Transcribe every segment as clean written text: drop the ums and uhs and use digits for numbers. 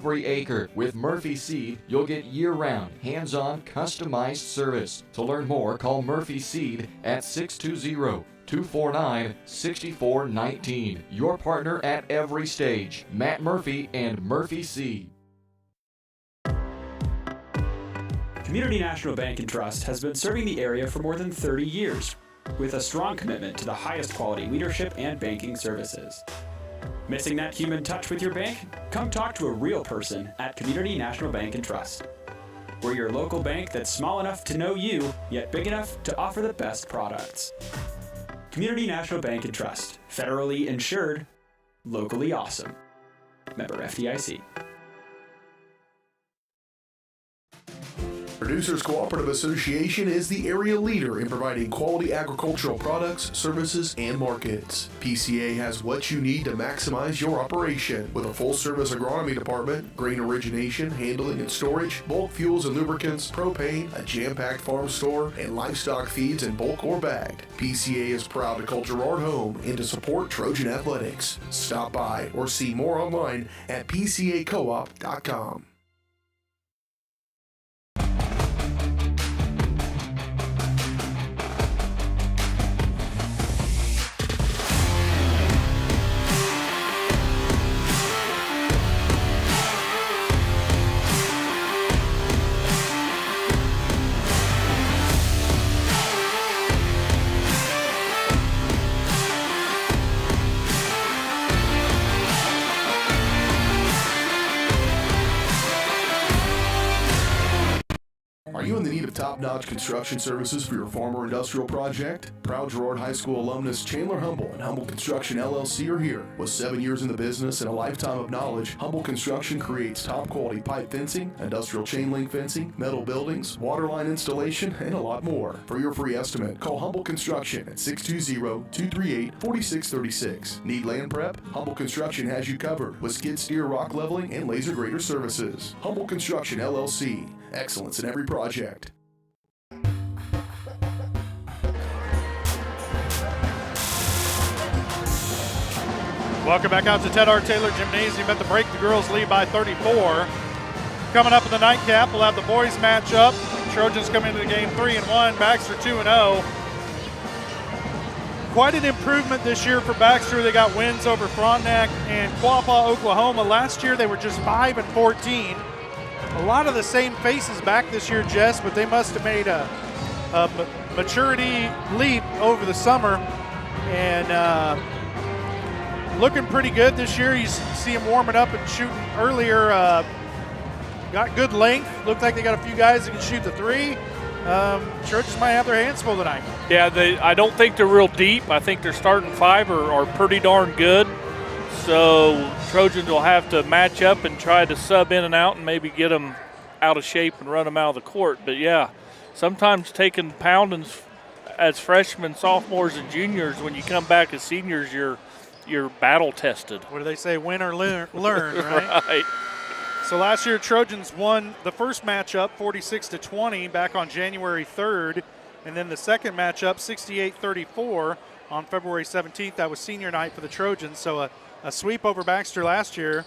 every acre. With Murphy Seed, you'll get year-round, hands-on, customized service. To learn more, call Murphy Seed at 620-249-6419. Your partner at every stage, Matt Murphy and Murphy Seed. Community National Bank and Trust has been serving the area for more than 30 years, with a strong commitment to the highest quality leadership and banking services. Missing that human touch with your bank? Come talk to a real person at Community National Bank and Trust. We're your local bank that's small enough to know you, yet big enough to offer the best products. Community National Bank and Trust, federally insured, locally awesome. Member FDIC. Producers Cooperative Association is the area leader in providing quality agricultural products, services, and markets. PCA has what you need to maximize your operation with a full-service agronomy department, grain origination, handling and storage, bulk fuels and lubricants, propane, a jam-packed farm store, and livestock feeds in bulk or bagged. PCA is proud to call Girard home and to support Trojan athletics. Stop by or see more online at pcacoop.com. Are you in the need of top-notch construction services for your farm or industrial project? Proud Girard High School alumnus Chandler Humble and Humble Construction LLC are here. With 7 years in the business and a lifetime of knowledge, Humble Construction creates top-quality pipe fencing, industrial chain link fencing, metal buildings, water line installation, and a lot more. For your free estimate, call Humble Construction at 620-238-4636. Need land prep? Humble Construction has you covered with skid steer, rock leveling, and laser grader services. Humble Construction LLC. Excellence in every project. Welcome back out to Ted R. Taylor Gymnasium. At the break, the girls lead by 34. Coming up in the nightcap, we'll have the boys match up. Trojans come into the game 3-1, Baxter 2-0. Quite an improvement this year for Baxter. They got wins over Frontenac and Quapaw, Oklahoma. Last year they were just 5-14. A lot of the same faces back this year, Jess, but they must have made a maturity leap over the summer and looking pretty good this year. You see them warming up and shooting earlier. Got good length. Looked like they got a few guys that can shoot the three. Trojans might have their hands full tonight. Yeah, I don't think they're real deep. I think their starting five are pretty darn good. So Trojans will have to match up and try to sub in and out and maybe get them out of shape and run them out of the court. But, yeah, sometimes taking poundings as freshmen, sophomores, and juniors, when you come back as seniors, you're battle-tested. What do they say? Win or learn, right? Right. So last year, Trojans won the first matchup 46-20 back on January 3rd. And then the second matchup, 68-34 on February 17th. That was senior night for the Trojans. So a sweep over Baxter last year.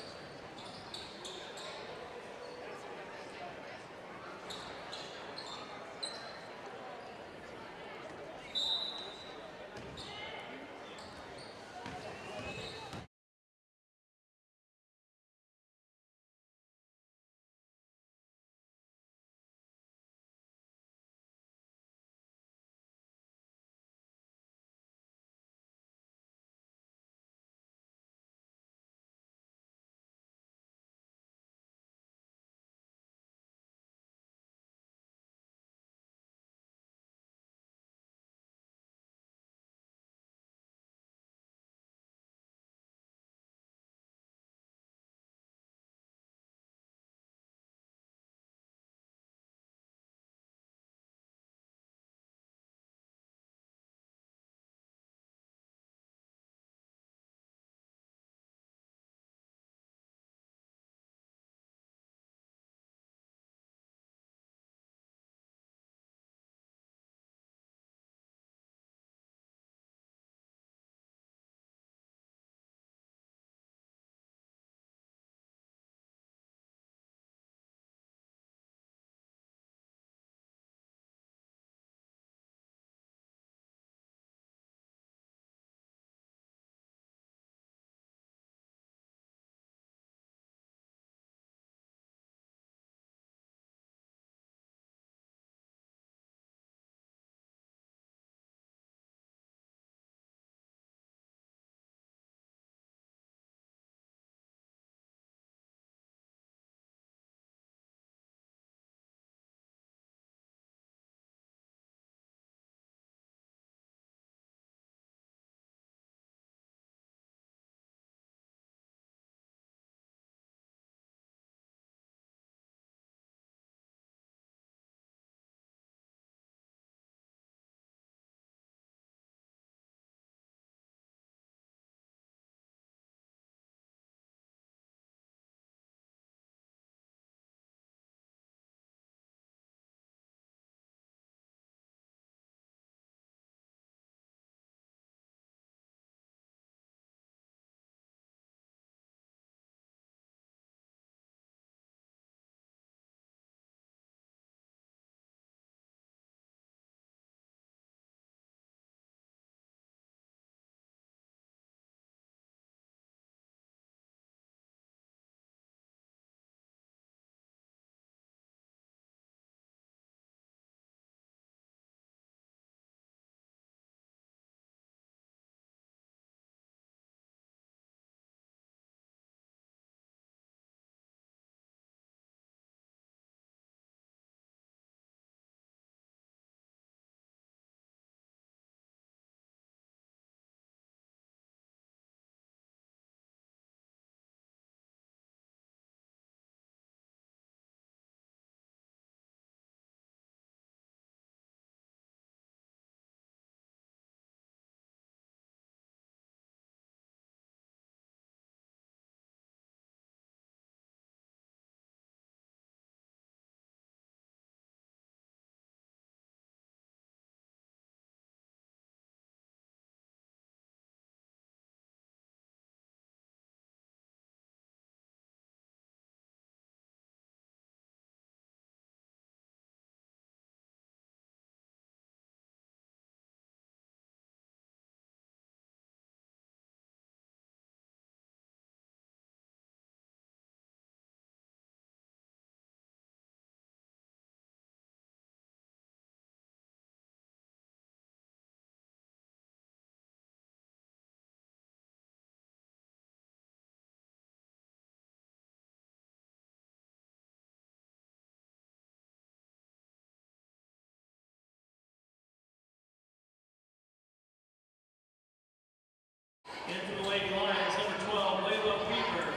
Into the Lady Lions, number 12, Layla Weaver.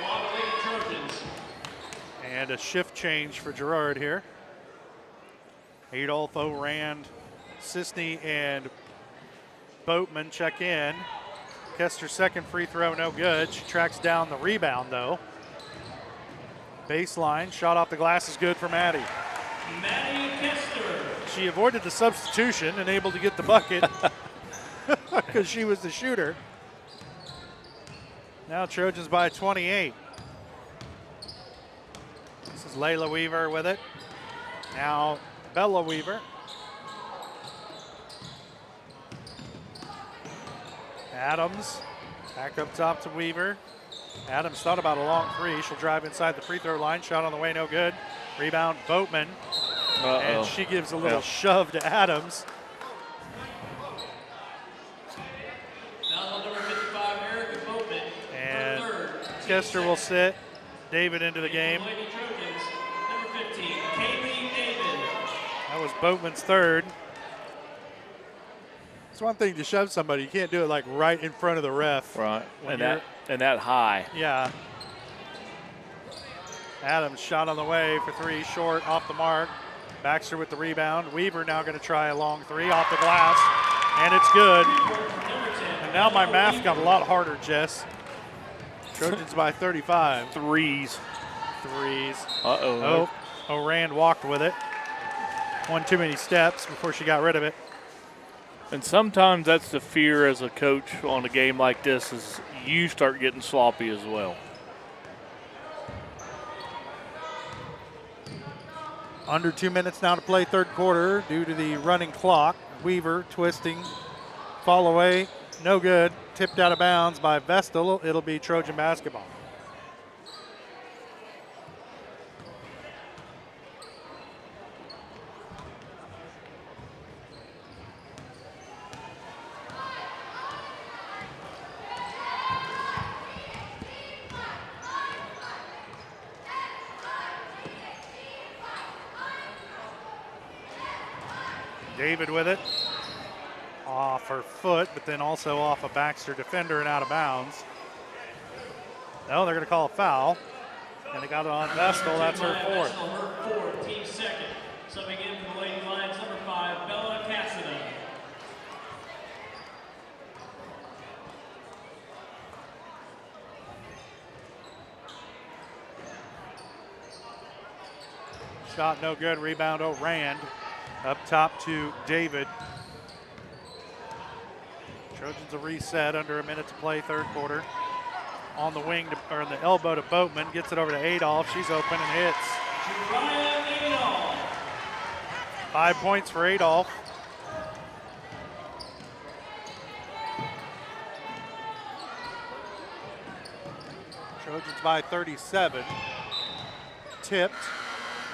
Along the Lady Trojans. And a shift change for Girard here. Adolph, O'Rand, Sisney, and Boatman check in. Kester's second free throw, no good. She tracks down the rebound, though. Baseline, shot off the glass is good for Maddie. Maddie Kester. She avoided the substitution and able to get the bucket because she was the shooter. Now Trojans by 28. This is Layla Weaver with it. Now Bella Weaver. Adams back up top to Weaver. Adams thought about a long three. She'll drive inside the free throw line. Shot on the way, no good. Rebound, Boatman. And she gives a little shove to Adams. Now number 55, Erica Boatman. And Kester will sit. David into the game. Lady Trojans, number 15, Kaylee David. That was Boatman's third. It's one thing to shove somebody. You can't do it like right in front of the ref. Right, and that high. Yeah. Adams shot on the way for three, short, off the mark. Baxter with the rebound. Weaver now going to try a long three off the glass, and it's good. And now my math got a lot harder, Jess. Trojans by 35. Threes. Oh, O'Rand walked with it. One too many steps before she got rid of it. And sometimes that's the fear as a coach on a game like this is you start getting sloppy as well. Under 2 minutes now to play third quarter due to the running clock. Weaver twisting, fall away, no good. Tipped out of bounds by Vestal. It'll be Trojan basketball. David with it. Off her foot, but then also off a Baxter defender and out of bounds. No, they're going to call a foul. And they got it on Vestal. That's her fourth. Her fourth, team second. Subbing in for the Lady Lions, number 5, Bella Cassidy. Shot no good. Rebound O'Rand. Up top to David. Trojans a reset under a minute to play third quarter. On the wing, or in the elbow to Boatman. Gets it over to Adolph. She's open and hits. Adolph. 5 points for Adolph. Trojans by 37. Tipped.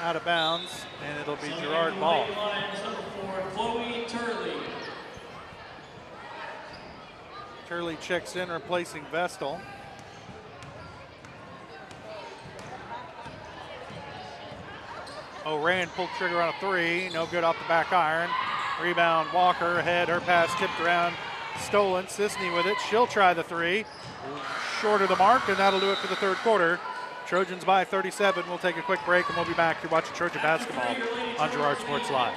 Out of bounds, and it'll be Girard ball. Lions, number 4, Chloe Turley. Turley checks in, replacing Vestal. O'Rand pulled trigger on a three, no good off the back iron. Rebound, Walker ahead, her pass tipped around, stolen. Sisney with it, she'll try the three. Short of the mark, and that'll do it for the third quarter. Trojans by 37. We'll take a quick break and we'll be back. You're watching Trojan basketball on Girard Sports Live.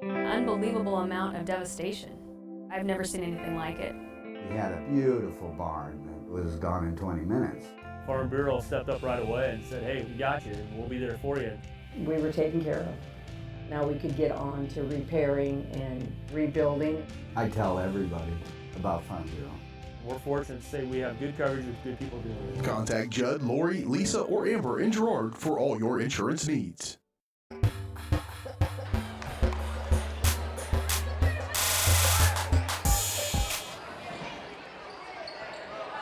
Unbelievable amount of devastation. I've never seen anything like it. We had a beautiful barn that was gone in 20 minutes. Farm Bureau stepped up right away and said, hey, we got you, we'll be there for you. We were taken care of. Now we could get on to repairing and rebuilding. I tell everybody about Farm Bureau. we're fortunate to say we have good coverage with good people doing it. Contact Judd, Lori, Lisa, or Amber in Girard for all your insurance needs.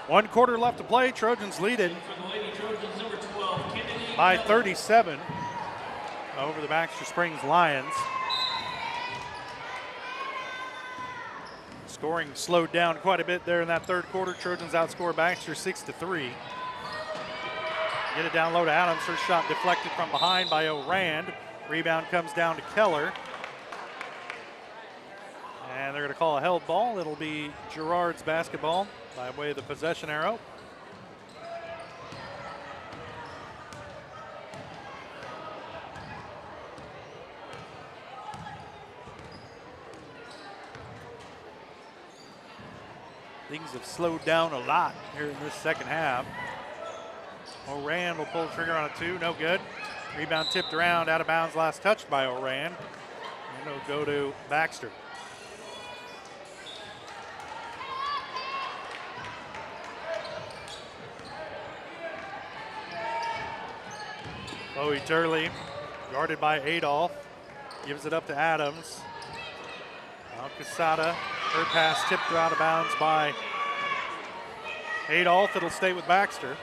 One quarter left to play. Trojans lead it by 37 over the Baxter Springs Lions. Scoring slowed down quite a bit there in that third quarter. Trojans outscore Baxter 6-3. Get it down low to Adams. Her shot deflected from behind by O'Rand. Rebound comes down to Keller. And they're going to call a held ball. It'll be Girard's basketball by way of the possession arrow. Things have slowed down a lot here in this second half. O'Rand will pull the trigger on a two, no good. Rebound tipped around, out of bounds, last touched by O'Rand. And it'll go to Baxter. Bowie Turley, guarded by Adolph, gives it up to Adams. Now Quesada, her pass tipped out of bounds by Adolph. It'll stay with Baxter.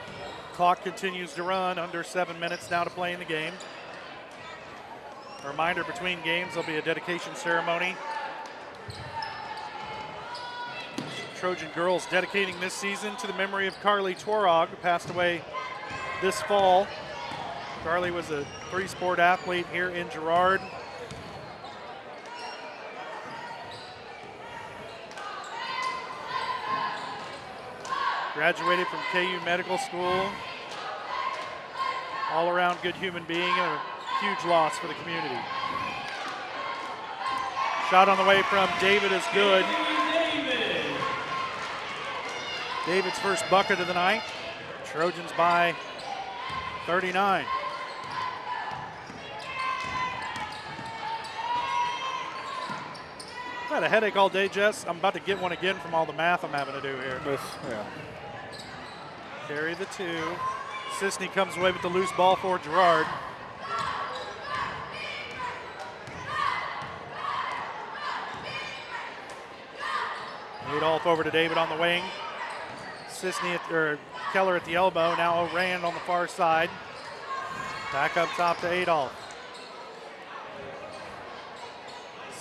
Clock continues to run, under 7 minutes now to play in the game. A reminder, between games there'll be a dedication ceremony. Trojan girls dedicating this season to the memory of Carly Twarog, who passed away this fall. Carly was a three-sport athlete here in Girard. Graduated from KU Medical School. All-around good human being and a huge loss for the community. Shot on the way from David is good. David's first bucket of the night. Trojans by 39. I've had a headache all day, Jess. I'm about to get one again from all the math I'm having to do here. Yeah. Carry the two. Sisney comes away with the loose ball for Girard. Adolph over to David on the wing. Sisney Keller at the elbow. Now O'Rand on the far side. Back up top to Adolph.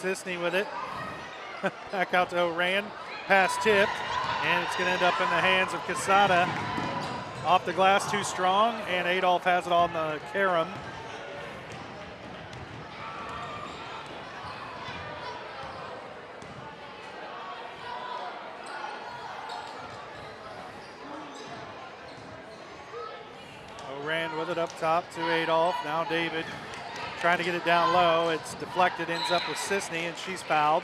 Sisney with it. Back out to O'Rand. Pass tipped. And it's going to end up in the hands of Quesada. Off the glass, too strong. And Adolph has it on the carom. O'Rand with it up top to Adolph. Now David trying to get it down low. It's deflected, ends up with Sisney, and she's fouled.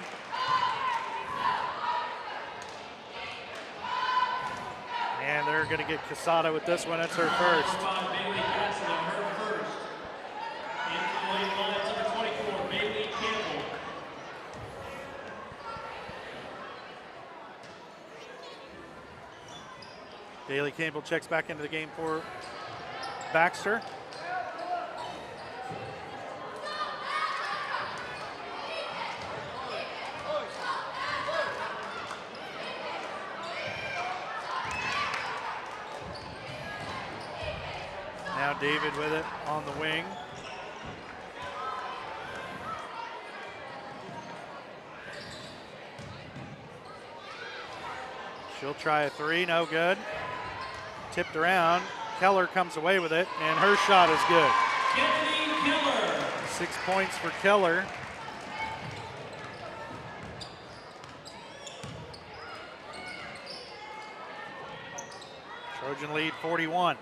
And they're going to get Quesada with this one. It's her first. Bailey Campbell checks back into the game for Baxter. Now David with it on the wing. She'll try a three, no good. Tipped around. Keller comes away with it, and her shot is good. 6 points for Keller. Trojan lead 41.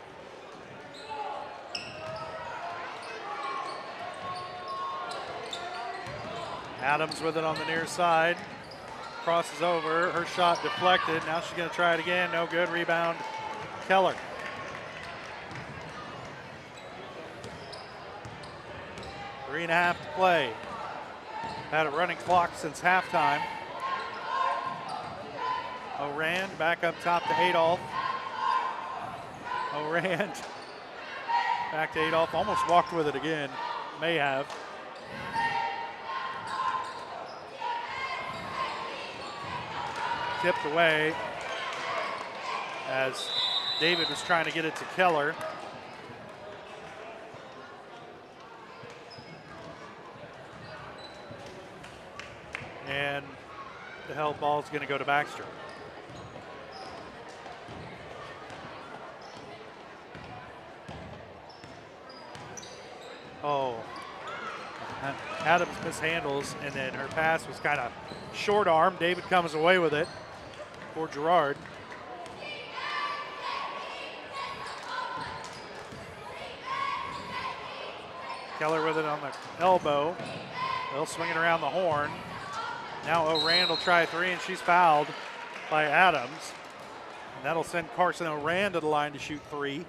Adams with it on the near side. Crosses over. Her shot deflected. Now she's going to try it again. No good. Rebound, Keller. Three and a half to play. Had a running clock since halftime. O'Rand back up top to Adolph. O'Rand back to Adolph. Almost walked with it again. May have. Tipped away as David was trying to get it to Keller. And the held ball is going to go to Baxter. Oh, Adams mishandles, and then her pass was kind of short arm. David comes away with it for Girard. Keller with it on the elbow. They'll swing it around the horn. Now O'Rand will try three, and she's fouled by Adams. And that'll send Carson O'Rand to the line to shoot three.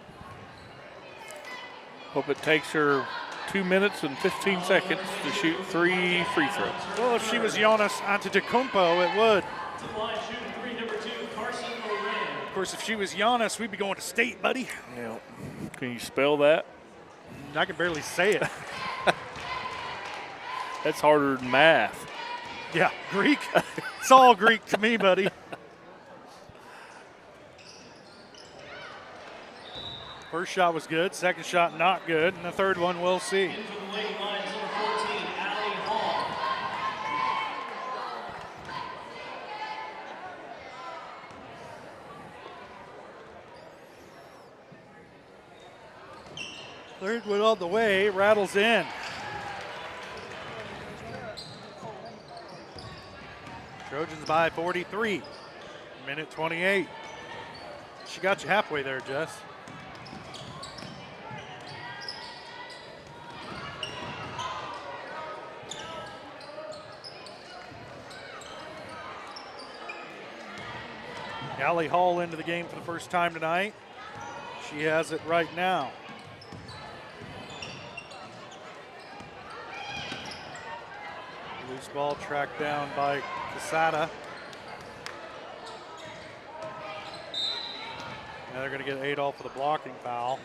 Hope it takes her 2 minutes and 15 seconds to shoot 3 free throws. Well, if she was Jonas Antetokounmpo, it would. To the line, shooting three, number 2, Carson O'Rand. Of course, if she was Jonas, we'd be going to state, buddy. Yeah. Can you spell that? I can barely say it. That's harder than math. Yeah, Greek. It's all Greek to me, buddy. First shot was good, second shot not good, and the third one we'll see. In for the Lady Lions, number 14, Allie Hall. Third one all the way, rattles in. Trojans by 43, minute 28. She got you halfway there, Jess. Allie Hall into the game for the first time tonight. She has it right now. Loose ball tracked down by Casada. Now they're going to get Adolph for the blocking foul.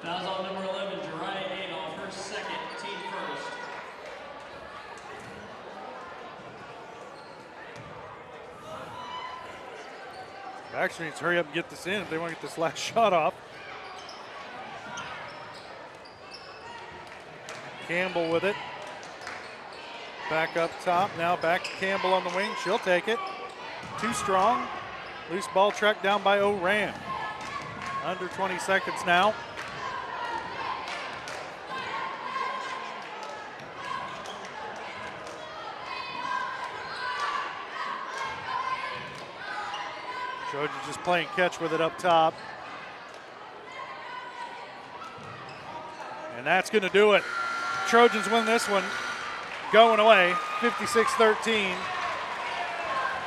Fouls on number 11, Girard Adolph, her second, team first. Baxter needs to hurry up and get this in if they want to get this last shot off. Campbell with it. Back up top. Now back to Campbell on the wing. She'll take it. Too strong. Loose ball tracked down by O'Rand. Under 20 seconds now. Trojans just playing catch with it up top. And that's going to do it. Trojans win this one, going away, 56-13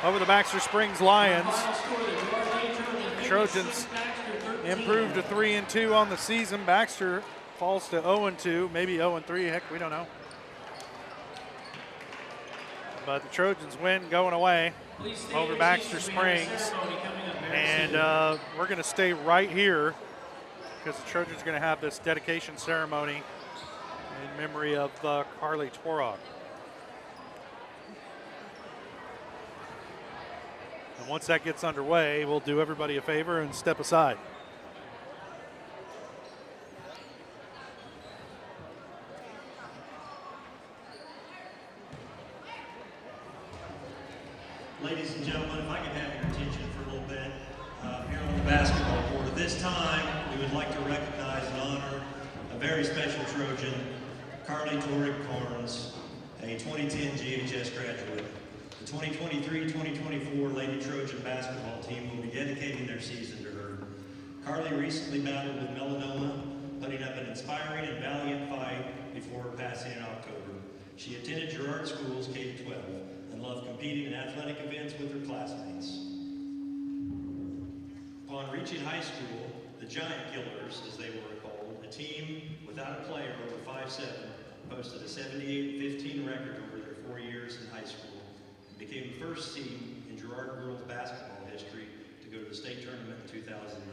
over the Baxter Springs Lions. Trojans improved to 3-2 on the season. Baxter falls to 0-2, maybe 0-3, heck, we don't know. But the Trojans win going away over Baxter Springs. And we're going to stay right here because the Trojans are going to have this dedication ceremony in memory of Carly Tworog. And once that gets underway, we'll do everybody a favor and step aside. Ladies and gentlemen, if I could have your attention for a little bit, here on the basketball court. At this time, we would like to recognize and honor a very special Trojan, Carly Tworog Carnes, a 2010 GHS graduate. The 2023-2024 Lady Trojan basketball team will be dedicating their season to her. Carly recently battled with melanoma, putting up an inspiring and valiant fight before passing in October. She attended Girard School's K-12 and loved competing in athletic events with her classmates. Upon reaching high school, the Giant Killers, as they were called, a team without a player over 5'7", posted a 78-15 record over their 4 years in high school, and became the first seed in Girard girls basketball history to go to the state tournament in 2009.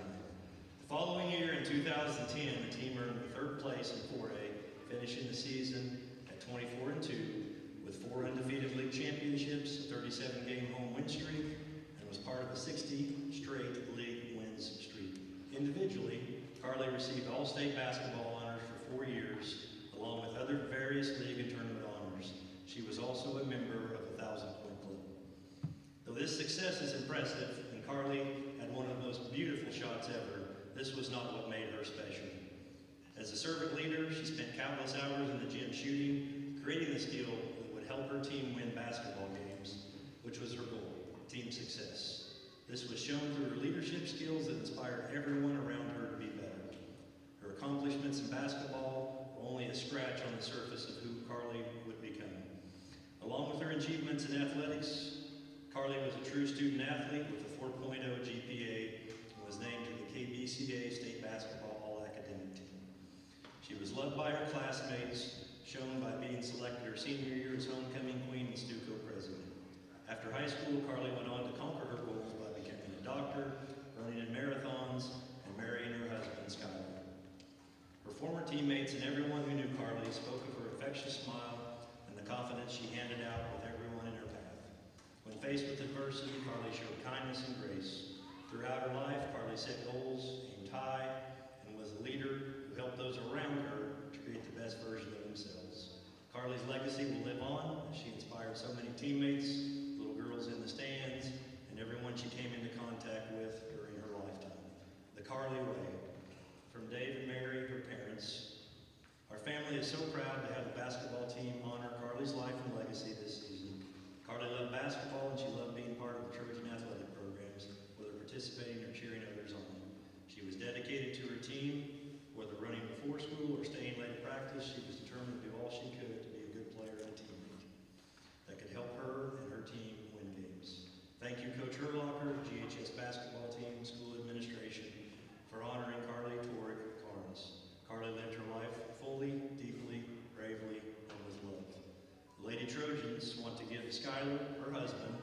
The following year, in 2010, the team earned third place in 4A, finishing the season at 24-2, with 4 undefeated league championships, a 37-game home win streak, and was part of a 60 straight league wins streak. Individually, Carly received all-state basketball honors for 4 years, along with other various league and tournament honors. She was also a member of the 1,000-point club. Though this success is impressive, and Carly had one of the most beautiful shots ever, this was not what made her special. As a servant leader, she spent countless hours in the gym shooting, creating the skill that would help her team win basketball games, which was her goal, team success. This was shown through her leadership skills that inspired everyone around her to be better. Her accomplishments in basketball were only a scratch on the surface of who Carly would become. Along with her achievements in athletics, Carly was a true student athlete with a 4.0 GPA and was named to the KBCA State Basketball All-Academic Team. She was loved by her classmates, shown by being selected her senior year as homecoming queen and Stuco president. After high school, Carly went on to conquer her goals by becoming a doctor, running in marathons, and marrying her husband, Skylar. Her former teammates and everyone who knew Carly spoke of her infectious smile and the confidence she handed out with everyone in her path. When faced with adversity, Carly showed kindness and grace. Throughout her life, Carly set goals, aimed high, and was a leader who helped those around her to create the best version of themselves. Carly's legacy will live on as she inspired so many teammates, little girls in the stands, and everyone she came into contact with during her lifetime. The Carly way. From Dave and Mary, her parents. Our family is so proud to have the basketball team honor Carly's life and legacy this season. Carly loved basketball and she loved being part of the Trojan athletic programs, whether participating or cheering others on. She was dedicated to her team, whether running before school or staying late at practice. She was determined to do all she could to be a good player and a teammate that could help her and her team win games. Thank you, Coach Herlocker, GHS basketball team, school administration, for honoring Carly Torek Carnes. Carly lived her life fully, deeply, bravely, and with love. The Lady Trojans want to give Skylar, her husband,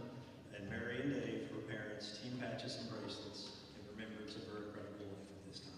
and Mary and Dave, her parents, team patches and bracelets in remembrance of her incredible life at this time.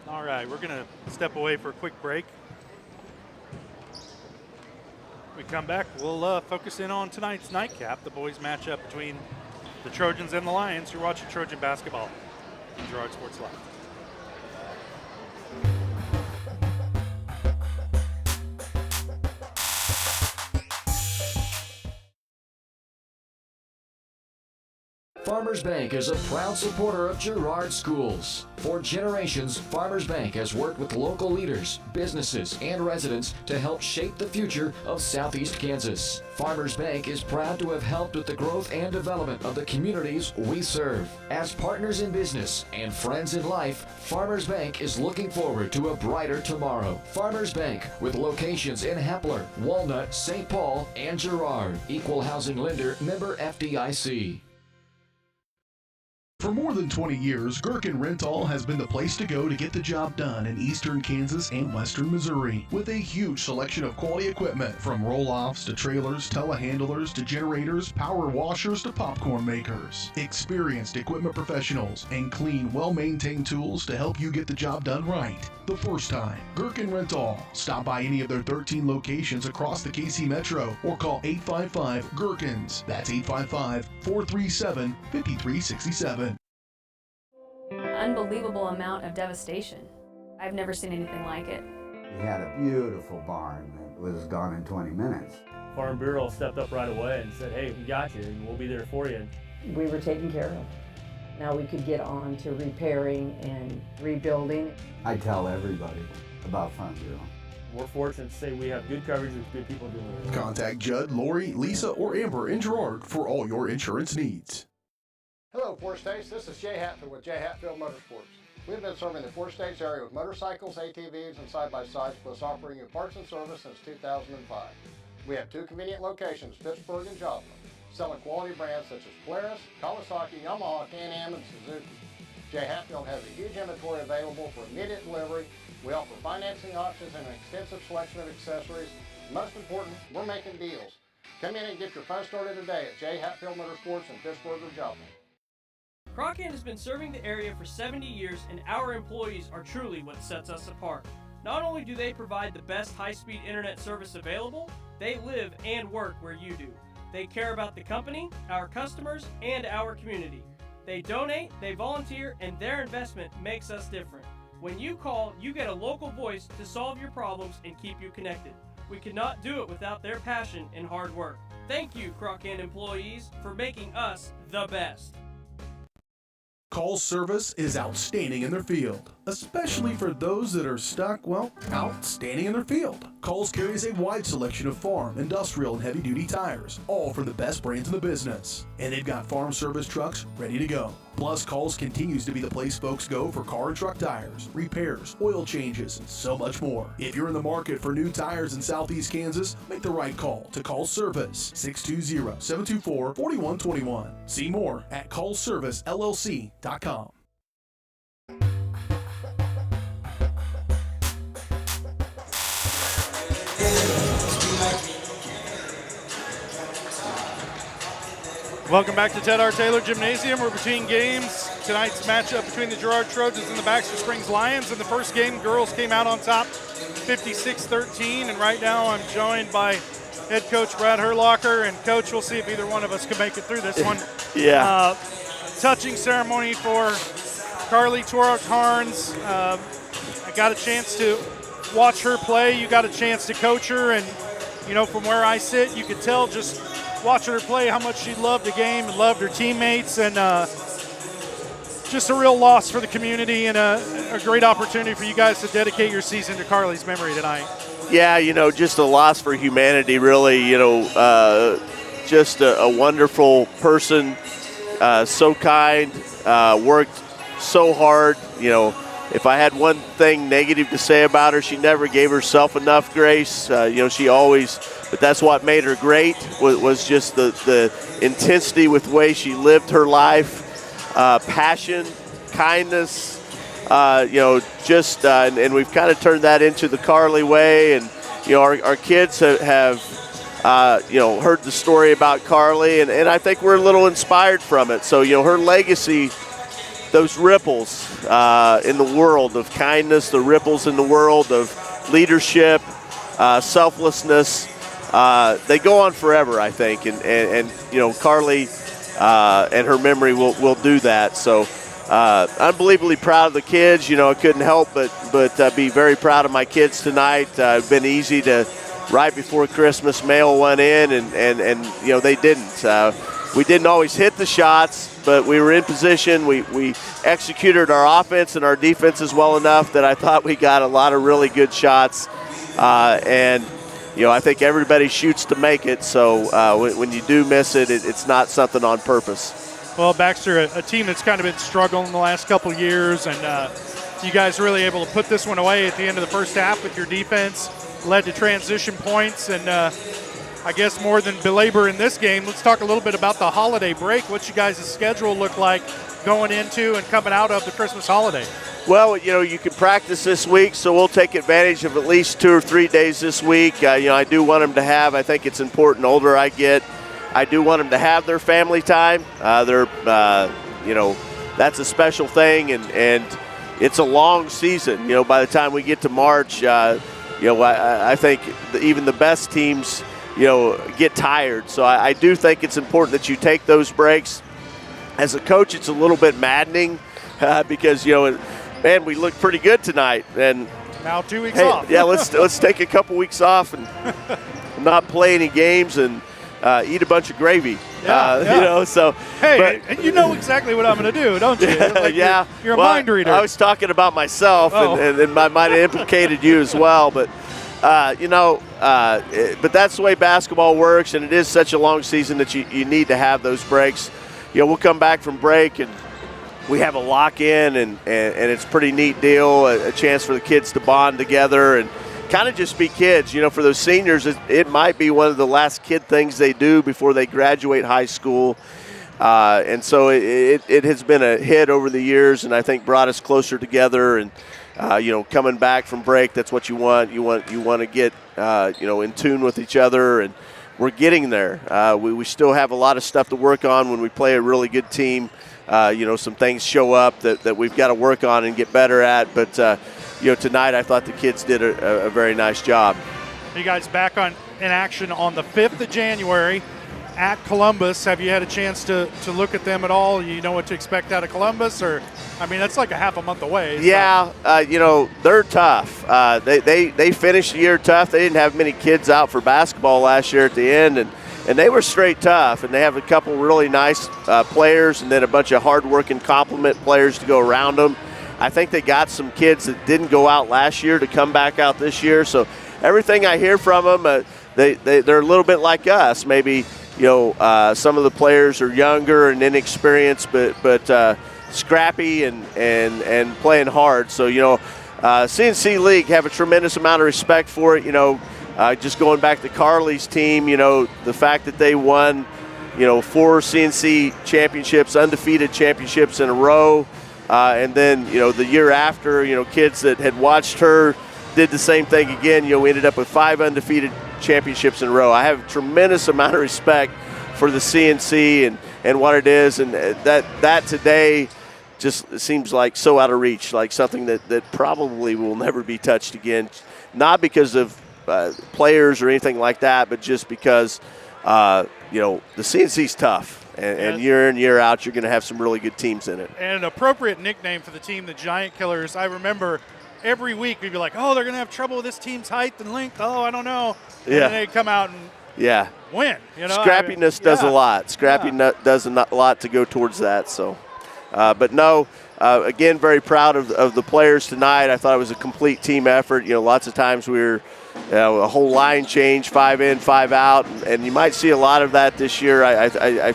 All right, we're going to step away for a quick break. When we come back, we'll focus in on tonight's nightcap, the boys matchup between the Trojans and the Lions. You're watching Trojan basketball on Girard Sports Live. Farmers Bank is a proud supporter of Girard schools. For generations, Farmers Bank has worked with local leaders, businesses, and residents to help shape the future of Southeast Kansas. Farmers Bank is proud to have helped with the growth and development of the communities we serve. As partners in business and friends in life, Farmers Bank is looking forward to a brighter tomorrow. Farmers Bank, with locations in Hepler, Walnut, St. Paul, and Girard. Equal housing lender, member FDIC. For more than 20 years, Gherkin Rental has been the place to go to get the job done in eastern Kansas and western Missouri. With a huge selection of quality equipment, from roll-offs to trailers, telehandlers to generators, power washers to popcorn makers. Experienced equipment professionals and clean, well-maintained tools to help you get the job done right the first time. Gherkin Rental. Stop by any of their 13 locations across the KC Metro or call 855-GHERKINS. That's 855-437-5367. Unbelievable amount of devastation. I've never seen anything like it. We had a beautiful barn that was gone in 20 minutes. Farm Bureau stepped up right away and said, hey, we got you and we'll be there for you. We were taken care of. Now we could get on to repairing and rebuilding. I tell everybody about Farm Bureau. We're fortunate to say we have good coverage with good people doing it. Contact Judd, Lori, Lisa, or Amber in Girard for all your insurance needs. Hello, Four States. This is Jay Hatfield with Jay Hatfield Motorsports. We've been serving the Four States area with motorcycles, ATVs, and side-by-sides, plus offering you parts and service since 2005. We have two convenient locations, Pittsburgh and Joplin, selling quality brands such as Polaris, Kawasaki, Yamaha, Can-Am, and Suzuki. Jay Hatfield has a huge inventory available for immediate delivery. We offer financing options and an extensive selection of accessories. Most important, we're making deals. Come in and get your fun started today at Jay Hatfield Motorsports in Pittsburgh or Joplin. Croccan has been serving the area for 70 years, and our employees are truly what sets us apart. Not only do they provide the best high-speed internet service available, they live and work where you do. They care about the company, our customers, and our community. They donate, they volunteer, and their investment makes us different. When you call, you get a local voice to solve your problems and keep you connected. We could not do it without their passion and hard work. Thank you, Croccan employees, for making us the best. Call's service is outstanding in their field, especially for those that are stuck, well, outstanding in their field. Call's carries a wide selection of farm, industrial, and heavy-duty tires, all from the best brands in the business. And they've got farm service trucks ready to go. Plus, Call's continues to be the place folks go for car and truck tires, repairs, oil changes, and so much more. If you're in the market for new tires in Southeast Kansas, make the right call to Call's Service, 620-724-4121. See more at callservicellc.com. Welcome back to Ted R. Taylor Gymnasium. We're between games. Tonight's matchup between the Girard Trojans and the Baxter Springs Lions. In the first game, girls came out on top 56-13, and right now I'm joined by head coach Brad Herlocker. And coach, we'll see if either one of us can make it through this one. Yeah. Touching ceremony for Carly Twarok-Harns. I got a chance to watch her play. You got a chance to coach her, and you know, from where I sit, you could tell just watching her play how much she loved the game and loved her teammates, and just a real loss for the community and a great opportunity for you guys to dedicate your season to Carly's memory tonight. Yeah, you know, just a loss for humanity, really. You know, just a wonderful person, so kind, worked so hard. You know, if I had one thing negative to say about her, she never gave herself enough grace. You know, she always, but that's what made her great, was just the intensity with the way she lived her life, passion, kindness, you know, just, and we've kind of turned that into the Carly way. And, you know, our kids have you know, heard the story about Carly, and I think we're a little inspired from it. So, you know, her legacy, those ripples in the world of kindness, the ripples in the world of leadership, selflessness, they go on forever, I think. And you know, Carly and her memory will do that. So unbelievably proud of the kids. I couldn't help but be very proud of my kids tonight. It's been easy to, right before Christmas, mail one in, and they didn't. We didn't always hit the shots, but we were in position. We executed our offense and our defenses well enough that I thought we got a lot of really good shots. And I think everybody shoots to make it. So when you do miss it, it's not something on purpose. Well, Baxter, a team that's kind of been struggling the last couple years, and you guys really able to put this one away at the end of the first half with your defense, led to transition points, and I guess more than belabor in this game, let's talk a little bit about the holiday break. What's you guys' schedule look like going into and coming out of the Christmas holiday? Well, you can practice this week, so we'll take advantage of at least 2 or 3 days this week. I do want them to have, I think it's important, the older I get, I do want them to have their family time. That's a special thing, and it's a long season. By the time we get to March, I think even the best teams, get tired. So I do think it's important that you take those breaks. As a coach, it's a little bit maddening because, man, we look pretty good tonight. And now 2 weeks off. Yeah, let's take a couple weeks off and not play any games and eat a bunch of gravy. So hey, and you know exactly what I'm going to do, don't you? Like yeah, you're a mind reader. I was talking about myself, and I might have implicated you as well, but. But that's the way basketball works, and it is such a long season that you need to have those breaks. We'll come back from break, and we have a lock-in, and it's a pretty neat deal, a chance for the kids to bond together and kind of just be kids. For those seniors, it might be one of the last kid things they do before they graduate high school. And so it has been a hit over the years, and I think brought us closer together. And coming back from break, that's what you want. You want to get in tune with each other, and we're getting there. We still have a lot of stuff to work on when we play a really good team. Some things show up that we've got to work on and get better at. But tonight I thought the kids did a very nice job. You guys back in action on the 5th of January. At Columbus. Have you had a chance to look at them at all? You know what to expect out of Columbus? Or, that's like a half a month away. So. Yeah, they're tough. They finished the year tough. They didn't have many kids out for basketball last year at the end, and they were straight tough. And they have a couple really nice players and then a bunch of hard-working complement players to go around them. I think they got some kids that didn't go out last year to come back out this year. So everything I hear from them, they're a little bit like us, maybe. Some of the players are younger and inexperienced, but scrappy and playing hard. So, CNC League have a tremendous amount of respect for it. Just going back to Carly's team, the fact that they won, 4 CNC championships, undefeated championships in a row. And then, the year after, kids that had watched her did the same thing again. We ended up with 5 undefeated championships in a row. I have a tremendous amount of respect for the CNC and what it is, and that today just seems like so out of reach, like something that probably will never be touched again, not because of players or anything like that, but just because the CNC's tough, and year in, year out, you're going to have some really good teams in it. And an appropriate nickname for the team, the Giant Killers. I remember every week we'd be like, oh, they're going to have trouble with this team's height and length. Oh, I don't know. And then they'd come out and win. Scrappiness does a lot. Scrappiness does a lot to go towards that. So, but no, again, very proud of the players tonight. I thought it was a complete team effort. Lots of times we were a whole line change, 5 in, 5 out, and you might see a lot of that this year. I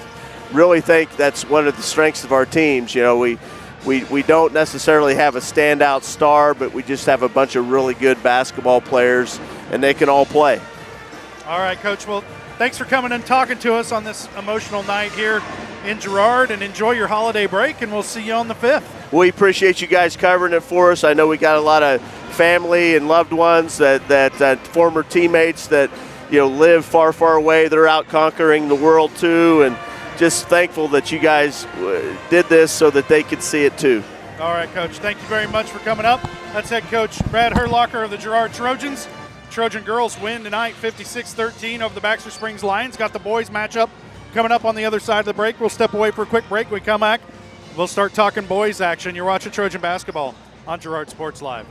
really think that's one of the strengths of our teams. We don't necessarily have a standout star, but we just have a bunch of really good basketball players, and they can all play. All right, Coach. Well, thanks for coming and talking to us on this emotional night here in Girard, and enjoy your holiday break, and we'll see you on the 5th. We appreciate you guys covering it for us. I know we got a lot of family and loved ones that former teammates that live far, far away. They're out conquering the world too, and just thankful that you guys did this so that they could see it too. All right, Coach. Thank you very much for coming up. That's head coach Brad Herlocker of the Girard Trojans. Trojan girls win tonight 56-13 over the Baxter Springs Lions. Got the boys matchup Coming up on the other side of the break, we'll step away for a quick break. When we come back, we'll start talking boys action. You're watching Trojan basketball on Girard Sports Live.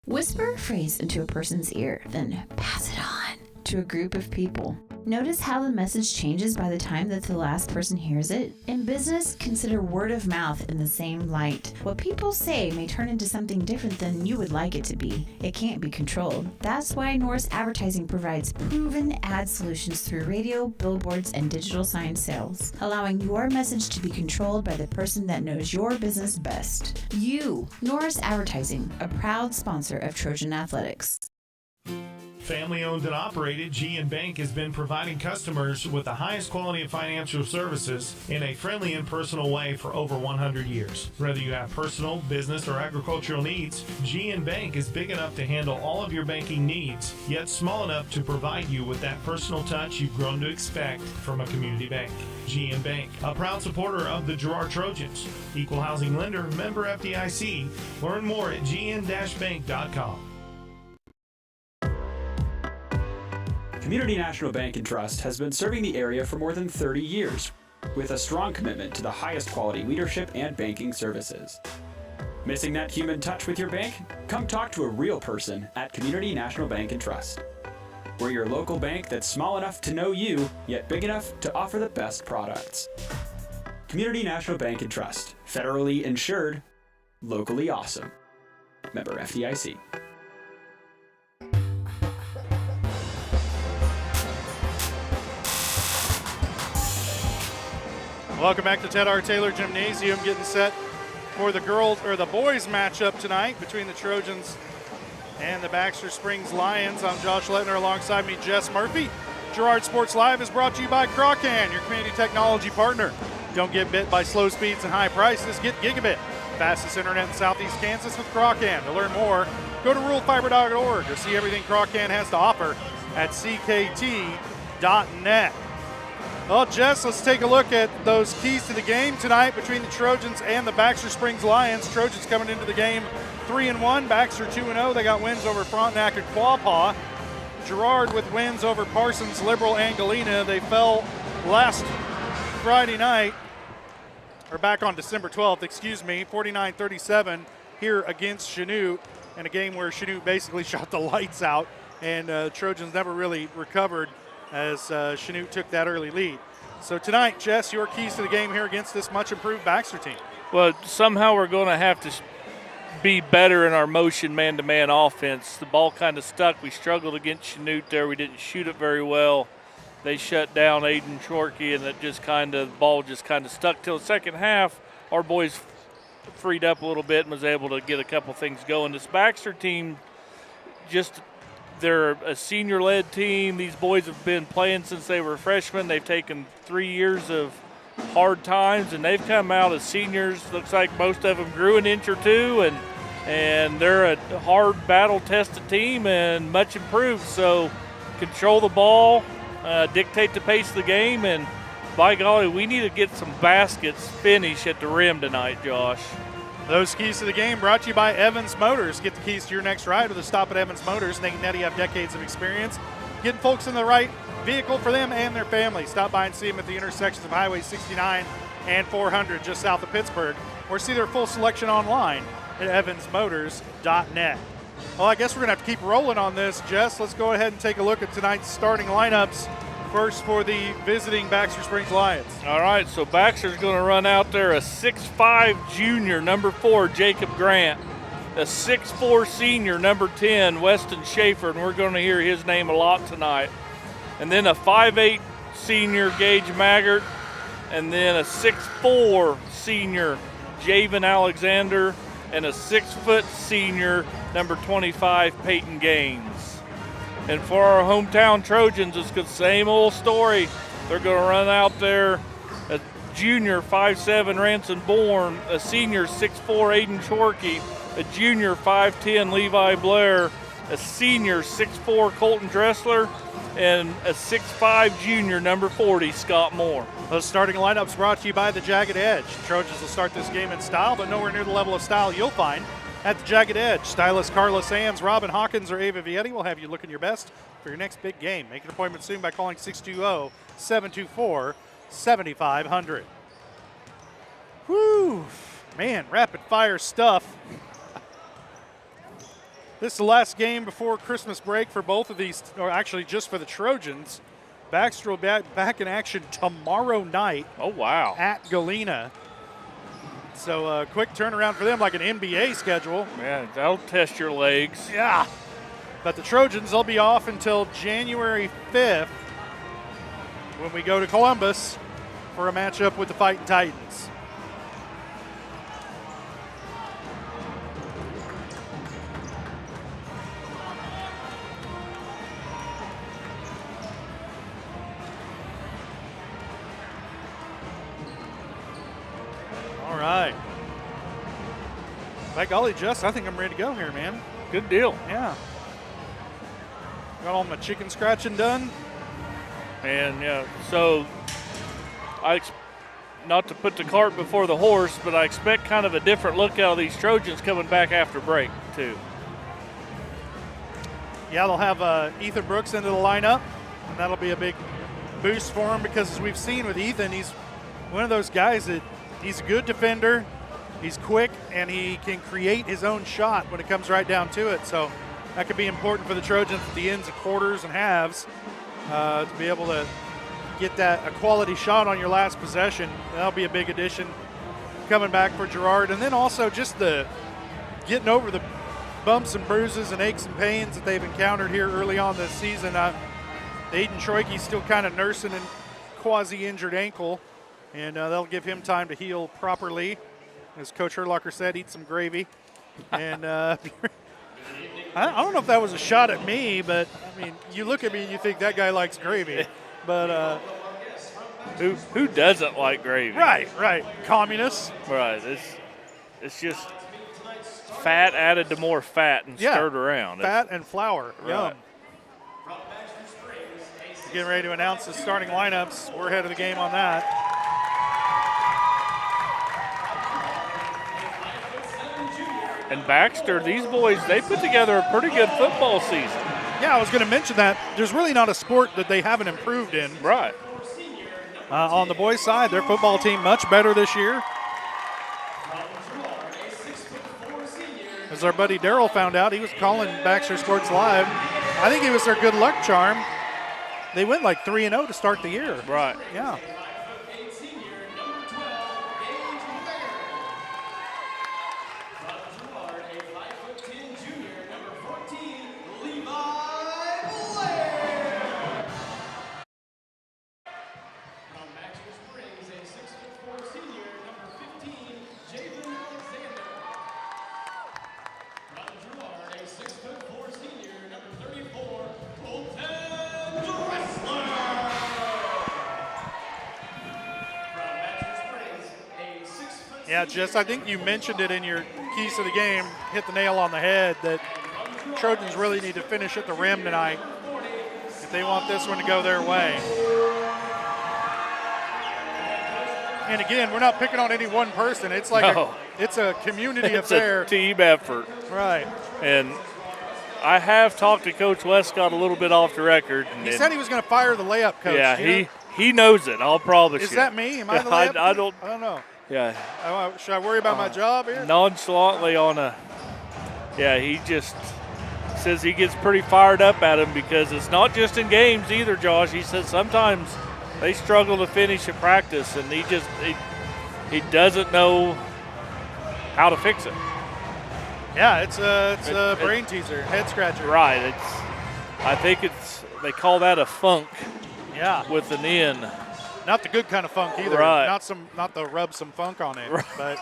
Whisper a phrase into a person's ear, then pass it on to a group of people. Notice how the message changes by the time that the last person hears it? In business, consider word of mouth in the same light. What people say may turn into something different than you would like it to be. It can't be controlled. That's why Norris Advertising provides proven ad solutions through radio, billboards, and digital sign sales, allowing your message to be controlled by the person that knows your business best. You, Norris Advertising, a proud sponsor of Trojan Athletics. Family owned and operated, G&N Bank has been providing customers with the highest quality of financial services in a friendly and personal way for over 100 years. Whether you have personal, business, or agricultural needs, G&N Bank is big enough to handle all of your banking needs, yet small enough to provide you with that personal touch you've grown to expect from a community bank. G&N Bank, a proud supporter of the Girard Trojans. Equal housing lender, member FDIC. Learn more at gn-bank.com. Community National Bank and Trust has been serving the area for more than 30 years, with a strong commitment to the highest quality leadership and banking services. Missing that human touch with your bank? Come talk to a real person at Community National Bank and Trust. We're your local bank that's small enough to know you, yet big enough to offer the best products. Community National Bank and Trust, federally insured, locally awesome. Member FDIC. Welcome back to Ted R. Taylor Gymnasium, getting set for the boys matchup tonight between the Trojans and the Baxter Springs Lions. I'm Josh Lettner, alongside me Jess Murphy. Girard Sports Live is brought to you by Crawcan, your community technology partner. Don't get bit by slow speeds and high prices. Get gigabit, fastest internet in Southeast Kansas with Crawcan. To learn more, go to ruralfiber.org or see everything Crawcan has to offer at ckt.net. Well, Jess, let's take a look at those keys to the game tonight between the Trojans and the Baxter Springs Lions. Trojans coming into the game 3-1, Baxter 2-0. They got wins over Frontenac and Quapaw. Girard with wins over Parsons, Liberal, and Galena. They fell last Friday night, or back on December 12th, 49-37 here against Chanute, in a game where Chanute basically shot the lights out, and Trojans never really recovered as Chanute took that early lead. So tonight, Jess, your keys to the game here against this much-improved Baxter team. Well, somehow we're going to have to be better in our motion man-to-man offense. The ball kind of stuck. We struggled against Chanute there. We didn't shoot it very well. They shut down Aiden Chorkey, and the ball just kind of stuck till the second half. Our boys freed up a little bit and was able to get a couple things going. This Baxter team, they're a senior-led team. These boys have been playing since they were freshmen. They've taken 3 years of hard times, and they've come out as seniors. Looks like most of them grew an inch or two, and they're a hard battle-tested team and much improved. So control the ball, dictate the pace of the game, and by golly, we need to get some baskets finished at the rim tonight, Josh. Those keys to the game brought to you by Evans Motors. Get the keys to your next ride with a stop at Evans Motors. Nate and Eddie have decades of experience getting folks in the right vehicle for them and their family. Stop by and see them at the intersections of Highway 69 and 400 just south of Pittsburgh, or see their full selection online at evansmotors.net. Well, I guess we're going to have to keep rolling on this, Jess. Let's go ahead and take a look at tonight's starting lineups. First for the visiting Baxter Springs Lions. All right, so Baxter's going to run out there a 6'5 junior, number 4, Jacob Grant. A 6'4 senior, number 10, Weston Schaefer, and we're going to hear his name a lot tonight. And then a 5'8 senior, Gage Maggart, and then a 6'4 senior, Javen Alexander, and a 6-foot senior, number 25, Peyton Gaines. And for our hometown Trojans, it's the same old story. They're going to run out there a junior 5'7" Ransom Bourne, a senior 6'4" Aiden Chorkey, a junior 5'10" Levi Blair, a senior 6'4" Colton Dressler, and a 6'5" junior number 40 Scott Moore. Those starting lineups brought to you by the Jagged Edge. The Trojans will start this game in style, but nowhere near the level of style you'll find at the Jagged Edge. Stylist Carla Sands, Robin Hawkins, or Ava Vietti will have you looking your best for your next big game. Make an appointment soon by calling 620-724-7500. Whew, man, rapid fire stuff. This is the last game before Christmas break for both of these, or actually just for the Trojans. Baxter will be back in action tomorrow night. Oh, wow. At Galena. So quick turnaround for them, like an NBA schedule. Man, that'll test your legs. Yeah. But the Trojans, they'll be off until January 5th when we go to Columbus for a matchup with the Fighting Titans. All right. By golly, Jess, I think I'm ready to go here, man. Good deal. Yeah. Got all my chicken scratching done. And, yeah, so not to put the cart before the horse, but I expect kind of a different look out of these Trojans coming back after break, too. Yeah, they'll have Ethan Brooks into the lineup, and that'll be a big boost for him because, as we've seen with Ethan, he's one of those guys that he's a good defender, he's quick, and he can create his own shot when it comes right down to it. So that could be important for the Trojans at the ends of quarters and halves to be able to get a quality shot on your last possession. That'll be a big addition coming back for Girard. And then also just the getting over the bumps and bruises and aches and pains that they've encountered here early on this season. Aiden Troike's still kind of nursing a quasi-injured ankle, and that'll give him time to heal properly. As Coach Herlocker said, eat some gravy. And I don't know if that was a shot at me, but, I mean, you look at me and you think that guy likes gravy. But who doesn't like gravy? Right. Communists. Right. It's just fat added to more fat and stirred around. Fat and flour. Right. Yum. Getting ready to announce the starting lineups. We're ahead of the game on that. And Baxter, these boys, they put together a pretty good football season. Yeah, I was going to mention that. There's really not a sport that they haven't improved in. Right. On the boys' side, their football team much better this year. As our buddy Darryl found out, he was calling Baxter Sports Live. I think it was their good luck charm. They went like 3-0 to start the year. Right. Yeah. Yeah, Jess, I think you mentioned it in your keys to the game, hit the nail on the head, that Trojans really need to finish at the rim tonight if they want this one to go their way. And again, we're not picking on any one person. It's like it's a community affair. It's a team effort. Right. And I have talked to Coach Westcott a little bit off the record. He said he was going to fire the layup coach. Yeah, he knows it, I'll promise you. Is that me? Am I the layup I coach? I don't know. Yeah. Should I worry about my job here? Nonchalantly he just says he gets pretty fired up at him because it's not just in games either, Josh. He says sometimes they struggle to finish a practice, and he doesn't know how to fix it. Yeah, it's a brain teaser, head scratcher. Right. I think they call that a funk. Yeah. With an N. Not the good kind of funk either. Right. Not the rub some funk on it. Right. But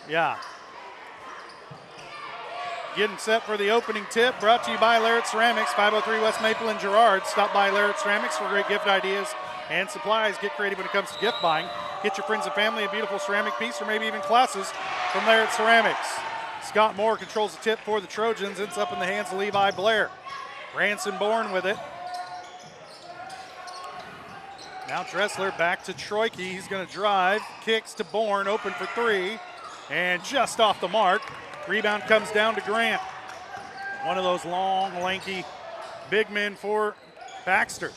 yeah. Getting set for the opening tip, brought to you by Larrett Ceramics, 503 West Maple in Girard. Stop by Larrett Ceramics for great gift ideas and supplies. Get creative when it comes to gift buying. Get your friends and family a beautiful ceramic piece or maybe even classes from Larrett Ceramics. Scott Moore controls the tip for the Trojans. It's up in the hands of Levi Blair. Ranson Bourne with it. Now Dressler back to Troike. He's going to drive. Kicks to Bourne, open for three. And just off the mark. Rebound comes down to Grant. One of those long, lanky big men for Baxter.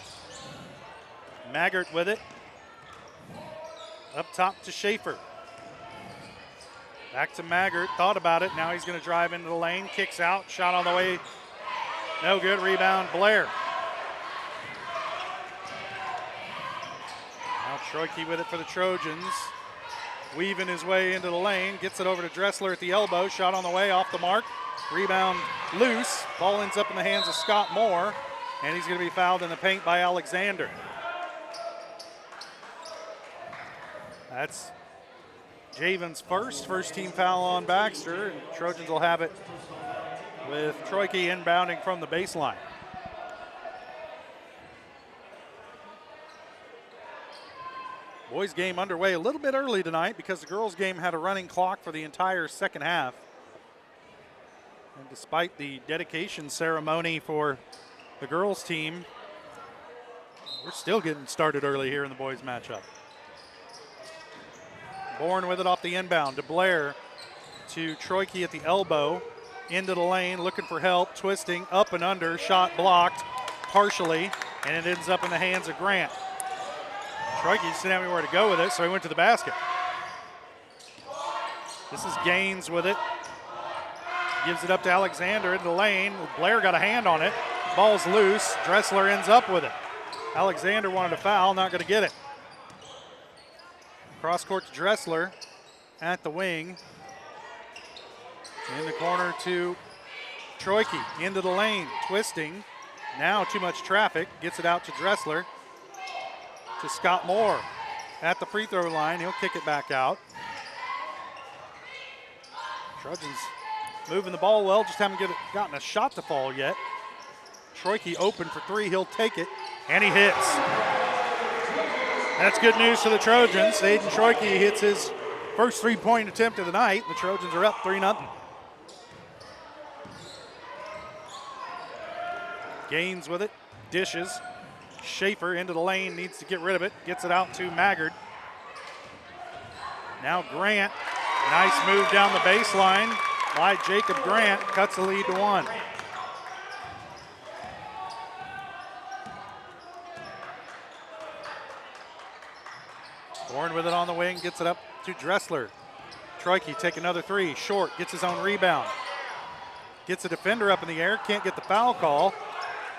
Maggart with it. Up top to Schaefer. Back to Maggart. Thought about it. Now he's going to drive into the lane. Kicks out. Shot on the way. No good. Rebound Blair. Now Troike with it for the Trojans. Weaving his way into the lane. Gets it over to Dressler at the elbow. Shot on the way. Off the mark. Rebound loose. Ball ends up in the hands of Scott Moore. And he's going to be fouled in the paint by Alexander. That's Javen's first team foul on Baxter. And Trojans will have it with Troike inbounding from the baseline. Boys game underway a little bit early tonight because the girls game had a running clock for the entire second half. And despite the dedication ceremony for the girls team, we're still getting started early here in the boys matchup. Bourne with it off the inbound to Blair, to Troike at the elbow, into the lane, looking for help, twisting, up and under, shot blocked partially, and it ends up in the hands of Grant. Troike just didn't have anywhere to go with it, so he went to the basket. This is Gaines with it. Gives it up to Alexander into the lane. Blair got a hand on it. Ball's loose. Dressler ends up with it. Alexander wanted a foul, not going to get it. Cross court to Dressler at the wing. In the corner to Troike, into the lane, twisting. Now too much traffic, gets it out to Dressler. To Scott Moore at the free throw line. He'll kick it back out. Trojans moving the ball well, just haven't gotten a shot to fall yet. Troike open for three, he'll take it, and he hits. That's good news for the Trojans. Aiden Troike hits his first three-point attempt of the night. The Trojans are up 3-0. Gaines with it, dishes. Schaefer into the lane, needs to get rid of it, gets it out to Maggard. Now Grant, nice move down the baseline by Jacob Grant, cuts the lead to one. Bourne with it on the wing, gets it up to Dressler. Troike take another three, short, gets his own rebound. Gets a defender up in the air, can't get the foul call.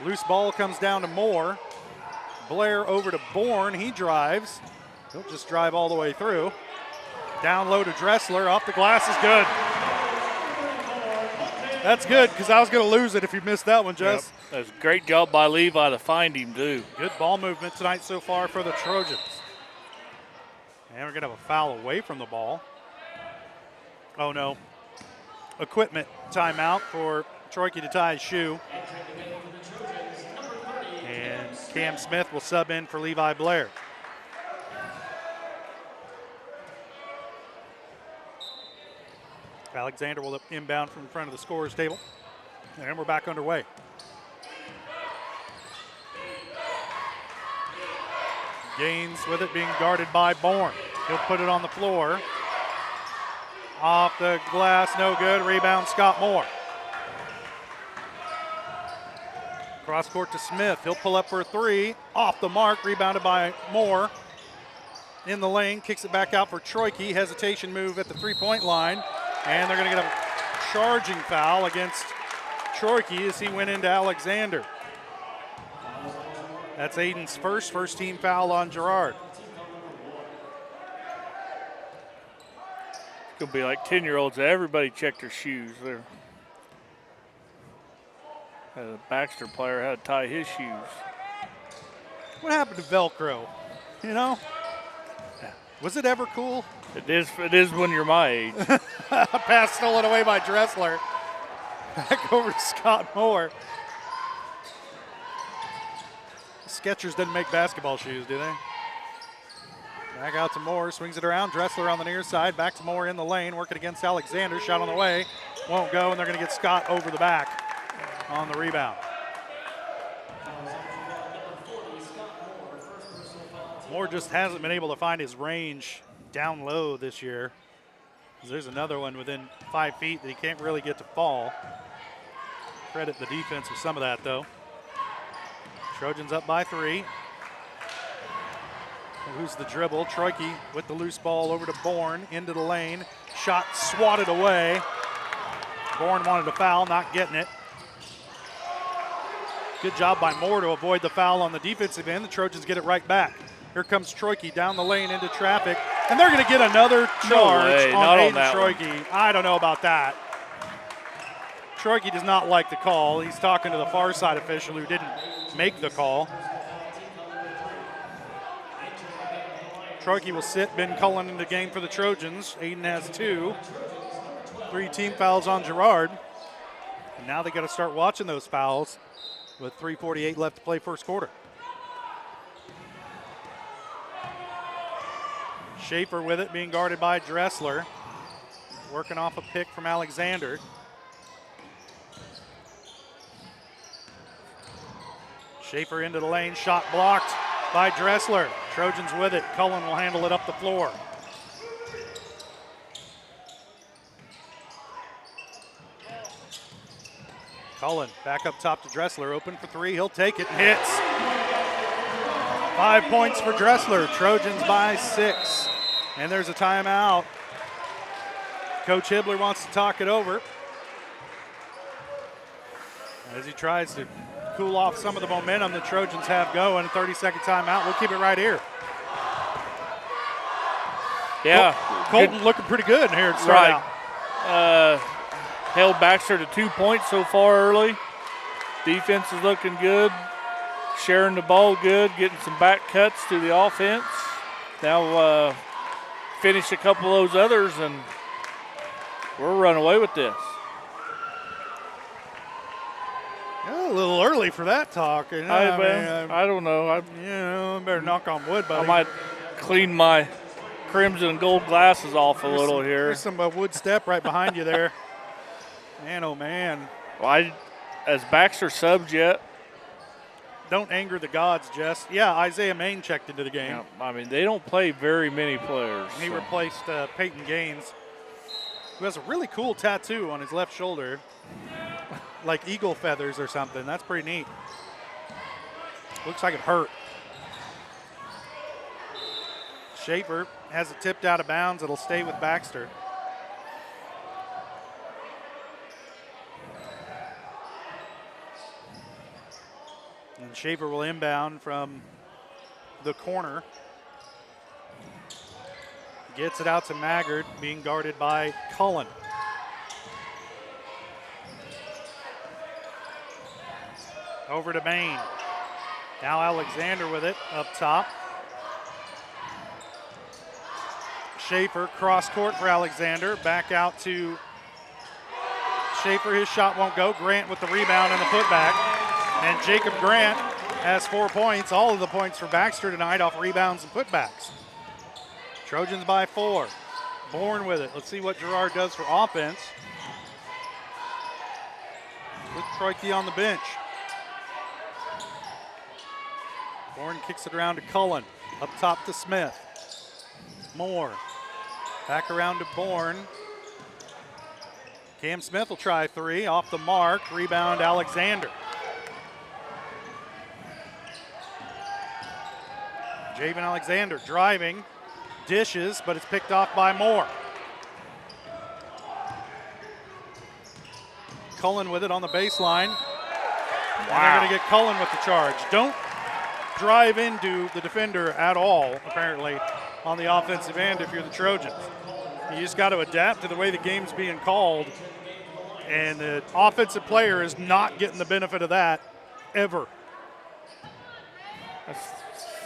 Loose ball comes down to Moore. Blair over to Bourne, he drives. He'll just drive all the way through. Down low to Dressler, off the glass is good. That's good, because I was going to lose it if you missed that one, Jess. Yep. That's a great job by Levi to find him, too. Good ball movement tonight so far for the Trojans. And we're going to have a foul away from the ball. Oh, no. Equipment timeout for Troike to tie his shoe. And Cam Smith will sub in for Levi Blair. Alexander will inbound from in front of the scorer's table. And we're back underway. Gaines with it, being guarded by Bourne. He'll put it on the floor. Off the glass, no good. Rebound, Scott Moore. Cross court to Smith. He'll pull up for a three. Off the mark, rebounded by Moore. In the lane, kicks it back out for Troike. Hesitation move at the three-point line. And they're going to get a charging foul against Troike as he went into Alexander. That's Aiden's first team foul on Girard. It's going to be like 10-year-olds. Everybody checked their shoes. The Baxter player had to tie his shoes. What happened to Velcro? You know? Was it ever cool? It is when you're my age. Pass stolen away by Dressler. Back over to Scott Moore. Skechers didn't make basketball shoes, do they? Back out to Moore, swings it around. Dressler on the near side. Back to Moore in the lane, working against Alexander. Shot on the way. Won't go, and they're going to get Scott over the back on the rebound. Moore just hasn't been able to find his range down low this year. There's another one within 5 feet that he can't really get to fall. Credit the defense for some of that, though. Trojans up by 3. Who's the dribble? Troike with the loose ball over to Bourne, into the lane. Shot swatted away. Bourne wanted a foul, not getting it. Good job by Moore to avoid the foul on the defensive end. The Trojans get it right back. Here comes Troike down the lane into traffic, and they're going to get another charge on Aiden Troike. I don't know about that. Troike does not like the call. He's talking to the far side official who didn't make the call. Troike will sit. Ben Cullen in the game for the Trojans. Aiden has 2. 3 team fouls on Girard. And now they got to start watching those fouls with 3:48 left to play first quarter. Schaefer with it, being guarded by Dressler. Working off a pick from Alexander. Schaefer into the lane, shot blocked by Dressler. Trojans with it. Cullen will handle it up the floor. Cullen back up top to Dressler, open for 3. He'll take it and hits. 5 points for Dressler. Trojans by 6. And there's a timeout. Coach Hibbler wants to talk it over as he tries to cool off some of the momentum the Trojans have going. 30-second timeout. We'll keep it right here. Yeah. Colton looking pretty good here to start out. Held Baxter to 2 points so far early. Defense is looking good. Sharing the ball good, getting some back cuts to the offense. Now finish a couple of those others, and we'll run away with this. Yeah, a little early for that talk. You know, I don't know. I better knock on wood, buddy. I might clean my crimson and gold glasses off a little here. There's some wood step right behind you there. Man, oh man. Well, has Baxter subbed yet? Don't anger the gods, Jess. Yeah, Isaiah Main checked into the game. Yeah, I mean, they don't play very many players. He replaced Peyton Gaines, who has a really cool tattoo on his left shoulder, like eagle feathers or something. That's pretty neat. Looks like it hurt. Schaefer has it tipped out of bounds. It'll stay with Baxter. And Schaefer will inbound from the corner. Gets it out to Maggard, being guarded by Cullen. Over to Main. Now Alexander with it up top. Schaefer, cross court for Alexander. Back out to Schaefer. His shot won't go. Grant with the rebound and the putback. And Jacob Grant has 4 points. All of the points for Baxter tonight off rebounds and putbacks. Trojans by 4. Bourne with it. Let's see what Girard does for offense. With Troike on the bench. Bourne kicks it around to Cullen. Up top to Smith. Moore. Back around to Bourne. Cam Smith will try 3. Off the mark. Rebound Alexander. Javen Alexander driving. Dishes, but it's picked off by Moore. Cullen with it on the baseline. Wow. And they're going to get Cullen with the charge. Don't drive into the defender at all, apparently, on the offensive end if you're the Trojans. You just got to adapt to the way the game's being called, and the offensive player is not getting the benefit of that ever. That's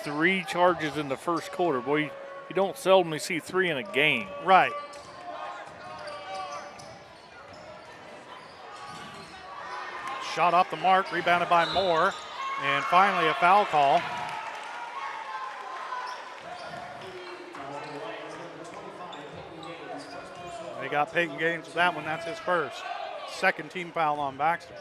3 charges in the first quarter. Boy, you don't seldomly see 3 in a game. Right. Shot off the mark, rebounded by Moore. And finally a foul call. They got Peyton Gaines with that one. That's his first. Second team foul on Baxter.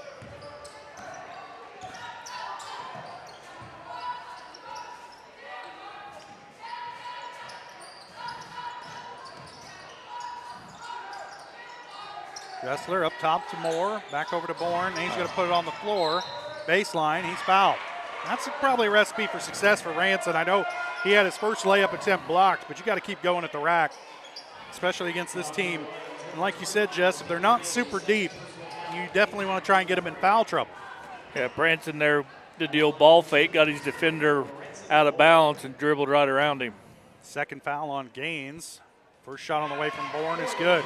Dressler up top to Moore, back over to Bourne, and he's going to put it on the floor. Baseline, he's fouled. That's probably a recipe for success for Ranson. I know he had his first layup attempt blocked, but you got to keep going at the rack, especially against this team. And like you said, Jess, if they're not super deep, you definitely want to try and get them in foul trouble. Yeah, Branson there did the old ball fake, got his defender out of balance and dribbled right around him. Second foul on Gaines. First shot on the way from Bourne is good.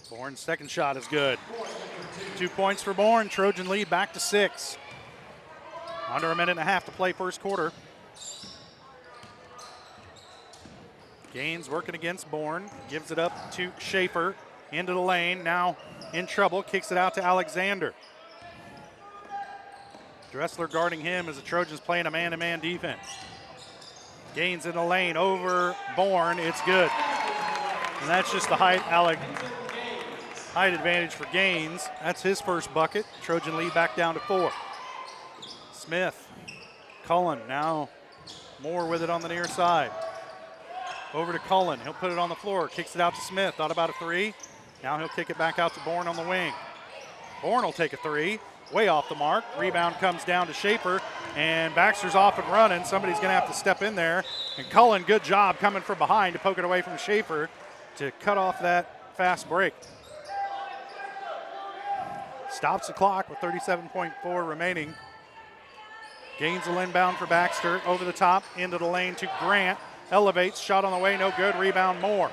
Bourne's second shot is good. 2 points for Bourne. Trojan lead back to 6. Under a minute and a half to play first quarter. Gaines working against Bourne. Gives it up to Schaefer. Into the lane. Now in trouble. Kicks it out to Alexander. Dressler guarding him as the Trojans playing a man-to-man defense. Gaines in the lane over Bourne. It's good. And that's just the height advantage for Gaines. That's his first bucket. Trojan lead back down to 4. Smith, Cullen, now Moore with it on the near side. Over to Cullen, he'll put it on the floor, kicks it out to Smith, thought about a 3. Now he'll kick it back out to Bourne on the wing. Bourne will take a 3, way off the mark. Rebound comes down to Schaefer, and Baxter's off and running. Somebody's gonna have to step in there. And Cullen, good job coming from behind to poke it away from Schaefer to cut off that fast break. Stops the clock with 37.4 remaining. Gaines will inbound for Baxter. Over the top, into the lane to Grant. Elevates, shot on the way, no good. Rebound Moore.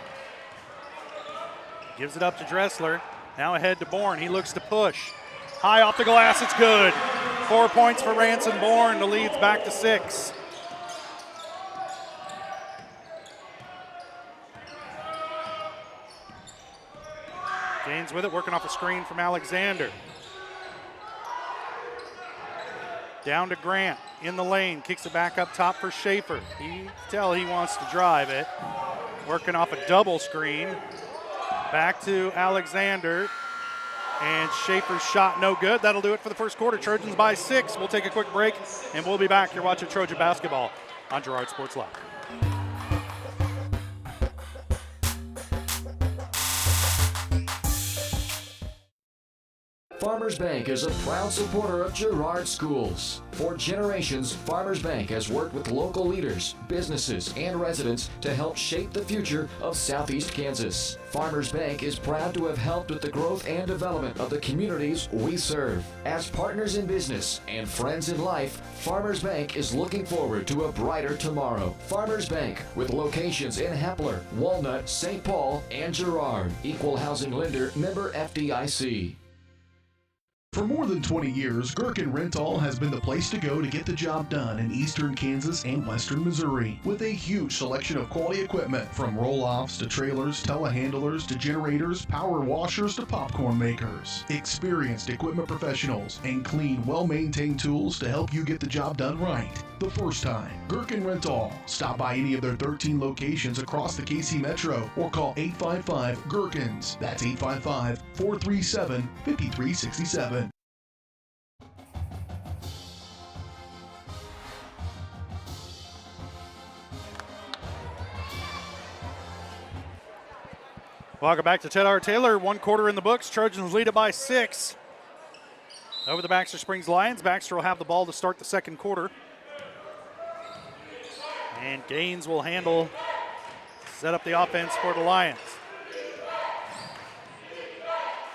Gives it up to Dressler. Now ahead to Bourne. He looks to push. High off the glass, it's good. 4 points for Ranson Bourne. The lead's back to 6. Gaines with it, working off a screen from Alexander. Down to Grant, in the lane, kicks it back up top for Schaefer. You tell he wants to drive it. Working off a double screen. Back to Alexander, and Schaefer's shot no good. That'll do it for the first quarter. Trojans by 6. We'll take a quick break, and we'll be back. You're watching Trojan Basketball on Girard Sports Live. Farmers Bank is a proud supporter of Girard Schools. For generations, Farmers Bank has worked with local leaders, businesses, and residents to help shape the future of Southeast Kansas. Farmers Bank is proud to have helped with the growth and development of the communities we serve. As partners in business and friends in life, Farmers Bank is looking forward to a brighter tomorrow. Farmers Bank, with locations in Hepler, Walnut, St. Paul, and Girard. Equal housing lender, member FDIC. For more than 20 years, Gherkin Rental has been the place to go to get the job done in eastern Kansas and western Missouri. With a huge selection of quality equipment, from roll-offs to trailers, telehandlers to generators, power washers to popcorn makers. Experienced equipment professionals and clean, well-maintained tools to help you get the job done right the first time. Gherkin Rental. Stop by any of their 13 locations across the KC Metro or call 855-GHERKINS. That's 855-437-5367. Welcome back to Ted R. Taylor. 1 quarter in the books. Trojans lead it by 6. Over the Baxter Springs Lions. Baxter will have the ball to start the second quarter. And Gaines will set up the offense for the Lions.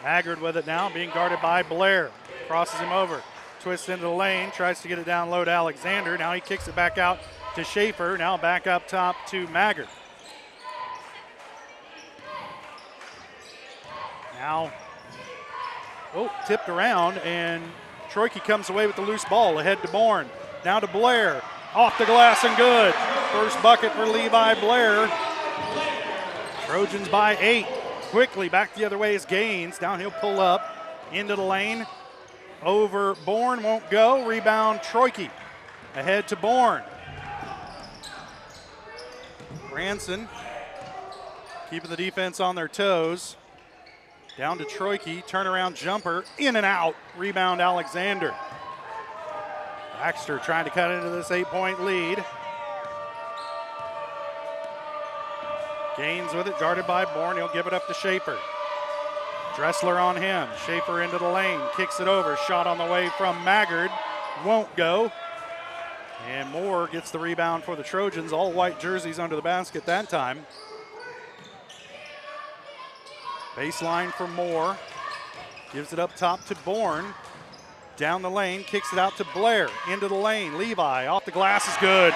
Maggard with it now, being guarded by Blair. Crosses him over, twists into the lane, tries to get it down low to Alexander. Now he kicks it back out to Schaefer. Now back up top to Maggard. Now, tipped around, and Troike comes away with the loose ball. Ahead to Bourne. Now to Blair. Off the glass and good. First bucket for Levi Blair. Trojans by 8. Quickly back the other way is Gaines. Down he'll pull up into the lane. Over Bourne, won't go. Rebound Troike. Ahead to Bourne. Branson keeping the defense on their toes. Down to Troike, turnaround jumper, in and out. Rebound Alexander. Baxter trying to cut into this 8-point lead. Gaines with it, guarded by Bourne. He'll give it up to Schaefer. Dressler on him. Schaefer into the lane, kicks it over. Shot on the way from Maggard. Won't go. And Moore gets the rebound for the Trojans. All white jerseys under the basket that time. Baseline for Moore. Gives it up top to Bourne. Down the lane, kicks it out to Blair. Into the lane, Levi off the glass is good.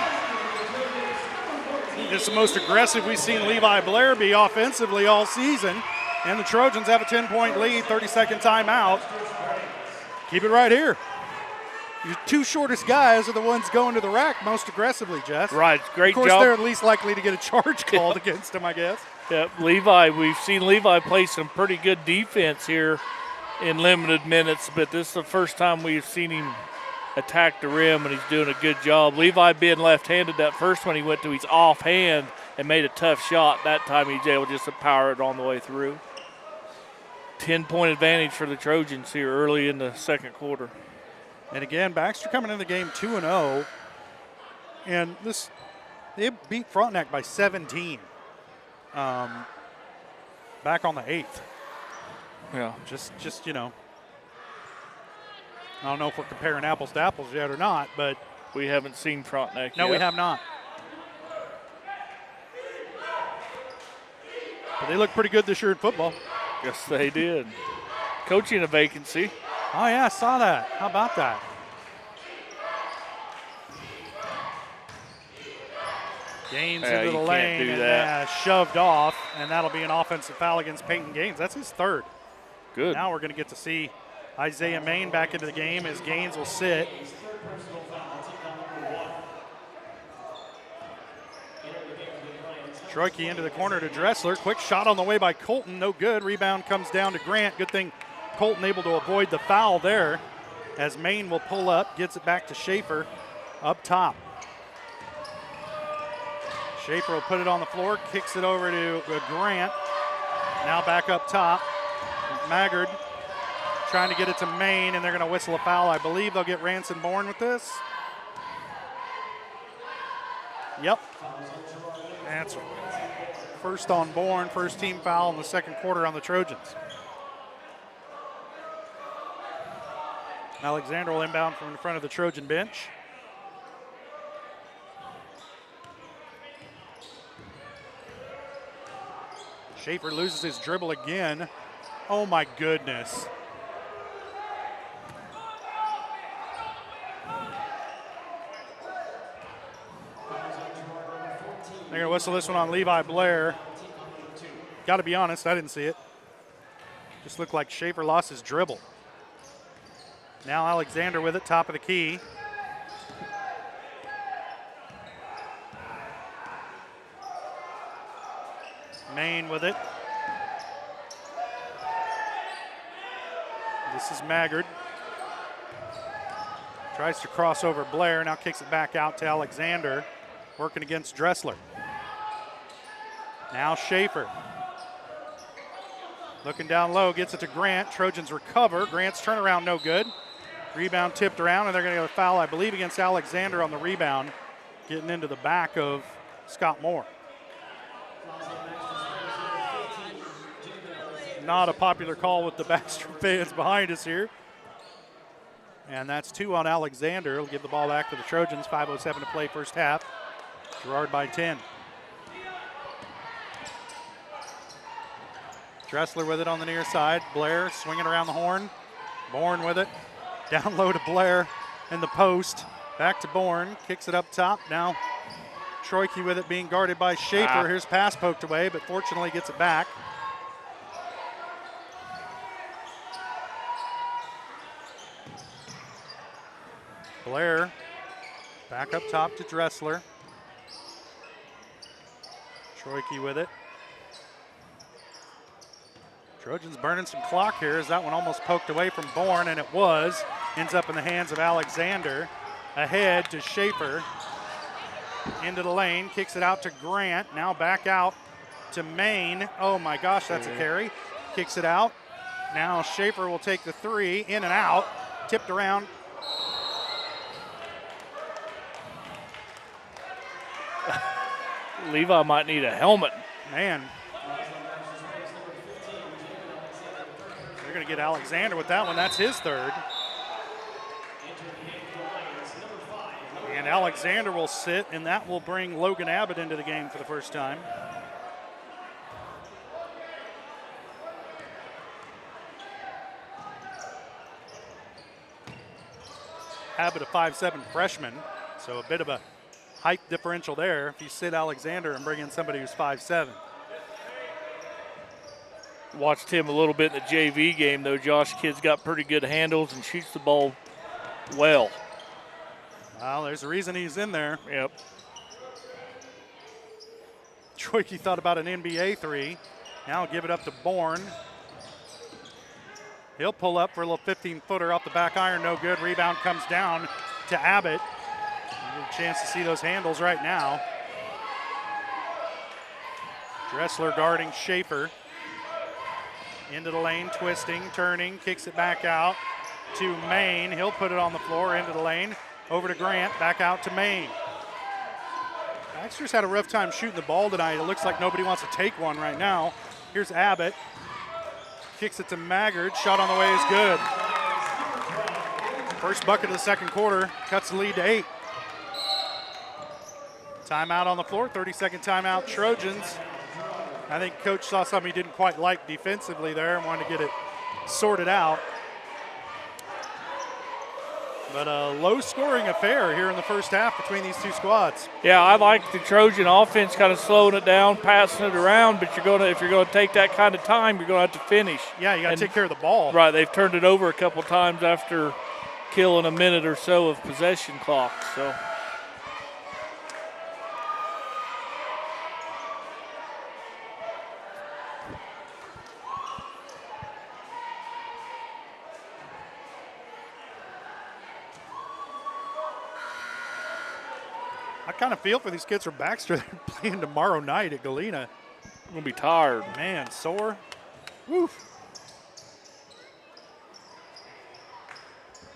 It's the most aggressive we've seen Levi Blair be offensively all season. And the Trojans have a 10-point lead, 30-second timeout. Keep it right here. Your two shortest guys are the ones going to the rack most aggressively, Jess. Right, great job. Of course, they're at least likely to get a charge called against them, I guess. Yeah, Levi, we've seen Levi play some pretty good defense here in limited minutes, but this is the first time we've seen him attack the rim, and he's doing a good job. Levi being left-handed, that first one he went to his offhand and made a tough shot. That time he was able just to power it on the way through. 10-point advantage for the Trojans here early in the second quarter. And again, Baxter coming in the game 2-0, and they beat Frontenac by 17 back on the 8th. Yeah. Just you know, I don't know if we're comparing apples to apples yet or not, but we haven't seen Frontenac yet. No, we have not. But they look pretty good this year in football. Yes, they did. Coaching a vacancy. Oh, yeah, I saw that. How about that? Gaines into the lane and shoved off, and that'll be an offensive foul against Peyton Gaines. That's his third. Good. Now we're going to get to see Isaiah Main back into the game as Gaines will sit. Troike into the corner to Dressler. Quick shot on the way by Colton. No good. Rebound comes down to Grant. Good thing Colton able to avoid the foul there as Main will pull up. Gets it back to Schaefer up top. Schaefer will put it on the floor. Kicks it over to Grant. Now back up top. Maggard trying to get it to Main, and they're going to whistle a foul. I believe they'll get Ranson Bourne with this. Yep. That's first on Bourne, first team foul in the second quarter on the Trojans. Alexander will inbound from in front of the Trojan bench. Schaefer loses his dribble again. Oh my goodness. They're going to whistle this one on Levi Blair. Got to be honest, I didn't see it. Just looked like Schaefer lost his dribble. Now Alexander with it, top of the key. Main with it. This is Maggard. Tries to cross over Blair, now kicks it back out to Alexander, working against Dressler. Now Schaefer. Looking down low, gets it to Grant. Trojans recover. Grant's turnaround no good. Rebound tipped around, and they're going to get a foul, I believe, against Alexander on the rebound, getting into the back of Scott Moore. Not a popular call with the Baxter fans behind us here. And that's 2 on Alexander. He'll give the ball back to the Trojans. 5:07 to play first half. Girard by 10. Dressler with it on the near side. Blair swinging around the horn. Bourne with it. Down low to Blair in the post. Back to Bourne. Kicks it up top. Now Troike with it being guarded by Schaefer. Here's pass poked away, but fortunately gets it back. Blair Back up top to Dressler. Troike with it. Trojans burning some clock here as that one almost poked away from Bourne, and it was. Ends up in the hands of Alexander. Ahead to Schaefer. Into the lane, kicks it out to Grant. Now back out to Maine. Oh my gosh, that's a carry. Kicks it out. Now Schaefer will take the three, in and out. Tipped around. Levi might need a helmet. Man. They're going to get Alexander with that one. That's his third. And Alexander will sit, and that will bring Logan Abbott into the game for the first time. Abbott, a 5'7" freshman, so a bit of a height differential there if you sit Alexander and bring in somebody who's 5'7". Watched him a little bit in the JV game, though. Josh Kidd's got pretty good handles and shoots the ball well. Well, there's a reason he's in there. Yep. Troike thought about an NBA three. Now give it up to Bourne. He'll pull up for a little 15-footer off the back iron. No good. Rebound comes down to Abbott. You get a chance to see those handles right now. Dressler guarding Schaefer. Into the lane, twisting, turning, kicks it back out to Maine. He'll put it on the floor, into the lane. Over to Grant, back out to Maine. Baxter's had a rough time shooting the ball tonight. It looks like nobody wants to take one right now. Here's Abbott. Kicks it to Maggard. Shot on the way is good. First bucket of the second quarter. Cuts the lead to 8. Timeout on the floor. 30-second timeout, Trojans. I think Coach saw something he didn't quite like defensively there and wanted to get it sorted out. But a low-scoring affair here in the first half between these two squads. Yeah, I like the Trojan offense kind of slowing it down, passing it around, but if you're going to take that kind of time, you're going to have to finish. Yeah, you got to take care of the ball. Right, they've turned it over a couple times after killing a minute or so of possession clock. So. I kind of feel for these kids from Baxter. They're playing tomorrow night at Galena. I'm going to be tired. Man, sore. Woof.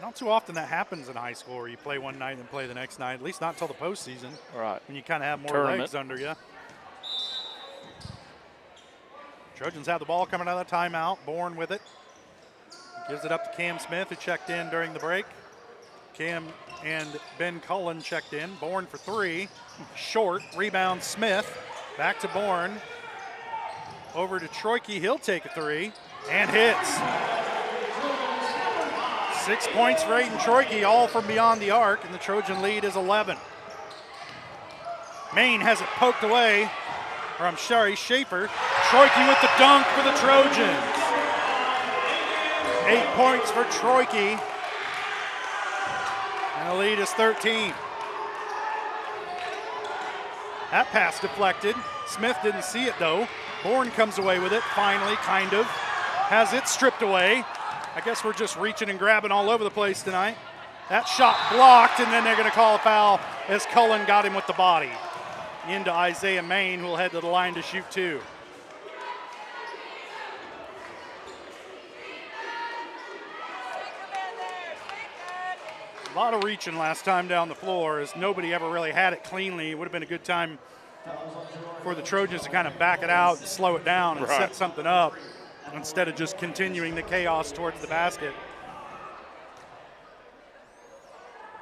Not too often that happens in high school where you play one night and play the next night, at least not until the postseason. Right. When you kind of have more Tournament. legs under you. Trojans have the ball coming out of the timeout. Bourne with it. Gives it up to Cam Smith, who checked in during the break. Cam and Ben Cullen checked in. Bourne for three. Short. Rebound Smith. Back to Bourne. Over to Troike. He'll take a three. And hits. 6 points for Aiden Troike, all from beyond the arc, and the Trojan lead is 11. Maine has it poked away. Or I'm sorry, Schaefer. Troike with the dunk for the Trojans. 8 points for Troike. And the lead is 13. That pass deflected. Smith didn't see it though. Bourne comes away with it, finally, kind of. Has it stripped away. I guess we're just reaching and grabbing all over the place tonight. That shot blocked, and then they're going to call a foul as Cullen got him with the body. Into Isaiah Maine, who will head to the line to shoot two. A lot of reaching last time down the floor as nobody ever really had it cleanly. It would have been a good time for the Trojans to kind of back it out and slow it down and set something up instead of just continuing the chaos towards the basket.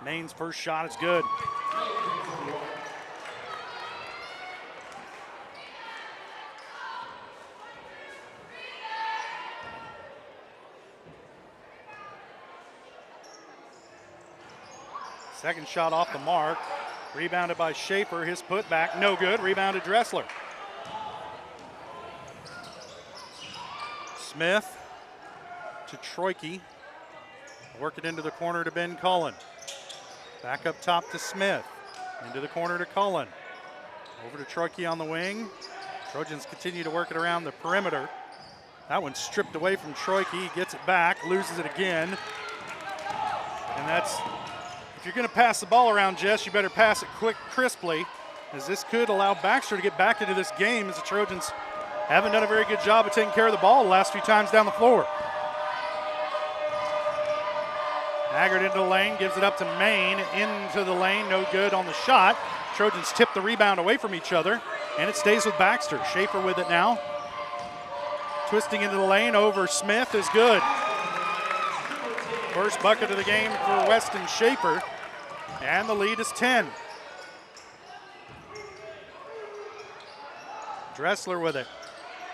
Maine's first shot is good. Second shot off the mark. Rebounded by Schaefer. His putback, no good. Rebounded Dressler. Smith to Troike. Work it into the corner to Ben Cullen. Back up top to Smith. Into the corner to Cullen. Over to Troike on the wing. Trojans continue to work it around the perimeter. That one's stripped away from Troike. He gets it back, loses it again. And that's, if you're going to pass the ball around, Jess, you better pass it quick, crisply, as this could allow Baxter to get back into this game, as the Trojans haven't done a very good job of taking care of the ball the last few times down the floor. Maggard into the lane, gives it up to Maine, into the lane, no good on the shot. Trojans tip the rebound away from each other, and it stays with Baxter. Schaefer with it now. Twisting into the lane over Smith is good. First bucket of the game for Weston Schaefer, and the lead is 10. Dressler with it.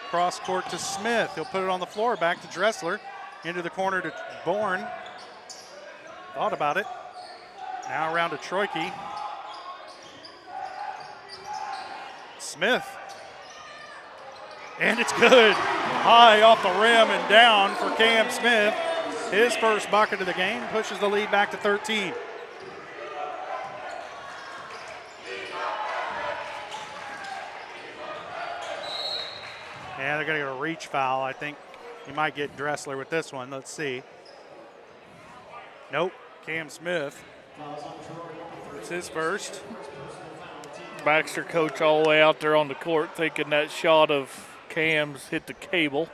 Cross court to Smith. He'll put it on the floor, back to Dressler. Into the corner to Bourne. Thought about it. Now around to Troike. Smith. And it's good. High off the rim and down for Cam Smith. His first bucket of the game pushes the lead back to 13. And they're going to get a reach foul. I think you might get Dressler with this one. Let's see. Nope. Cam Smith. It's his first. Baxter coach all the way out there on the court thinking that shot of Cam's hit the cable.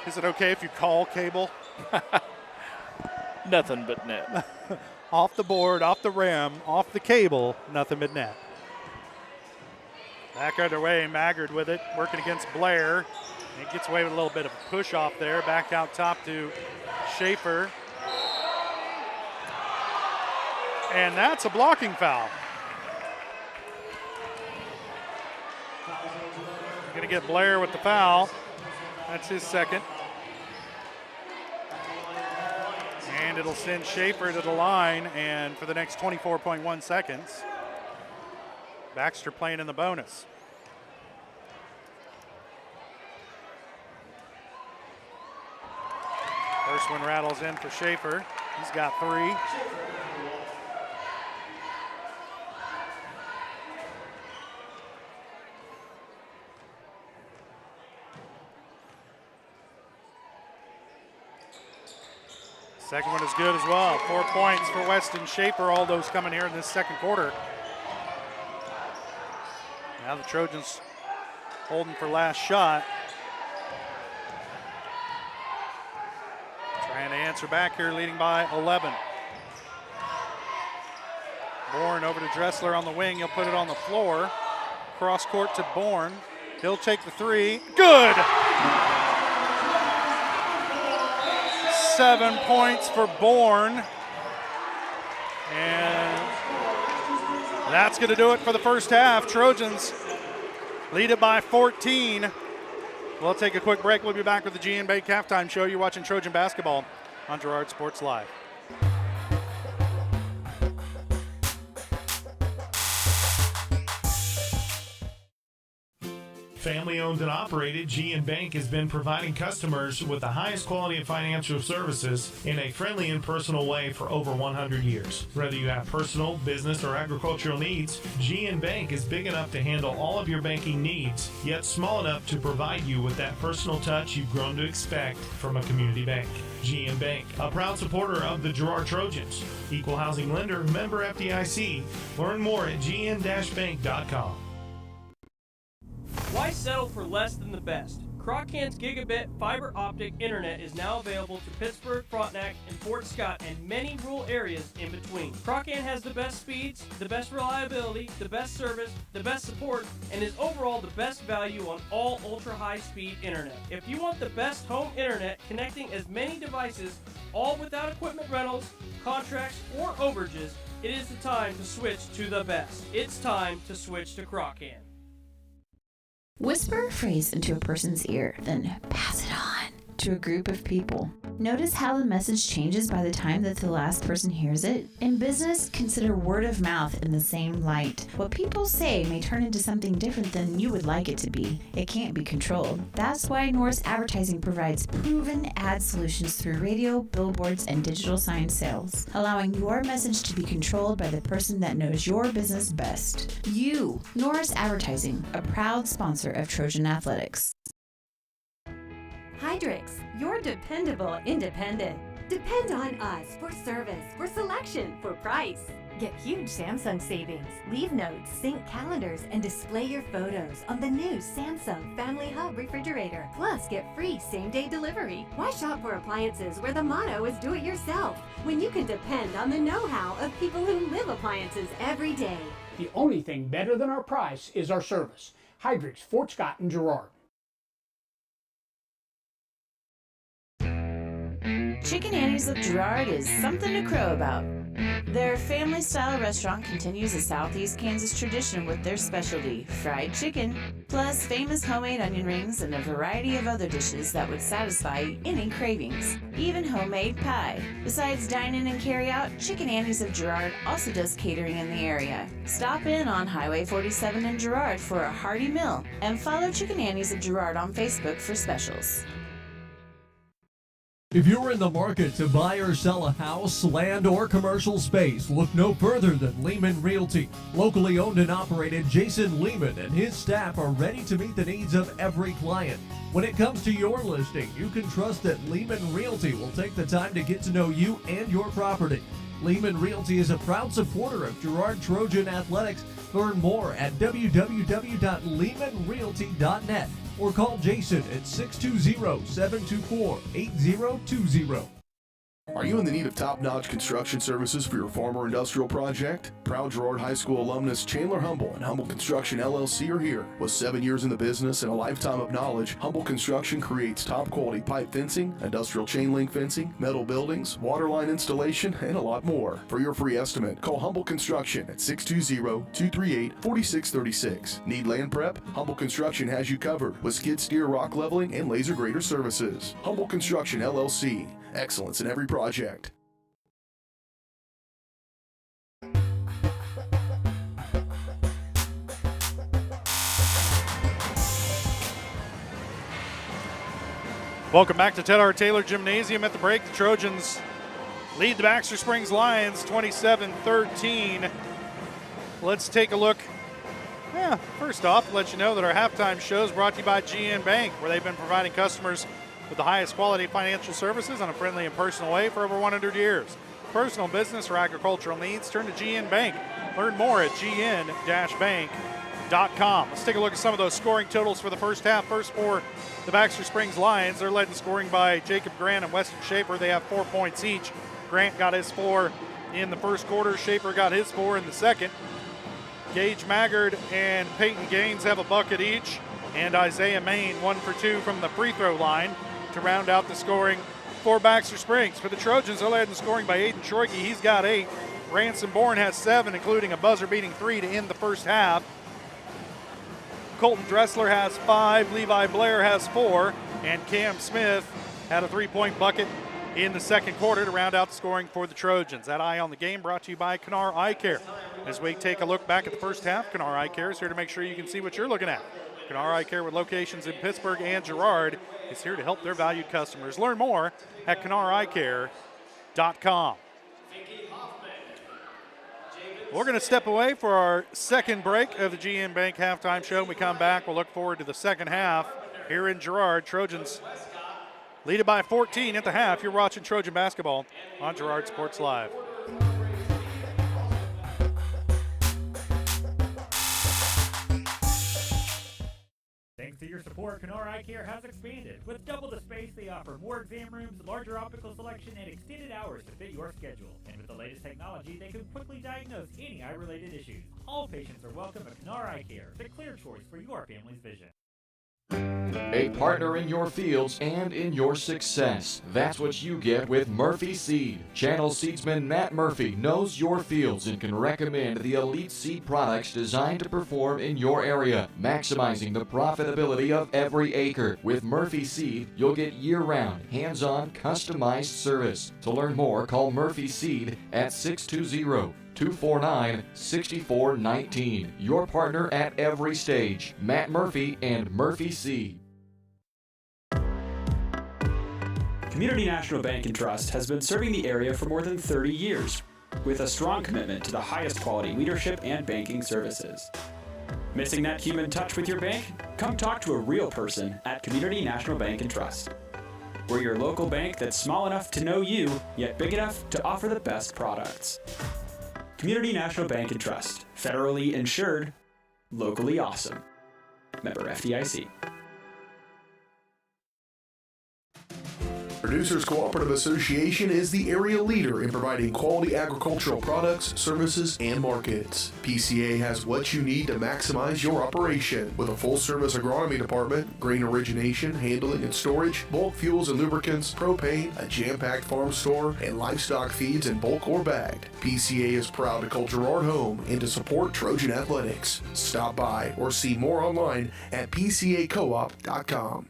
Is it okay if you call cable? Nothing but net. Off the board, off the rim, off the cable, nothing but net. Back underway, Maggard with it, working against Blair. He gets away with a little bit of a push off there. Back out top to Schaefer. And that's a blocking foul. Going to get Blair with the foul. That's his second. And it'll send Schaefer to the line, and for the next 24.1 seconds, Baxter playing in the bonus. First one rattles in for Schaefer. He's got 3. Second one is good as well. 4 points for Weston Schaefer, all those coming here in this second quarter. Now the Trojans holding for last shot. Trying to answer back here, leading by 11. Bourne over to Dressler on the wing. He'll put it on the floor. Cross court to Bourne. He'll take the 3. Good! 7 points for Bourne. And that's going to do it for the first half. Trojans lead it by 14. We'll take a quick break. We'll be back with the GN Bank Halftime Show. You're watching Trojan Basketball on Girard Sports Live. Family owned and operated, GN Bank has been providing customers with the highest quality of financial services in a friendly and personal way for over 100 years. Whether you have personal, business, or agricultural needs, GN Bank is big enough to handle all of your banking needs, yet small enough to provide you with that personal touch you've grown to expect from a community bank. GN Bank, a proud supporter of the Girard Trojans. Equal housing lender, member FDIC. Learn more at gn-bank.com. Why settle for less than the best? Croccan's gigabit fiber optic internet is now available to Pittsburgh, Frontenac, and Fort Scott, and many rural areas in between. Croccan has the best speeds, the best reliability, the best service, the best support, and is overall the best value on all ultra-high-speed internet. If you want the best home internet connecting as many devices, all without equipment rentals, contracts, or overages, it is the time to switch to the best. It's time to switch to Croccan. Whisper a phrase into a person's ear, then pass it on to a group of people. Notice how the message changes by the time that the last person hears it? In business, consider word of mouth in the same light. What people say may turn into something different than you would like it to be. It can't be controlled. That's why Norris Advertising provides proven ad solutions through radio, billboards, and digital sign sales, allowing your message to be controlled by the person that knows your business best. You, Norris Advertising, a proud sponsor of Trojan Athletics. Hydrix, your dependable independent. Depend on us for service, for selection, for price. Get huge Samsung savings. Leave notes, sync calendars, and display your photos on the new Samsung Family Hub refrigerator. Plus, get free same-day delivery. Why shop for appliances where the motto is do it yourself when you can depend on the know-how of people who live appliances every day? The only thing better than our price is our service. Hydrix, Fort Scott, and Girard. Chicken Annie's of Girard is something to crow about. Their family-style restaurant continues a Southeast Kansas tradition with their specialty, fried chicken, plus famous homemade onion rings and a variety of other dishes that would satisfy any cravings, even homemade pie. Besides dine-in and carry-out, Chicken Annie's of Girard also does catering in the area. Stop in on Highway 47 in Girard for a hearty meal, and follow Chicken Annie's of Girard on Facebook for specials. If you're in the market to buy or sell a house, land, or commercial space, look no further than Lehman Realty. Locally owned and operated, Jason Lehman and his staff are ready to meet the needs of every client. When it comes to your listing, you can trust that Lehman Realty will take the time to get to know you and your property. Lehman Realty is a proud supporter of Girard Trojan Athletics. Learn more at www.lehmanrealty.net. or call Jason at 620-724-8020. Are you in the need of top-notch construction services for your farm or industrial project? Proud Girard High School alumnus Chandler Humble and Humble Construction LLC are here. With 7 years in the business and a lifetime of knowledge, Humble Construction creates top-quality pipe fencing, industrial chain link fencing, metal buildings, water line installation, and a lot more. For your free estimate, call Humble Construction at 620-238-4636. Need land prep? Humble Construction has you covered with skid steer rock leveling and laser grader services. Humble Construction LLC. Excellence in every project. Welcome back to Ted R. Taylor Gymnasium. At the break, the Trojans lead the Baxter Springs Lions 27-13. Let's take a look. First off, let you know that our halftime show is brought to you by GN Bank, where they've been providing customers with the highest quality financial services in a friendly and personal way for over 100 years. Personal, business, or agricultural needs, turn to GN Bank. Learn more at gn-bank.com. Let's take a look at some of those scoring totals for the first half. First for the Baxter Springs Lions. They're led in scoring by Jacob Grant and Weston Schaefer. They have 4 points each. Grant got his 4 in the first quarter. Schaefer got his 4 in the second. Gage Maggard and Peyton Gaines have a bucket each. And Isaiah Main 1 for 2 from the free throw line to round out the scoring for Baxter Springs. For the Trojans, they're led in scoring by Aiden Troike. He's got 8. Ransom Bourne has 7, including a buzzer-beating 3 to end the first half. Colton Dressler has 5. Levi Blair has 4. And Cam Smith had a 3-point bucket in the second quarter to round out the scoring for the Trojans. That Eye on the Game brought to you by Kanar Eye Care. As we take a look back at the first half, Kanar Eye Care is here to make sure you can see what you're looking at. Kanar Eye Care, with locations in Pittsburgh and Girard, is here to help their valued customers. Learn more at CanarEyeCare.com. We're going to step away for our second break of the GM Bank halftime show. When we come back, we'll look forward to the second half here in Girard. Trojans lead it by 14 at the half. You're watching Trojan basketball on Girard Sports Live. Thanks to your support, Kanar Eye Care has expanded. With double the space, they offer more exam rooms, larger optical selection, and extended hours to fit your schedule. And with the latest technology, they can quickly diagnose any eye-related issues. All patients are welcome at Kanar Eye Care, the clear choice for your family's vision. A partner in your fields and in your success. That's what you get with Murphy Seed. Channel seedsman Matt Murphy knows your fields and can recommend the elite seed products designed to perform in your area, maximizing the profitability of every acre. With Murphy Seed, you'll get year-round, hands-on, customized service. To learn more, call Murphy Seed at 620-249-6419. Your partner at every stage. Matt Murphy and Murphy Seed. Community National Bank and Trust has been serving the area for more than 30 years, with a strong commitment to the highest quality leadership and banking services. Missing that human touch with your bank? Come talk to a real person at Community National Bank and Trust. We're your local bank that's small enough to know you, yet big enough to offer the best products. Community National Bank and Trust. Federally insured, locally awesome. Member FDIC. Producers Cooperative Association is the area leader in providing quality agricultural products, services, and markets. PCA has what you need to maximize your operation with a full-service agronomy department, grain origination, handling, and storage, bulk fuels and lubricants, propane, a jam-packed farm store, and livestock feeds in bulk or bagged. PCA is proud to call Girard home and to support Trojan athletics. Stop by or see more online at pcacoop.com.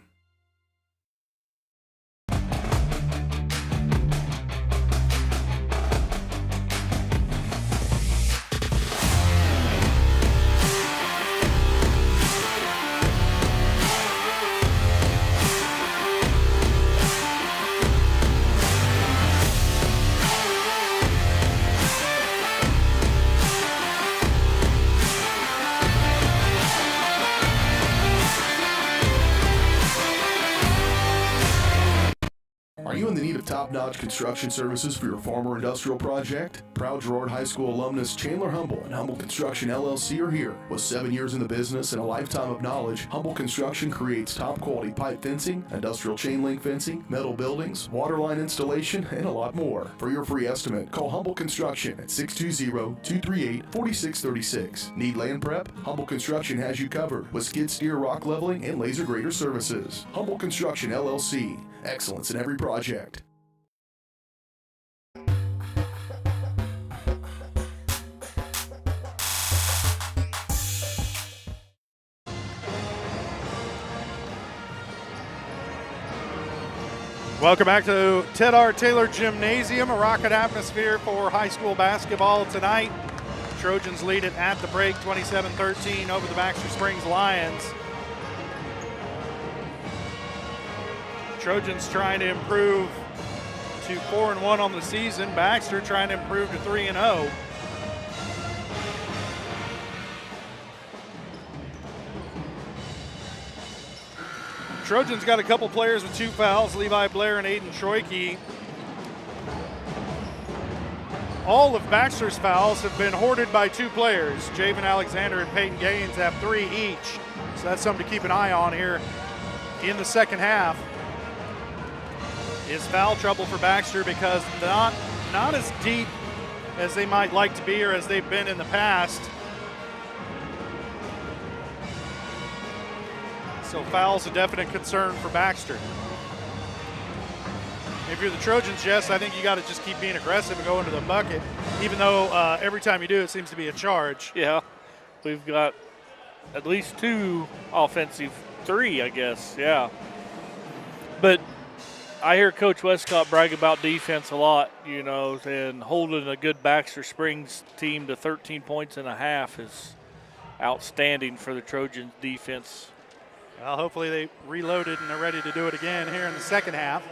Are you in the need of top-notch construction services for your farm or industrial project? Proud Girard High School alumnus Chandler Humble and Humble Construction LLC are here. With 7 years in the business and a lifetime of knowledge, Humble Construction creates top-quality pipe fencing, industrial chain link fencing, metal buildings, water line installation, and a lot more. For your free estimate, call Humble Construction at 620-238-4636. Need land prep? Humble Construction has you covered with skid steer, rock leveling, and laser grader services. Humble Construction LLC. Excellence in every project. Welcome back to Ted R. Taylor Gymnasium, a rocket atmosphere for high school basketball tonight. Trojans lead it at the break, 27-13 over the Baxter Springs Lions. Trojans trying to improve to 4-1 on the season. Baxter trying to improve to 3-0. Trojans got a couple players with 2 fouls, Levi Blair and Aiden Troike. All of Baxter's fouls have been hoarded by 2 players. Javen Alexander and Peyton Gaines have 3 each. So that's something to keep an eye on here in the second half. Is foul trouble for Baxter because not as deep as they might like to be or as they've been in the past. So foul's a definite concern for Baxter. If you're the Trojans, Jess, I think you got to just keep being aggressive and go into the bucket, even though every time you do, it seems to be a charge. Yeah, we've got at least 2 offensive, 3, I guess, yeah. But I hear Coach Westcott brag about defense a lot, you know, and holding a good Baxter Springs team to 13 points and a half is outstanding for the Trojans defense. Well, hopefully they reloaded and they're ready to do it again here in the second half.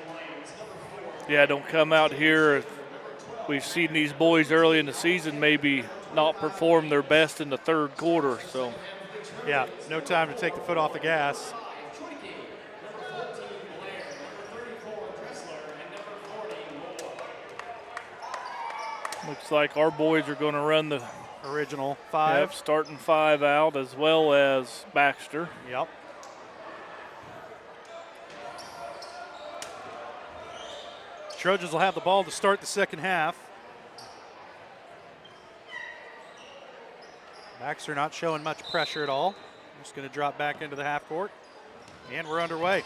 Yeah, don't come out here. We've seen these boys early in the season maybe not perform their best in the third quarter. So, yeah, no time to take the foot off the gas. Looks like our boys are going to run the original 5. Yep, starting 5 out as well as Baxter. Yep. Trojans will have the ball to start the second half. Baxter not showing much pressure at all. Just going to drop back into the half court. And we're underway.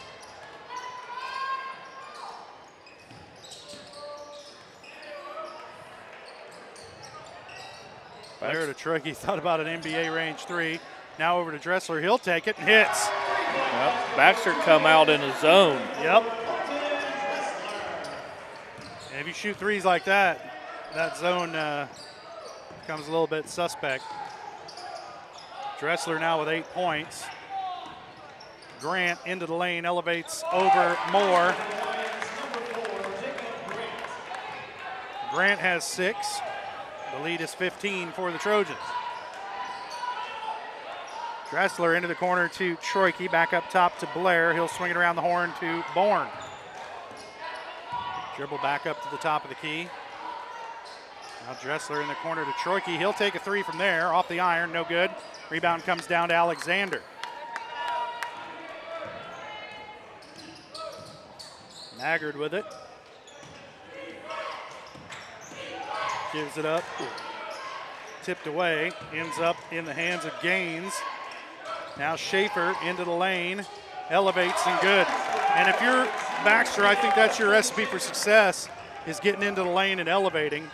There to Troike, thought about an NBA range three. Now over to Dressler, he'll take it and hits. Yep. Baxter come out in a zone. Yep. And if you shoot threes like that, that zone becomes a little bit suspect. Dressler now with 8 points. Grant into the lane, elevates over Moore. Grant has 6. The lead is 15 for the Trojans. Dressler into the corner to Troike, back up top to Blair. He'll swing it around the horn to Bourne. Dribble back up to the top of the key. Now Dressler in the corner to Troike. He'll take a three from there, off the iron, no good. Rebound comes down to Alexander. Maggard with it. Gives it up. Tipped away. Ends up in the hands of Gaines. Now Schaefer into the lane. Elevates and good. And if you're Baxter, I think that's your recipe for success, is getting into the lane and elevating.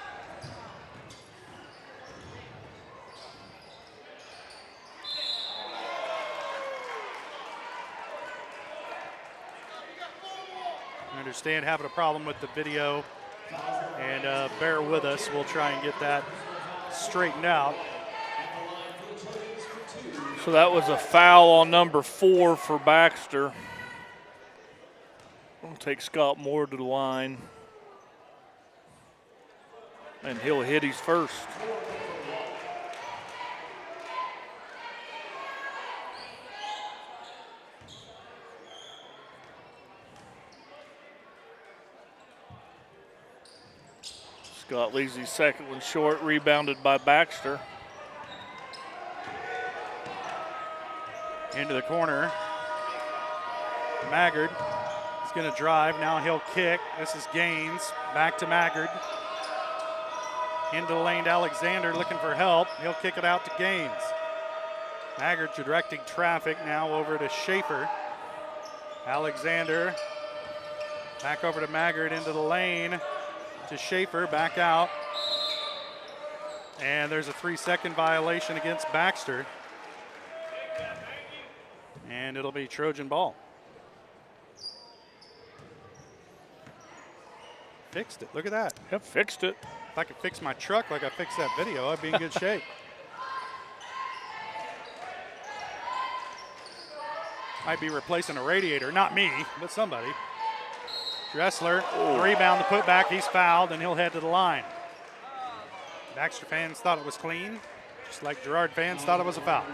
I understand having a problem with the video, and bear with us. We'll try and get that straightened out. So that was a foul on number 4 for Baxter. We'll take Scott Moore to the line. And he'll hit his first. Scott leaves his second one short, rebounded by Baxter. Into the corner. Maggard is going to drive. Now he'll kick. This is Gaines. Back to Maggard. Into the lane to Alexander, looking for help. He'll kick it out to Gaines. Maggard directing traffic now over to Schaefer. Alexander back over to Maggard into the lane to Schaefer, back out. And there's a 3-second violation against Baxter. And it'll be Trojan ball. Fixed it, look at that. Yep, fixed it. If I could fix my truck like I fixed that video, I'd be in good shape. Might be replacing a radiator, not me, but somebody. Dressler, the rebound, the putback, he's fouled, and he'll head to the line. Baxter fans thought it was clean, just like Girard fans thought it was a foul.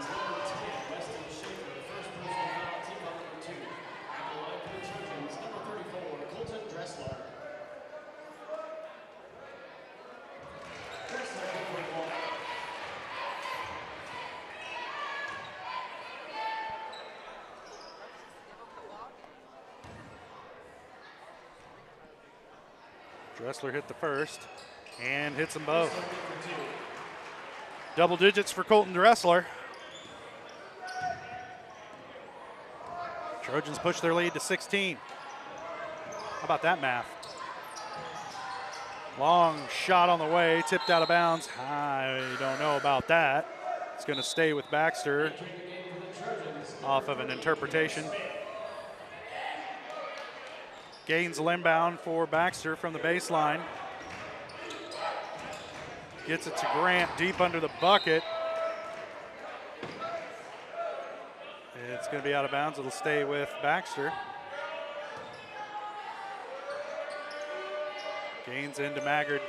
Dressler hit the first and hits them both. Double digits for Colton Dressler. Trojans push their lead to 16. How about that math? Long shot on the way, tipped out of bounds. I don't know about that. It's going to stay with Baxter off of an interpretation. Gains inbound for Baxter from the baseline. Gets it to Grant deep under the bucket. It's going to be out of bounds. It'll stay with Baxter. Gains into Maggard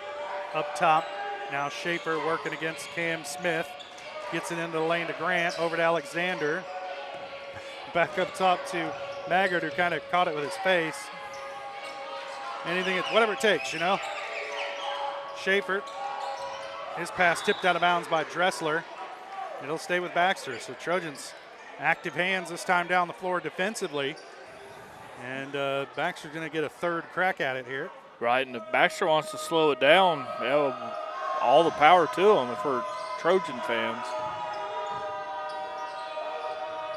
up top. Now Schaefer working against Cam Smith. Gets it into the lane to Grant. Over to Alexander. Back up top to Maggard, who kind of caught it with his face. Anything, whatever it takes, you know. Schaefer, his pass tipped out of bounds by Dressler. It'll stay with Baxter. So Trojans active hands this time down the floor defensively. And Baxter's going to get a third crack at it here. Right, and if Baxter wants to slow it down, all the power to him for Trojan fans.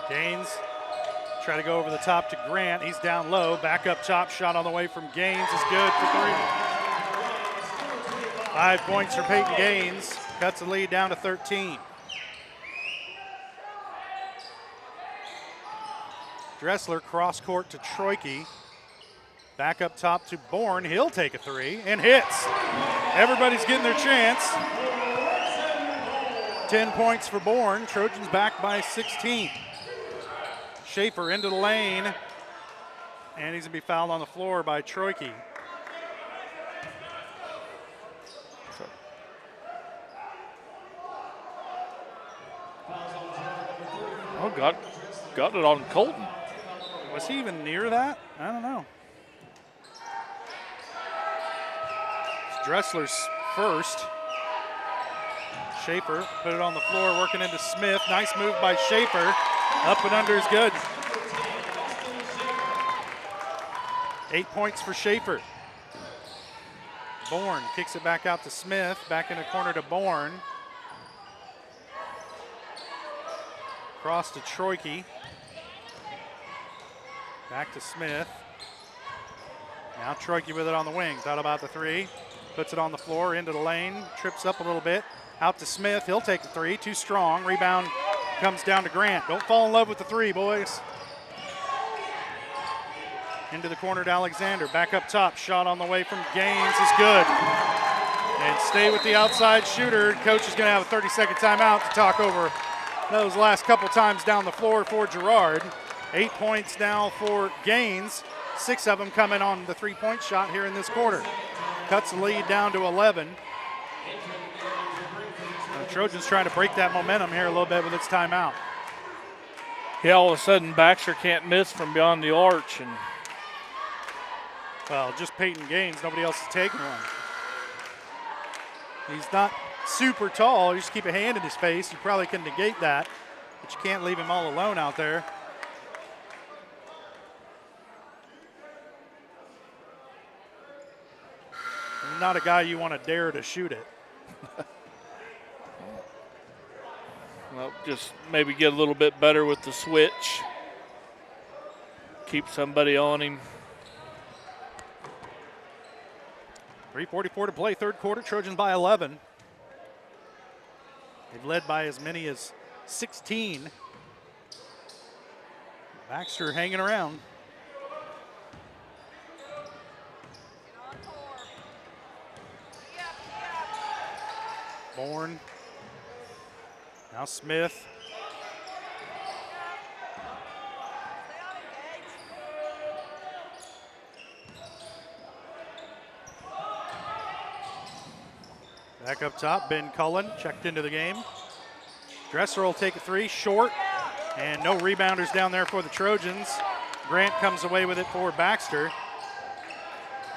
Gaines Try to go over the top to Grant. He's down low. Back up top. Shot on the way from Gaines is good for 3. 5 points for Peyton Gaines. Cuts the lead down to 13. Dressler cross court to Troike. Back up top to Bourne. He'll take a 3 and hits. Everybody's getting their chance. 10 points for Bourne. Trojans back by 16. Schaefer into the lane, and he's going to be fouled on the floor by Troike. Oh, got it on Colton. Was he even near that? I don't know. It's Dressler's first. Schaefer put it on the floor, working into Smith. Nice move by Schaefer. Up and under is good. 8 points for Schaefer. Bourne kicks it back out to Smith. Back in the corner to Bourne. Cross to Troike. Back to Smith. Now Troike with it on the wing. Thought about the 3. Puts it on the floor into the lane. Trips up a little bit. Out to Smith. He'll take the 3. Too strong. Rebound comes down to Grant. Don't fall in love with the 3, boys. Into the corner to Alexander. Back up top. Shot on the way from Gaines is good. And stay with the outside shooter. Coach is going to have a 30-second timeout to talk over those last couple times down the floor for Girard. 8 points now for Gaines. 6 of them coming on the 3-point shot here in this quarter. Cuts the lead down to 11. Trojans trying to break that momentum here a little bit with its timeout. Yeah, all of a sudden Baxter can't miss from beyond the arch. And well, just Peyton Gaines. Nobody else is taking one. He's not super tall. You just keep a hand in his face. You probably can negate that, but you can't leave him all alone out there. Not a guy you want to dare to shoot it. Well, just maybe get a little bit better with the switch. Keep somebody on him. 3:44 to play, third quarter. Trojans by 11. They've led by as many as 16. Baxter hanging around. Bourne. Now Smith. Back up top, Ben Cullen checked into the game. Dressler will take a 3, short, and no rebounders down there for the Trojans. Grant comes away with it for Baxter.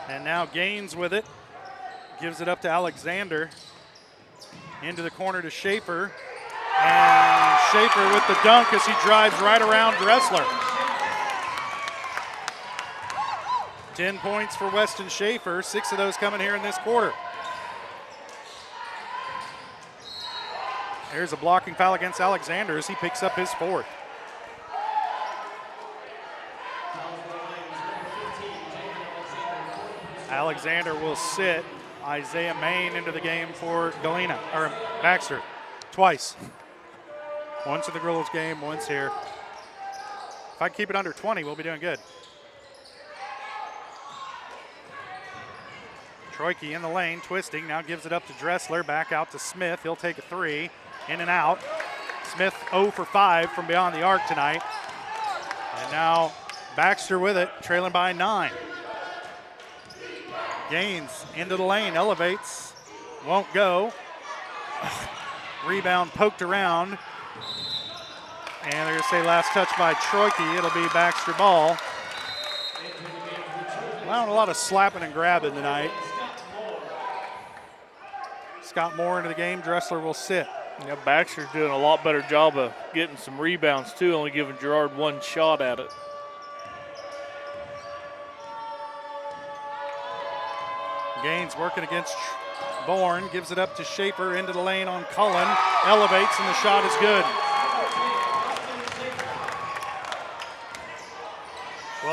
And now Gaines with it. Gives it up to Alexander. Into the corner to Schaefer. And Schaefer with the dunk as he drives right around Dressler. 10 points for Weston Schaefer, 6 of those coming here in this quarter. There's a blocking foul against Alexander as he picks up his 4th. Alexander will sit Isaiah Main into the game for Galena, or Baxter, twice. Once in the Grillos game, once here. If I keep it under 20, we'll be doing good. Troike in the lane, twisting, now gives it up to Dressler, back out to Smith. He'll take a 3, in and out. Smith 0 for 5 from beyond the arc tonight. And now Baxter with it, trailing by 9. Gaines into the lane, elevates, won't go. Rebound poked around. And they're going to say last touch by Troike. It'll be Baxter ball. Allowing a lot of slapping and grabbing tonight. Scott Moore into the game. Dressler will sit. Yeah, Baxter's doing a lot better job of getting some rebounds too, only giving Girard 1 shot at it. Gaines working against Bourne, gives it up to Schaefer into the lane on Cullen, elevates and the shot is good.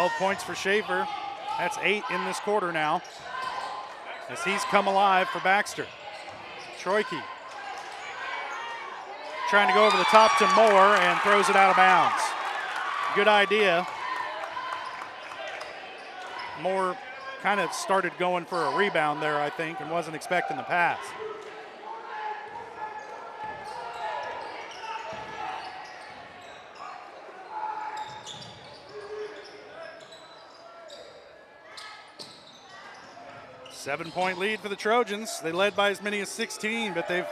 12 points for Schaefer. That's 8 in this quarter now, as he's come alive for Baxter. Troike trying to go over the top to Moore and throws it out of bounds. Good idea. Moore kind of started going for a rebound there, I think, and wasn't expecting the pass. Seven-point lead for the Trojans. They led by as many as 16, but they've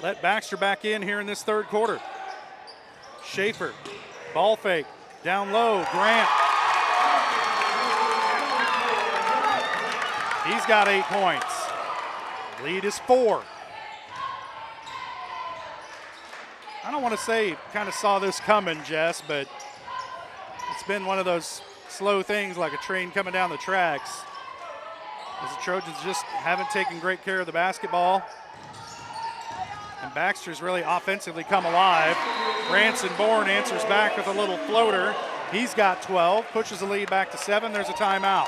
let Baxter back in here in this third quarter. Schaefer, ball fake, down low, Grant. He's got 8 points. Lead is 4. I don't want to say kind of saw this coming, Jess, but it's been one of those slow things like a train coming down the tracks, as the Trojans just haven't taken great care of the basketball. And Baxter's really offensively come alive. Ranson Bourne answers back with a little floater. He's got 12, pushes the lead back to 7. There's a timeout.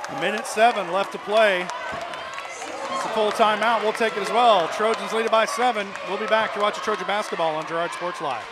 1:07 left to play. It's a full timeout. We'll take it as well. Trojans lead it by 7. We'll be back to watch Trojan basketball on Girard Sports Live.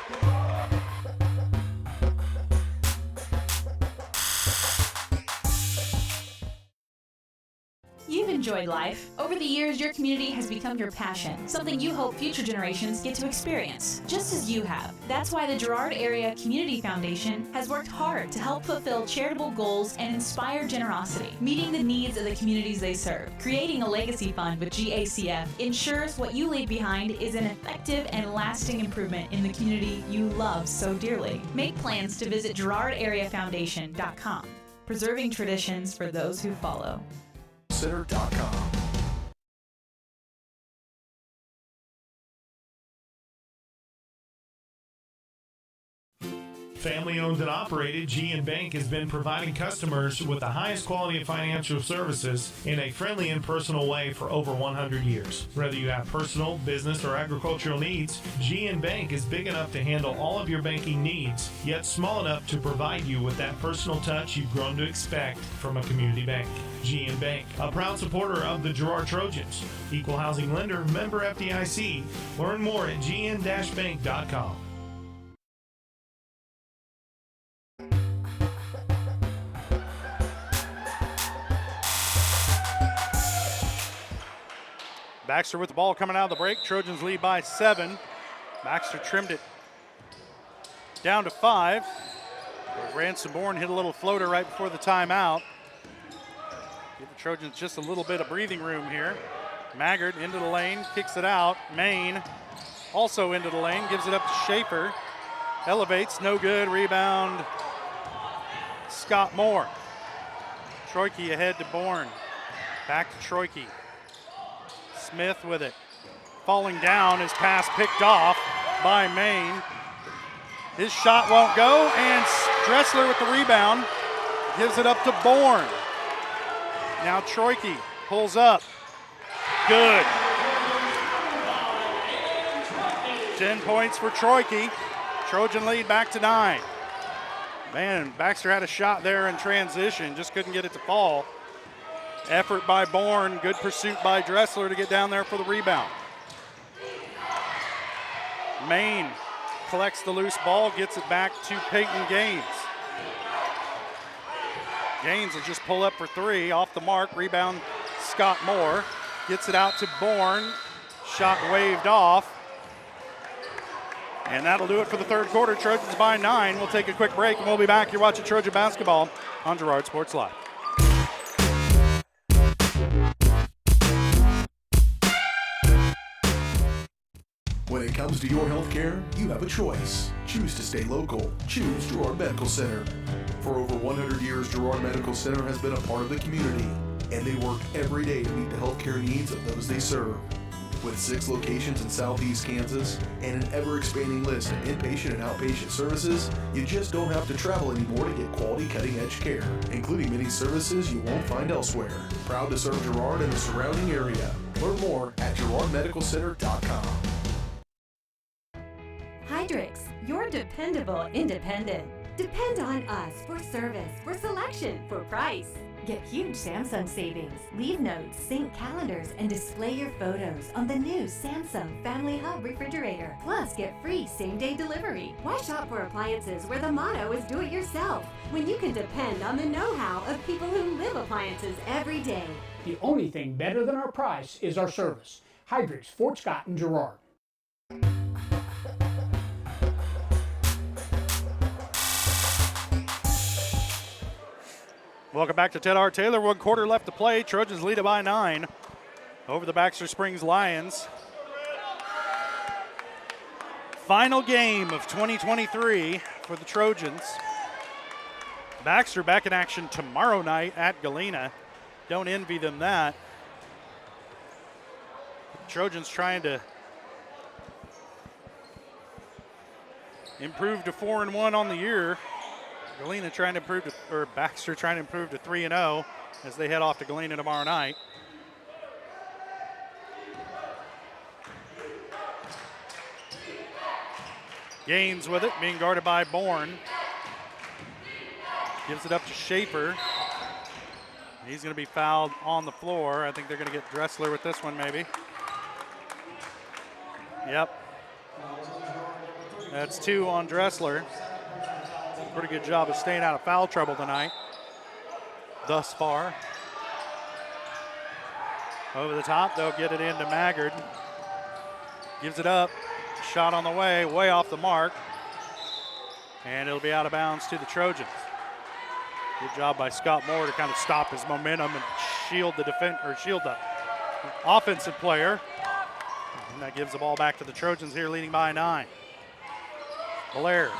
You've enjoyed life. Over the years, your community has become your passion, something you hope future generations get to experience, just as you have. That's why the Girard Area Community Foundation has worked hard to help fulfill charitable goals and inspire generosity, meeting the needs of the communities they serve. Creating a legacy fund with GACF ensures what you leave behind is an effective and lasting improvement in the community you love so dearly. Make plans to visit GirardAreaFoundation.com, preserving traditions for those who follow. Center.com. Family owned and operated, GN Bank has been providing customers with the highest quality of financial services in a friendly and personal way for over 100 years. Whether you have personal, business, or agricultural needs, GN Bank is big enough to handle all of your banking needs, yet small enough to provide you with that personal touch you've grown to expect from a community bank. GN Bank, a proud supporter of the Girard Trojans. Equal housing lender, member FDIC. Learn more at gn-bank.com. Baxter with the ball coming out of the break. Trojans lead by 7. Baxter trimmed it down to 5. Ransom Bourne hit a little floater right before the timeout. Give the Trojans just a little bit of breathing room here. Maggard into the lane, kicks it out. Main also into the lane, gives it up to Schaefer. Elevates, no good. Rebound, Scott Moore. Troike ahead to Bourne. Back to Troike. Smith with it. Falling down, his pass picked off by Main. His shot won't go, and Dressler with the rebound. Gives it up to Bourne. Now Troike pulls up. Good. 10 points for Troike. Trojan lead back to 9. Man, Baxter had a shot there in transition, just couldn't get it to fall. Effort by Bourne, good pursuit by Dressler to get down there for the rebound. Main collects the loose ball, gets it back to Peyton Gaines. Gaines will just pull up for 3, off the mark, rebound Scott Moore. Gets it out to Bourne, shot waved off. And that'll do it for the third quarter. Trojans by 9. We'll take a quick break and we'll be back. You're watching Trojan basketball on Girard Sports Live. When it comes to your health care, you have a choice. Choose to stay local. Choose Girard Medical Center. For over 100 years, Girard Medical Center has been a part of the community, and they work every day to meet the healthcare needs of those they serve. With 6 locations in Southeast Kansas and an ever-expanding list of inpatient and outpatient services, you just don't have to travel anymore to get quality cutting-edge care, including many services you won't find elsewhere. Proud to serve Girard and the surrounding area. Learn more at GirardMedicalCenter.com. Hydrix, your dependable independent. Depend on us for service, for selection, for price. Get huge Samsung savings. Leave notes, sync calendars, and display your photos on the new Samsung Family Hub refrigerator. Plus, get free same-day delivery. Why shop for appliances where the motto is do it yourself when you can depend on the know-how of people who live appliances every day? The only thing better than our price is our service. Hydrix, Fort Scott, and Girard. Welcome back to Ted R. Taylor. 1 quarter left to play. Trojans lead it by 9 over the Baxter Springs Lions. Final game of 2023 for the Trojans. Baxter back in action tomorrow night at Galena. Don't envy them that. Trojans trying to improve to 4-1 on the year. Galena trying to improve to, or Baxter trying to improve to 3-0 as they head off to Galena tomorrow night. Gaines with it, being guarded by Bourne. Gives it up to Schaefer. He's going to be fouled on the floor. I think they're going to get Dressler with this one, maybe. Yep. That's 2 on Dressler. Pretty good job of staying out of foul trouble tonight thus far. Over the top, they'll get it into Maggard. Gives it up. Shot on the way off the mark. And it'll be out of bounds to the Trojans. Good job by Scott Moore to kind of stop his momentum and shield the offensive player. And that gives the ball back to the Trojans here, leading by 9. Blair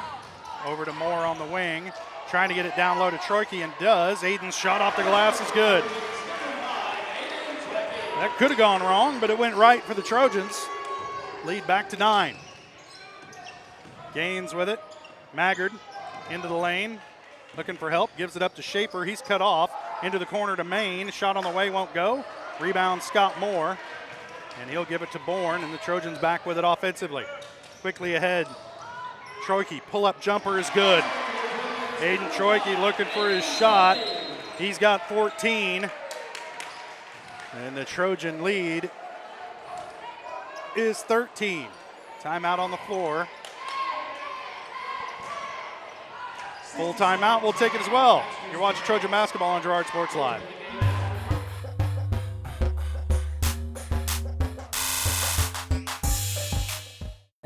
over to Moore on the wing, trying to get it down low to Troike, and does. Aiden's shot off the glass is good. That could have gone wrong, but it went right for the Trojans. Lead back to 9. Gaines with it. Maggard into the lane, looking for help. Gives it up to Schaefer. He's cut off. Into the corner to Maine. Shot on the way, won't go. Rebound Scott Moore. And he'll give it to Bourne, and the Trojans back with it offensively. Quickly ahead. Troike, pull-up jumper is good. Aiden Troike looking for his shot. He's got 14. And the Trojan lead is 13. Timeout on the floor. Full timeout, we'll take it as well. You're watching Trojan basketball on Girard Sports Live.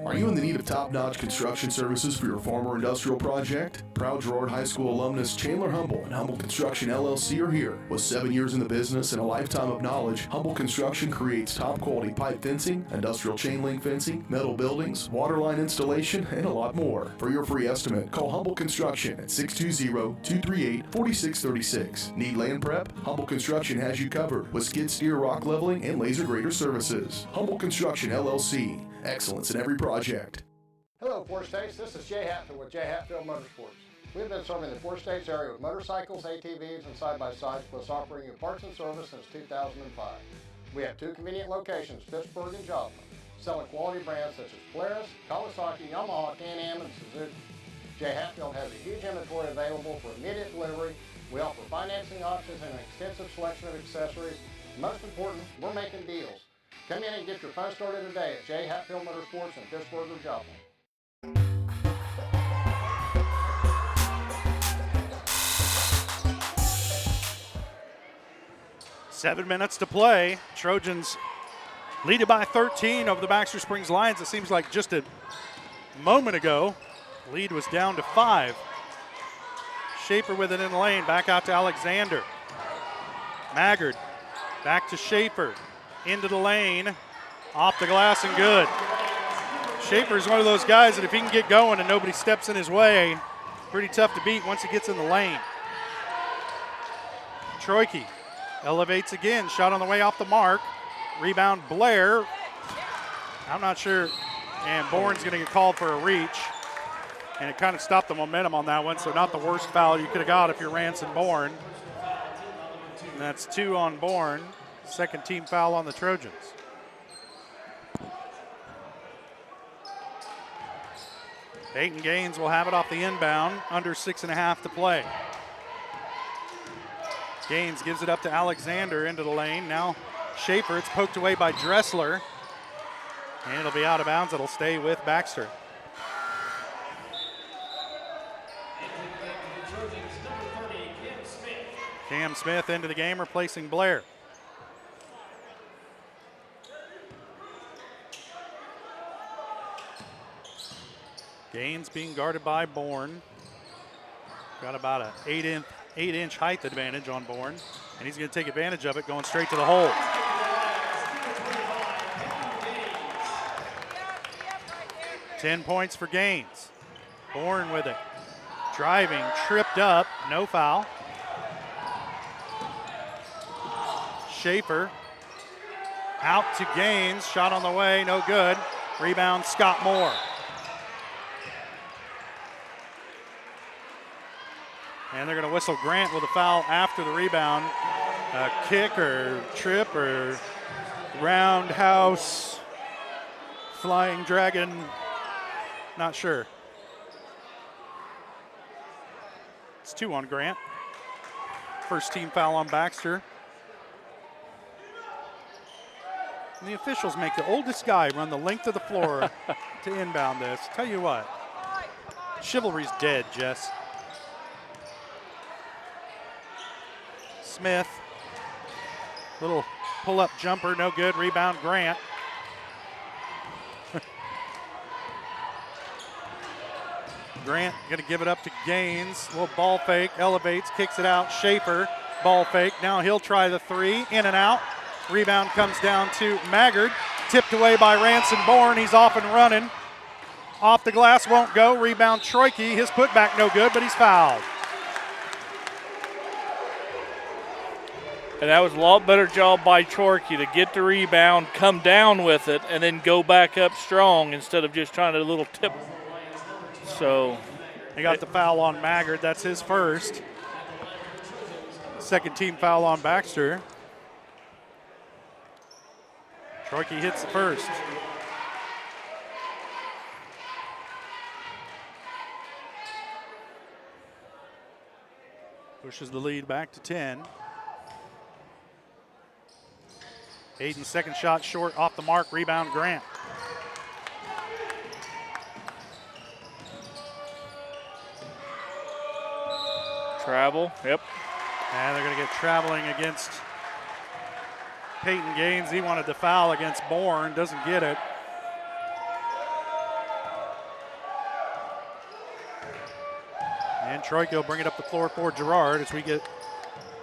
Are you in the need of top-notch construction services for your farm or industrial project? Proud Girard High School alumnus Chandler Humble and Humble Construction LLC are here. With 7 years in the business and a lifetime of knowledge, Humble Construction creates top-quality pipe fencing, industrial chain link fencing, metal buildings, water line installation, and a lot more. For your free estimate, call Humble Construction at 620-238-4636. Need land prep? Humble Construction has you covered with skid steer, rock leveling, and laser grader services. Humble Construction LLC. Excellence in every project. Hello, Four States. This is Jay Hatfield with Jay Hatfield Motorsports. We've been serving the Four States area with motorcycles, ATVs, and side-by-sides, plus offering you parts and service since 2005. We have 2 convenient locations, Pittsburgh and Joplin, selling quality brands such as Polaris, Kawasaki, Yamaha, Can-Am, and Suzuki. Jay Hatfield has a huge inventory available for immediate delivery. We offer financing options and an extensive selection of accessories. Most important, we're making deals. Come in and get your fun started today at Jay Hatfield Motorsports in Pittsburgh or Joplin. 7 minutes to play. Trojans lead it by 13 over the Baxter Springs Lions. It seems like just a moment ago, the lead was down to 5. Schaefer with it in the lane, back out to Alexander. Maggard, back to Schaefer. Into the lane, off the glass and good. Schaefer is one of those guys that if he can get going and nobody steps in his way, pretty tough to beat once he gets in the lane. Troike elevates again, shot on the way off the mark. Rebound Blair. I'm not sure, and Bourne's going to get called for a reach. And it kind of stopped the momentum on that one, so not the worst foul you could have got if you're Ranson Bourne. And that's 2 on Bourne. Second team foul on the Trojans. Peyton Gaines will have it off the inbound, under 6.5 to play. Gaines gives it up to Alexander into the lane. Now Schaefer, it's poked away by Dressler. And it'll be out of bounds. It'll stay with Baxter. Cam Smith into the game, replacing Blair. Gaines being guarded by Bourne. Got about an 8-inch height advantage on Bourne, and he's going to take advantage of it, going straight to the hole. Ten points for Gaines. Bourne with it. Driving, tripped up, no foul. Schaefer out to Gaines, shot on the way, no good. Rebound, Scott Moore. And they're going to whistle Grant with a foul after the rebound. A kick or trip or roundhouse, flying dragon, not sure. It's 2 on Grant. First team foul on Baxter. And the officials make the oldest guy run the length of the floor to inbound this. Tell you what, chivalry's dead, Jess. Smith, little pull-up jumper, no good. Rebound, Grant. Grant gonna give it up to Gaines. Little ball fake, elevates, kicks it out. Schaefer, ball fake. Now he'll try the 3, in and out. Rebound comes down to Maggard. Tipped away by Ranson Bourne. He's off and running. Off the glass, won't go. Rebound, Troike. His putback no good, but he's fouled. And that was a lot better job by Troike to get the rebound, come down with it, and then go back up strong instead of just trying to little tip. So he got the foul on Maggard. That's his first. Second team foul on Baxter. Troike hits the first. Pushes the lead back to 10. Hayden's second shot short, off the mark, rebound Grant. Travel, yep. And they're going to get traveling against Peyton Gaines. He wanted the foul against Bourne, doesn't get it. And Troike will bring it up the floor for Girard as we get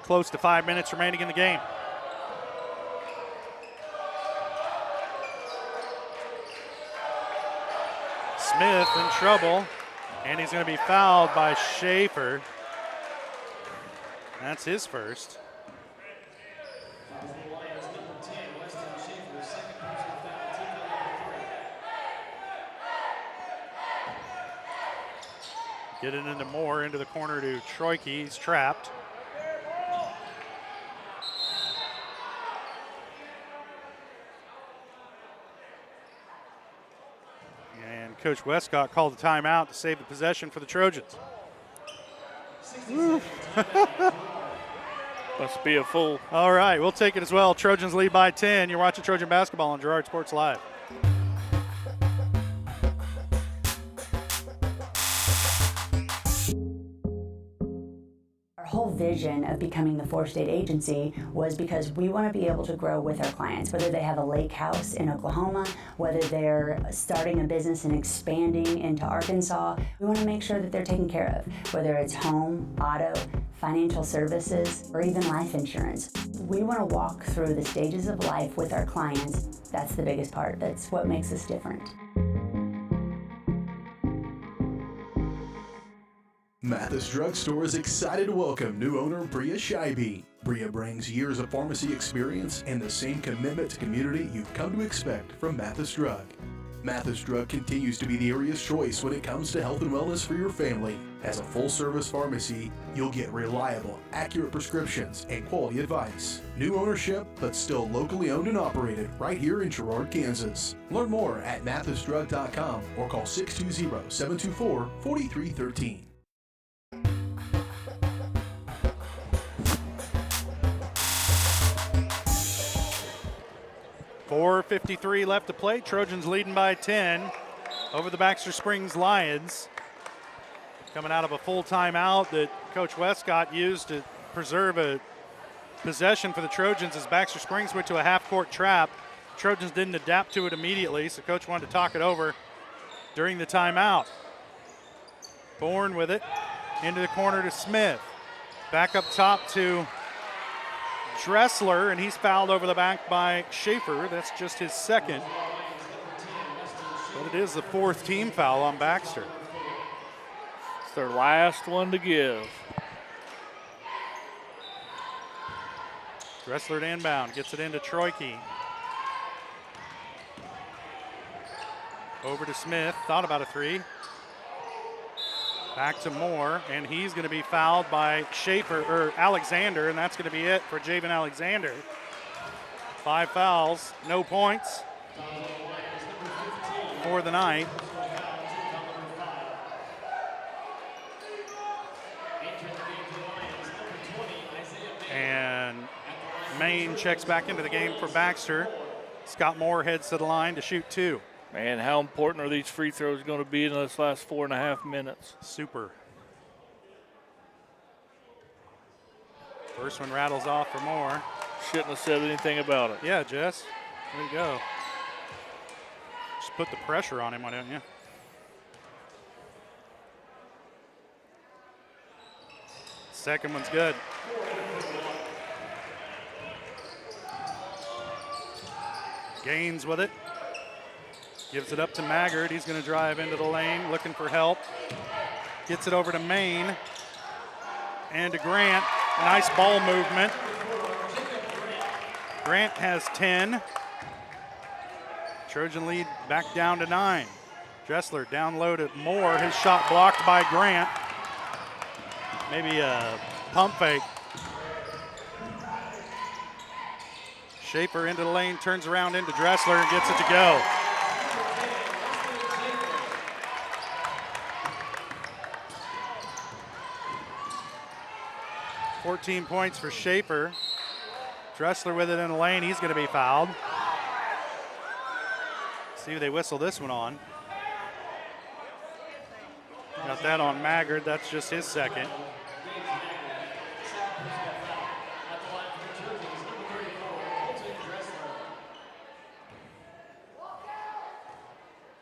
close to 5 minutes remaining in the game. Smith in trouble, and he's going to be fouled by Schaefer. That's his first. Get it into Moore, into the corner to Troike. He's trapped. And Coach Westcott called the timeout to save the possession for the Trojans. Must be a full. All right, we'll take it as well. Trojans lead by 10. You're watching Trojan basketball on Girard Sports Live. Our whole vision of becoming the 4-state agency was because we want to be able to grow with our clients, whether they have a lake house in Oklahoma, whether they're starting a business and expanding into Arkansas. We want to make sure that they're taken care of, whether it's home, auto, financial services, or even life insurance. We want to walk through the stages of life with our clients. That's the biggest part. That's what makes us different. Mathis Drug Store is excited to welcome new owner Bria Scheibe. Bria brings years of pharmacy experience and the same commitment to community you've come to expect from Mathis Drug. Mathis Drug continues to be the area's choice when it comes to health and wellness for your family. As a full-service pharmacy, you'll get reliable, accurate prescriptions and quality advice. New ownership, but still locally owned and operated right here in Girard, Kansas. Learn more at mathisdrug.com or call 620-724-4313. .453 left to play. Trojans leading by 10 over the Baxter Springs Lions. Coming out of a full timeout that Coach Westcott used to preserve a possession for the Trojans as Baxter Springs went to a half-court trap. Trojans didn't adapt to it immediately, so Coach wanted to talk it over during the timeout. Bourne with it, into the corner to Smith. Back up top to Dressler, and he's fouled over the back by Schaefer. That's just his second. But it is the fourth team foul on Baxter. It's their last one to give. Dressler to inbound, gets it into Troike. Over to Smith, thought about a three. Back to Moore, and he's going to be fouled by Schaefer, or Alexander, and that's going to be it for Javen Alexander. 5 fouls, no points for the night. And Maine checks back into the game for Baxter. Scott Moore heads to the line to shoot 2. Man, how important are these free throws going to be in this last 4.5 minutes? Super. First one rattles off for Moore. Shouldn't have said anything about it. Yeah, Jess. There you go. Just put the pressure on him, why don't you? Second one's good. Gaines with it. Gives it up to Maggard. He's going to drive into the lane, looking for help. Gets it over to Maine. And to Grant. Nice ball movement. Grant has 10. Trojan lead back down to 9. Dressler down low to Moore. His shot blocked by Grant. Maybe a pump fake. Schaefer into the lane, turns around into Dressler and gets it to go. $14 points for Schaefer. Dressler with it in the lane. He's going to be fouled. See who they whistle this one on. Got that on Maggard. That's just his second.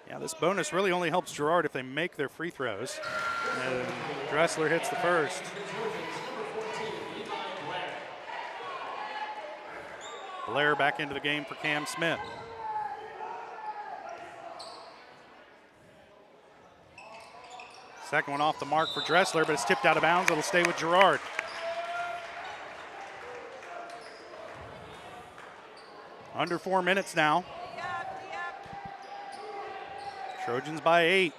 Yeah, this bonus really only helps Girard if they make their free throws. And Dressler hits the first. Blair back into the game for Cam Smith. Second one off the mark for Dressler, but it's tipped out of bounds. It'll stay with Girard. Under 4 minutes now. Trojans by 8.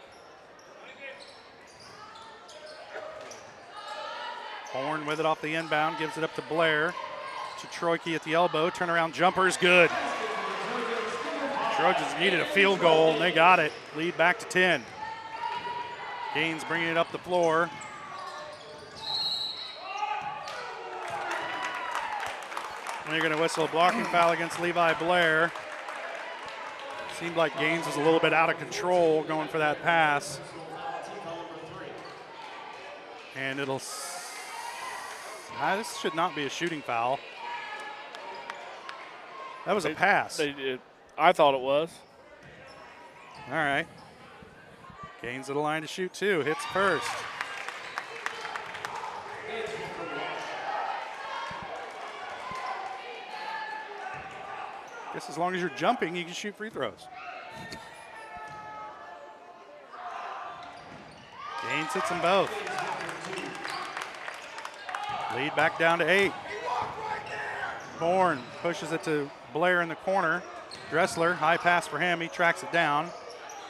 Horn with it off the inbound, gives it up to Blair. To Troike at the elbow. Turnaround jumper is good. Trojans needed a field goal, and they got it. Lead back to 10. Gaines bringing it up the floor. And they're going to whistle a blocking foul against Levi Blair. Seemed like Gaines was a little bit out of control going for that pass. And it'll... this should not be a shooting foul. That was a pass. I thought it was. All right. Gaines to the line to shoot 2. Hits first. Guess as long as you're jumping, you can shoot free throws. Gaines hits them both. Lead back down to 8. Bourne pushes it to Blair in the corner. Dressler, high pass for him. He tracks it down.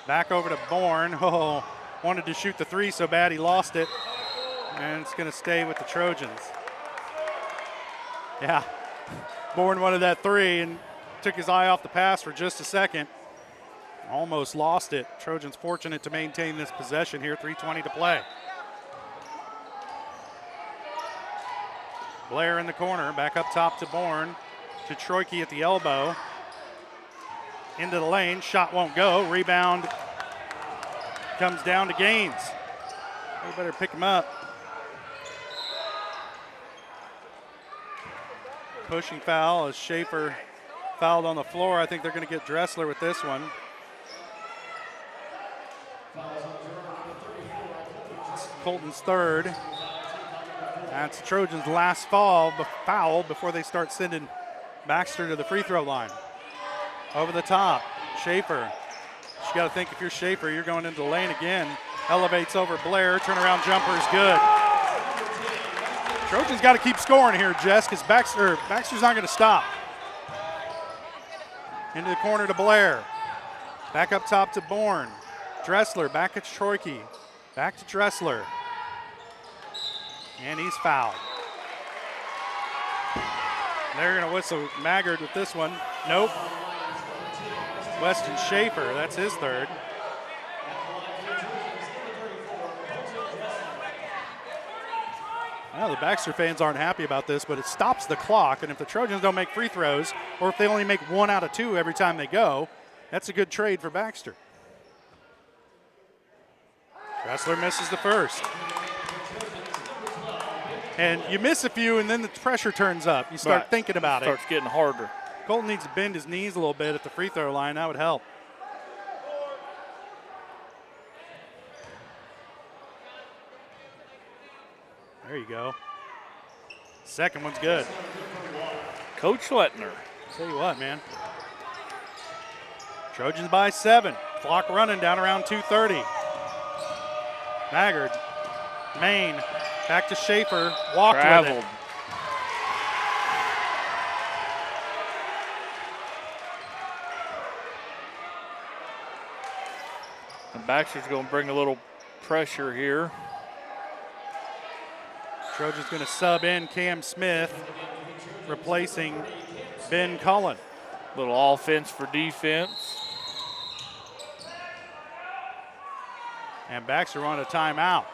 Back over to Bourne. Oh, wanted to shoot the three so bad he lost it. And it's going to stay with the Trojans. Yeah, Bourne wanted that three and took his eye off the pass for just a second. Almost lost it. Trojans fortunate to maintain this possession here, 3:20 to play. Blair in the corner, back up top to Bourne, to Troike at the elbow. Into the lane, shot won't go. Rebound comes down to Gaines. They better pick him up. Pushing foul as Schaefer fouled on the floor. I think they're going to get Dressler with this one. It's Colton's third. That's the Trojans' last foul before they start sending Baxter to the free throw line. Over the top, Schaefer. You got to think if you're Schaefer, you're going into the lane again. Elevates over Blair. Turnaround jumper is good. Trojans got to keep scoring here, Jess, because Baxter's not going to stop. Into the corner to Blair. Back up top to Bourne. Dressler back at Troike. Back to Dressler. And he's fouled. They're going to whistle Maggard with this one. Nope. Weston Schaefer, that's his third. Well, the Baxter fans aren't happy about this, but it stops the clock, and if the Trojans don't make free throws, or if they only make 1 out of 2 every time they go, that's a good trade for Baxter. Dressler misses the first. And you miss a few, and then the pressure turns up. You start thinking about it. Starts getting harder. Colton needs to bend his knees a little bit at the free throw line. That would help. There you go. Second one's good. Coach Lettner. Tell you what, man. Trojans by 7. Clock running down around 2:30. Maggard. Main. Back to Schaefer. Walked Traveled. with it. And Baxter's going to bring a little pressure here. Trojans going to sub in Cam Smith, replacing Ben Cullen. Little offense for defense. And Baxter on a timeout.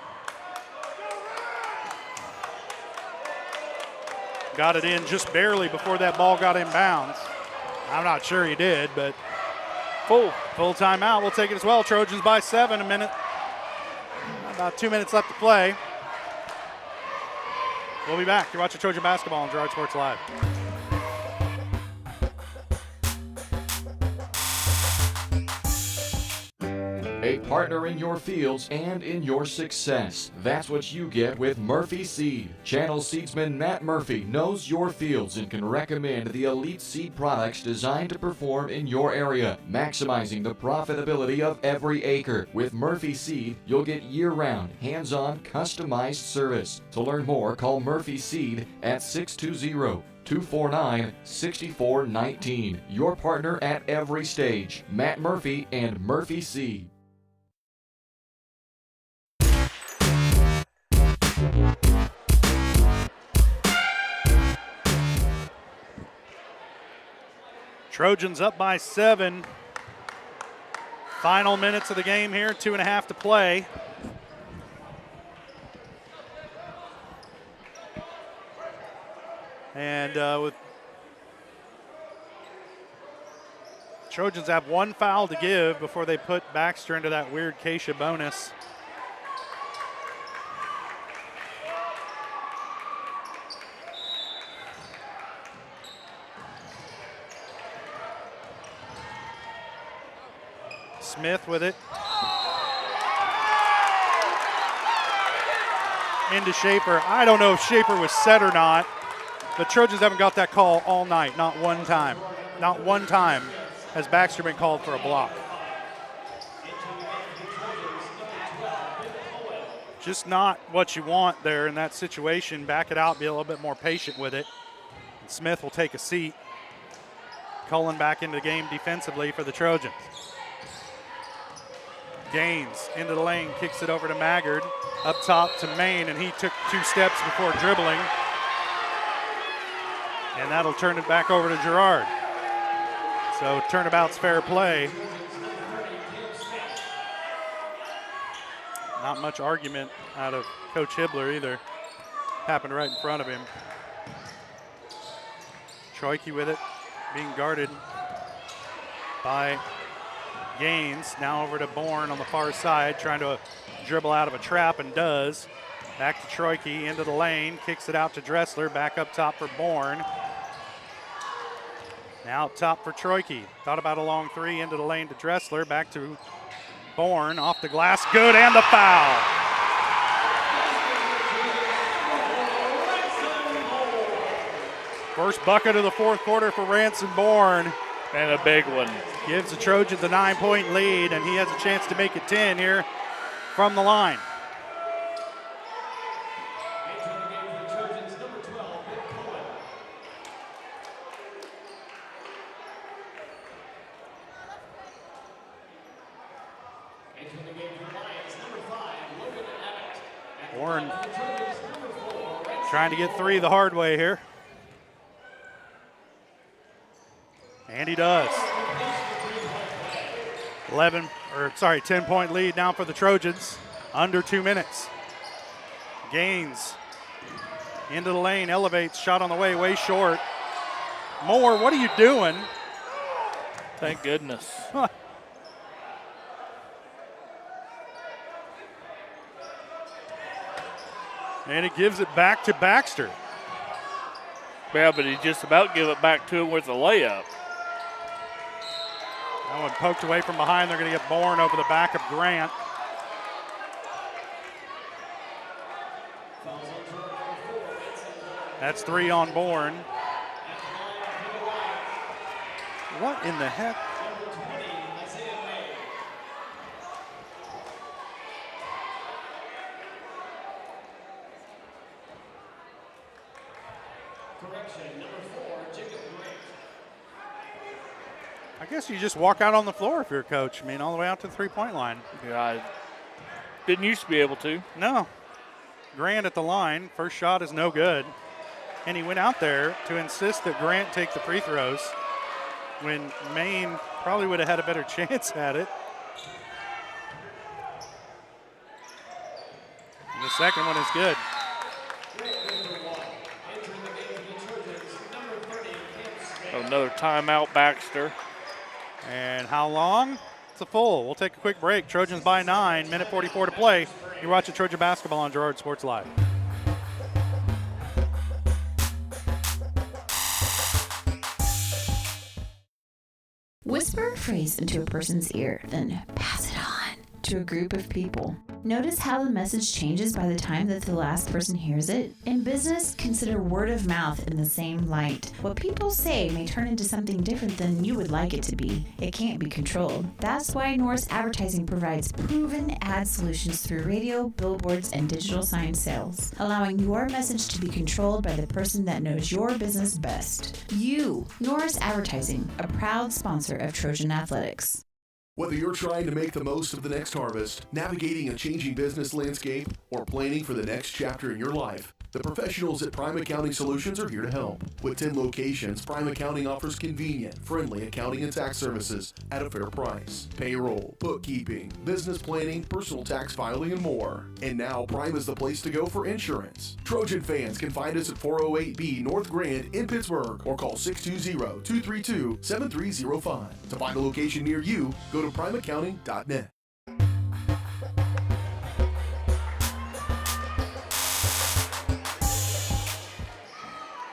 Got it in just barely before that ball got in bounds. I'm not sure he did, but full timeout. We'll take it as well. Trojans by 7, a minute. About 2 minutes left to play. We'll be back. You're watching Trojan Basketball on Girard Sports Live. A partner in your fields and in your success. That's what you get with Murphy Seed. Channel seedsman Matt Murphy knows your fields and can recommend the elite seed products designed to perform in your area, maximizing the profitability of every acre. With Murphy Seed, you'll get year-round, hands-on, customized service. To learn more, call Murphy Seed at 620-249-6419. Your partner at every stage. Matt Murphy and Murphy Seed. Trojans up by 7. Final minutes of the game here, 2.5 to play. And with Trojans have 1 foul to give before they put Baxter into that weird Keisha bonus. Smith with it. Into Schaefer. I don't know if Schaefer was set or not. The Trojans haven't got that call all night, not one time. Not one time has Baxter been called for a block. Just not what you want there in that situation. Back it out, be a little bit more patient with it. And Smith will take a seat. Cullen back into the game defensively for the Trojans. Gaines into the lane, kicks it over to Maggard. Up top to Maine, and he took 2 steps before dribbling. And that'll turn it back over to Girard. So turnabout's fair play. Not much argument out of Coach Hibbler either. Happened right in front of him. Troike with it, being guarded by Gaines. Now over to Bourne on the far side, trying to dribble out of a trap, and does. Back to Troike, into the lane, kicks it out to Dressler, back up top for Bourne. Now up top for Troike. Thought about a long 3, into the lane to Dressler, back to Bourne, off the glass, good, and the foul. First bucket of the 4th quarter for Ransom Bourne. And a big one. Gives the Trojans a 9-point lead, and he has a chance to make it 10 here from the line. Bourne trying to get 3 the hard way here. And he does. 10-point lead now for the Trojans. Under 2 minutes. Gaines into the lane, elevates, shot on the way short. Moore, what are you doing? Thank goodness. And it gives it back to Baxter. Yeah, but he just about give it back to him with a layup. That one poked away from behind. They're going to get Bourne over the back of Grant. That's 3 on Bourne. What in the heck? I guess you just walk out on the floor if you're a coach. I mean, all the way out to the 3-point line. Yeah, I didn't used to be able to. No. Grant at the line. First shot is no good. And he went out there to insist that Grant take the free throws when Maine probably would have had a better chance at it. And the second one is good. Another timeout, Baxter. And how long? It's a full. We'll take a quick break. Trojans by 9, minute 44 to play. You're watching Trojan basketball on Girard Sports Live. Whisper a phrase into a person's ear, then pass it on to a group of people. Notice how the message changes by the time that the last person hears it? In business, consider word of mouth in the same light. What people say may turn into something different than you would like it to be. It can't be controlled. That's why Norris Advertising provides proven ad solutions through radio, billboards, and digital sign sales, allowing your message to be controlled by the person that knows your business best. You, Norris Advertising, a proud sponsor of Trojan Athletics. Whether you're trying to make the most of the next harvest, navigating a changing business landscape, or planning for the next chapter in your life, the professionals at Prime Accounting Solutions are here to help. With 10 locations, Prime Accounting offers convenient, friendly accounting and tax services at a fair price. Payroll, bookkeeping, business planning, personal tax filing, and more. And now Prime is the place to go for insurance. Trojan fans can find us at 408B North Grand in Pittsburgh or call 620-232-7305. To find a location near you, go to primeaccounting.net.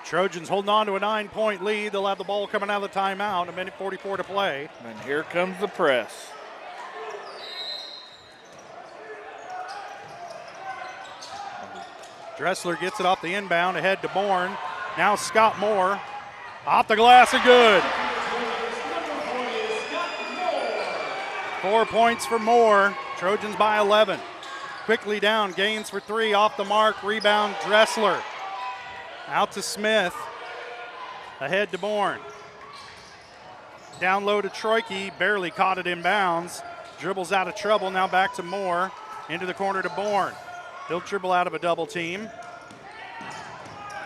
Trojans holding on to a 9-point lead. They'll have the ball coming out of the timeout. A minute 44 to play. And here comes the press. Dressler gets it off the inbound, ahead to Bourne. Now Scott Moore. Off the glass and good. 4 points for Moore. Trojans by 11. Quickly down, Gaines for 3, off the mark. Rebound, Dressler. Out to Smith, ahead to Bourne. Down low to Troike, barely caught it in bounds. Dribbles out of trouble, now back to Moore. Into the corner to Bourne. He'll dribble out of a double team.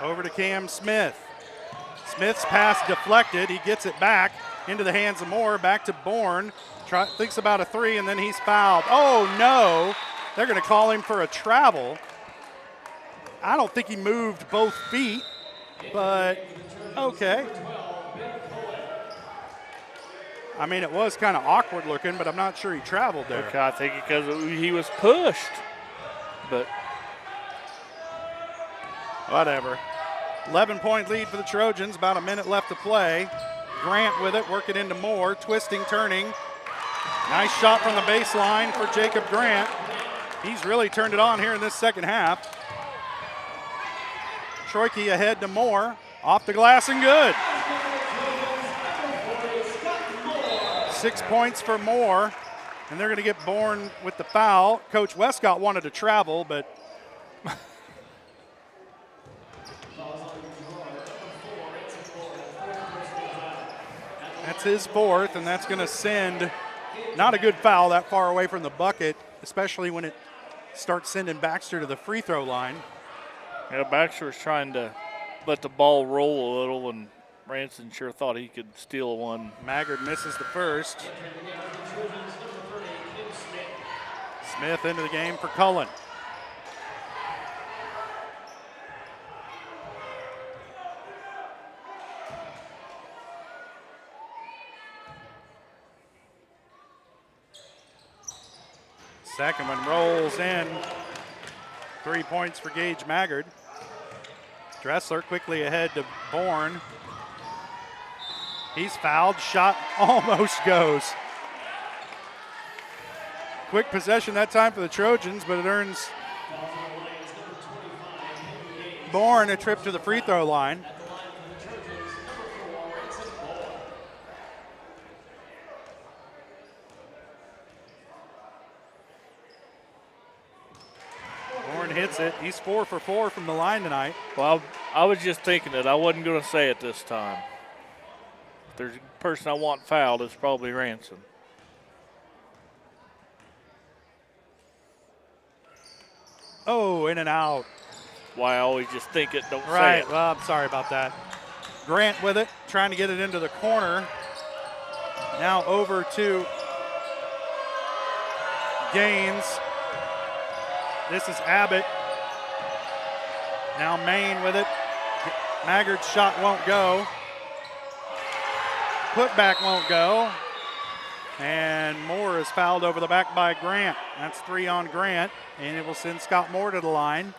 Over to Cam Smith. Smith's pass deflected. He gets it back into the hands of Moore. Back to Bourne. Thinks about a three, and then he's fouled. Oh, no. They're going to call him for a travel. I don't think he moved both feet, but okay. I mean, it was kind of awkward looking, but I'm not sure he traveled there. Okay, I think because he was pushed, but whatever. 11-point lead for the Trojans, about a minute left to play. Grant with it, working into Moore, twisting, turning. Nice shot from the baseline for Jacob Grant. He's really turned it on here in this second half. Troike ahead to Moore, off the glass and good. 6 points for Moore, and they're going to get Bourne with the foul. Coach Westcott wanted to travel, but that's his fourth, and that's going to send not a good foul that far away from the bucket, especially when it starts sending Baxter to the free throw line. Yeah, Baxter was trying to let the ball roll a little, and Ranson sure thought he could steal one. Maggard misses the first. Smith into the game for Cullen. Second one rolls in. 3 points for Gage Maggard. Dressler quickly ahead to Bourne. He's fouled, shot almost goes. Quick possession that time for the Trojans, but it earns Bourne a trip to the free throw line. Bourne hits it. He's 4 for 4 from the line tonight. Well, I was just thinking it. I wasn't going to say it this time. If there's a person I want fouled, it's probably Ransom. Oh, in and out. Why I always just think it, don't say Right, it. well, I'm sorry about that. Grant with it, trying to get it into the corner. Now over to Gaines. This is Abbott. Now Main with it. Maggard's shot won't go. Putback won't go. And Moore is fouled over the back by Grant. That's 3 on Grant, and it will send Scott Moore to the line.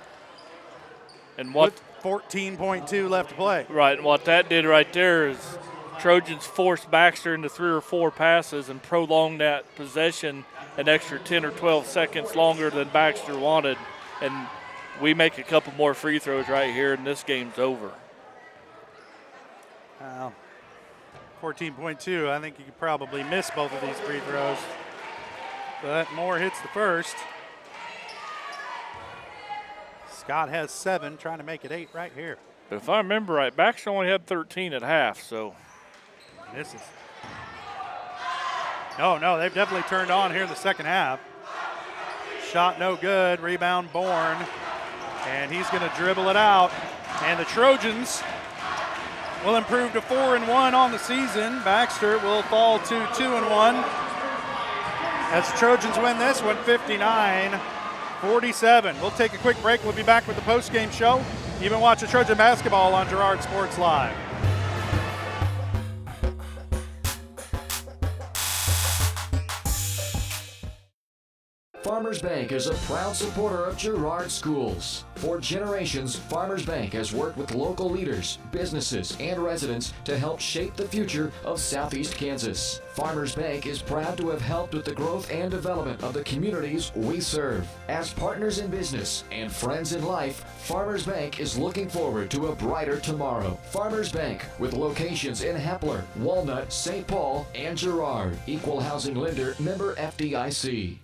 And what? With 14.2 left to play. Right, and what that did right there is Trojans forced Baxter into 3 or 4 passes and prolonged that possession an extra 10 or 12 seconds longer than Baxter wanted. And we make a couple more free throws right here, and this game's over. 14.2, I think you could probably miss both of these free throws. But Moore hits the first. Scott has 7, trying to make it 8 right here. But if I remember right, Baxter only had 13 at half, so. Misses. No, they've definitely turned on here in the second half. Shot no good, rebound Bourne. And he's gonna dribble it out. And the Trojans will improve to 4-1 on the season. Baxter will fall to 2-1. As the Trojans win this one, 59-47. We'll take a quick break. We'll be back with the post-game show. You've been watching Trojan basketball on Girard Sports Live. Farmers Bank is a proud supporter of Girard Schools. For generations, Farmers Bank has worked with local leaders, businesses, and residents to help shape the future of Southeast Kansas. Farmers Bank is proud to have helped with the growth and development of the communities we serve. As partners in business and friends in life, Farmers Bank is looking forward to a brighter tomorrow. Farmers Bank, with locations in Hepler, Walnut, St. Paul, and Girard. Equal housing lender, member FDIC.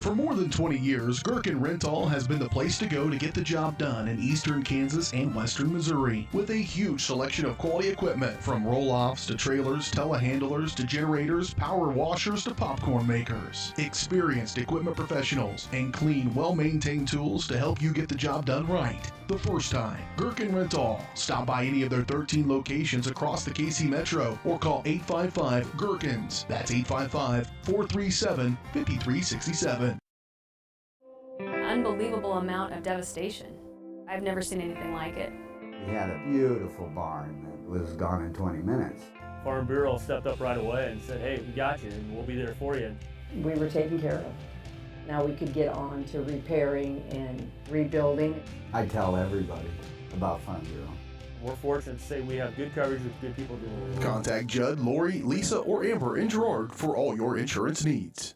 For more than 20 years, Gherkin Rental has been the place to go to get the job done in eastern Kansas and western Missouri. With a huge selection of quality equipment, from roll-offs to trailers, telehandlers to generators, power washers to popcorn makers. Experienced equipment professionals and clean, well-maintained tools to help you get the job done right. The first time. Gherkin Rental. Stop by any of their 13 locations across the KC Metro or call 855-GHERKINS. That's 855-437-5367. Unbelievable amount of devastation. I've never seen anything like it. We had a beautiful barn that was gone in 20 minutes. Farm Bureau stepped up right away and said, hey, we got you and we'll be there for you. We were taken care of. Now we could get on to repairing and rebuilding. I tell everybody about Farm Bureau. We're fortunate to say we have good coverage with good people doing it. Contact Judd, Lori, Lisa, or Amber in Girard for all your insurance needs.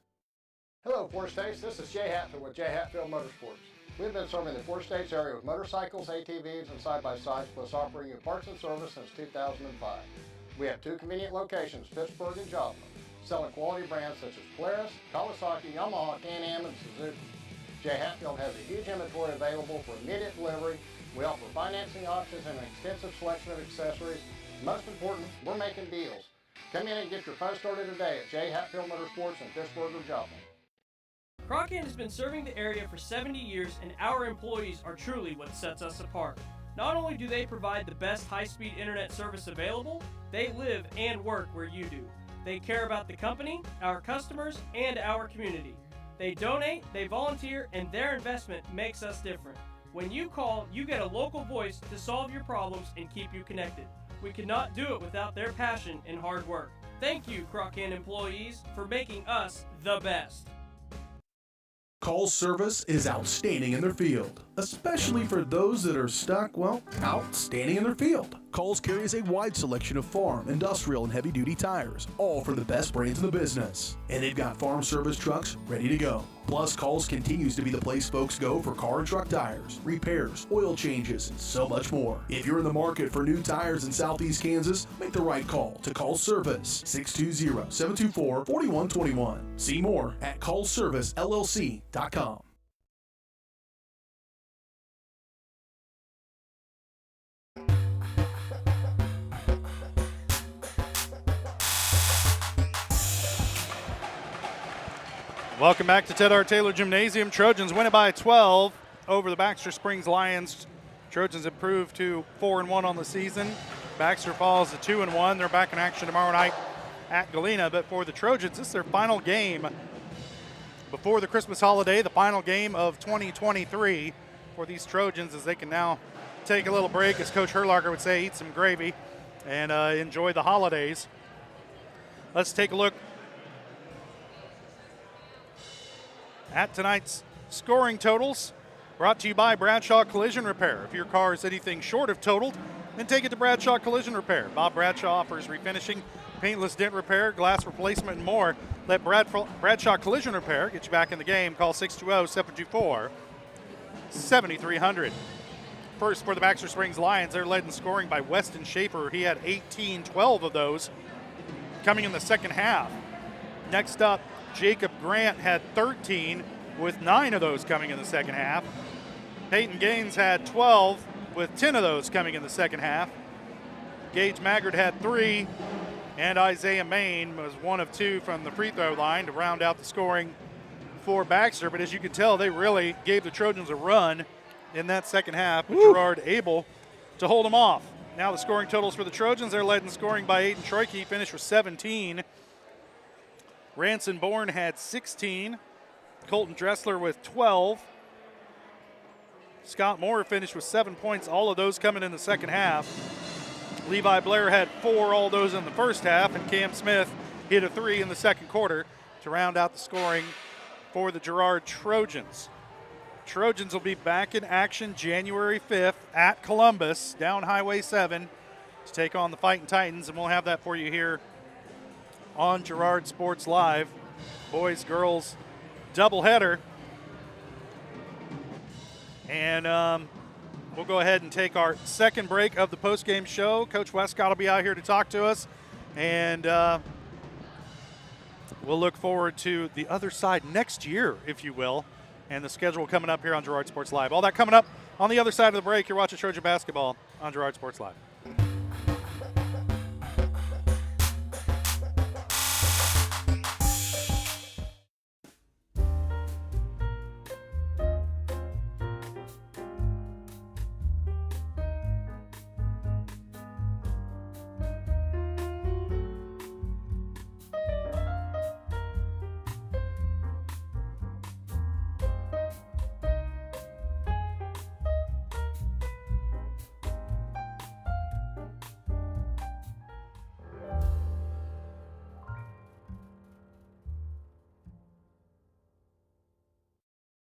Hello, Four States. This is Jay Hatfield with Jay Hatfield Motorsports. We've been serving the Four States area with motorcycles, ATVs, and side-by-sides, plus offering you parts and service since 2005. We have two convenient locations, Pittsburgh and Joplin, selling quality brands such as Polaris, Kawasaki, Yamaha, Can-Am, and Suzuki. Jay Hatfield has a huge inventory available for immediate delivery. We offer financing options and an extensive selection of accessories. Most important, we're making deals. Come in and get your phone started today at Jay Hatfield Motorsports in Pittsburgh or Joplin. Croccan has been serving the area for 70 years, and our employees are truly what sets us apart. Not only do they provide the best high-speed internet service available, they live and work where you do. They care about the company, our customers, and our community. They donate, they volunteer, and their investment makes us different. When you call, you get a local voice to solve your problems and keep you connected. We could not do it without their passion and hard work. Thank you, Croccan employees, for making us the best. Call's service is outstanding in their field, especially for those that are stuck, well, outstanding in their field. Call's carries a wide selection of farm, industrial, and heavy-duty tires, all for the best brands in the business. And they've got farm service trucks ready to go. Plus, Call's continues to be the place folks go for car and truck tires, repairs, oil changes, and so much more. If you're in the market for new tires in Southeast Kansas, make the right call to Call's Service, 620-724-4121. See more at callservicellc.com. Welcome back to Ted R. Taylor Gymnasium. Trojans win it by 12 over the Baxter Springs Lions. Trojans improved to 4-1 on the season. Baxter falls to 2-1. They're back in action tomorrow night at Galena. But for the Trojans, this is their final game before the Christmas holiday, the final game of 2023 for these Trojans, as they can now take a little break, as Coach Herlacher would say, eat some gravy and enjoy the holidays. Let's take a look at tonight's scoring totals, brought to you by Bradshaw Collision Repair. If your car is anything short of totaled, then take it to Bradshaw Collision Repair. Bob Bradshaw offers refinishing, paintless dent repair, glass replacement, and more. Let Bradshaw Collision Repair get you back in the game. Call 620-724-7300. First for the Baxter Springs Lions, they're led in scoring by Weston Schaefer. He had 12 of those coming in the second half. Next up, Jacob Grant had 13, with 9 of those coming in the second half. Peyton Gaines had 12, with 10 of those coming in the second half. Gage Maggard had 3, and Isaiah Main was 1 of 2 from the free throw line to round out the scoring for Baxter. But as you can tell, they really gave the Trojans a run in that second half, with Girard able to hold them off. Now the scoring totals for the Trojans, they're led in scoring by Aiden Troike. He finished with 17. Ranson Bourne had 16. Colton Dressler with 12. Scott Moore finished with 7 points, all of those coming in the second half. Levi Blair had 4, all those in the first half, and Cam Smith hit a 3 in the second quarter to round out the scoring for the Girard Trojans. Trojans will be back in action January 5th at Columbus, down Highway 7, to take on the Fighting Titans, and we'll have that for you here on Girard Sports Live. Boys, girls, doubleheader. And we'll go ahead and take our second break of the postgame show. Coach Westcott will be out here to talk to us. And We'll look forward to the other side next year, if you will, and the schedule coming up here on Girard Sports Live. All that coming up on the other side of the break. You're watching Trojan basketball on Girard Sports Live.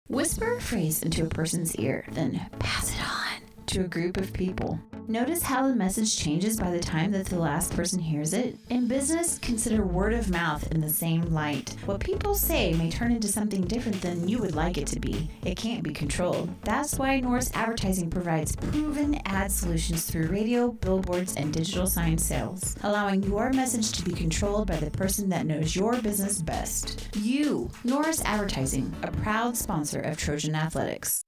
Whisper a phrase into a person's ear, then pass it on to a group of people. Notice how the message changes by the time that the last person hears it? In business, consider word of mouth in the same light. What people say may turn into something different than you would like it to be. It can't be controlled. That's why Norris Advertising provides proven ad solutions through radio, billboards, and digital sign sales, allowing your message to be controlled by the person that knows your business best. You, Norris Advertising, a proud sponsor of Trojan Athletics.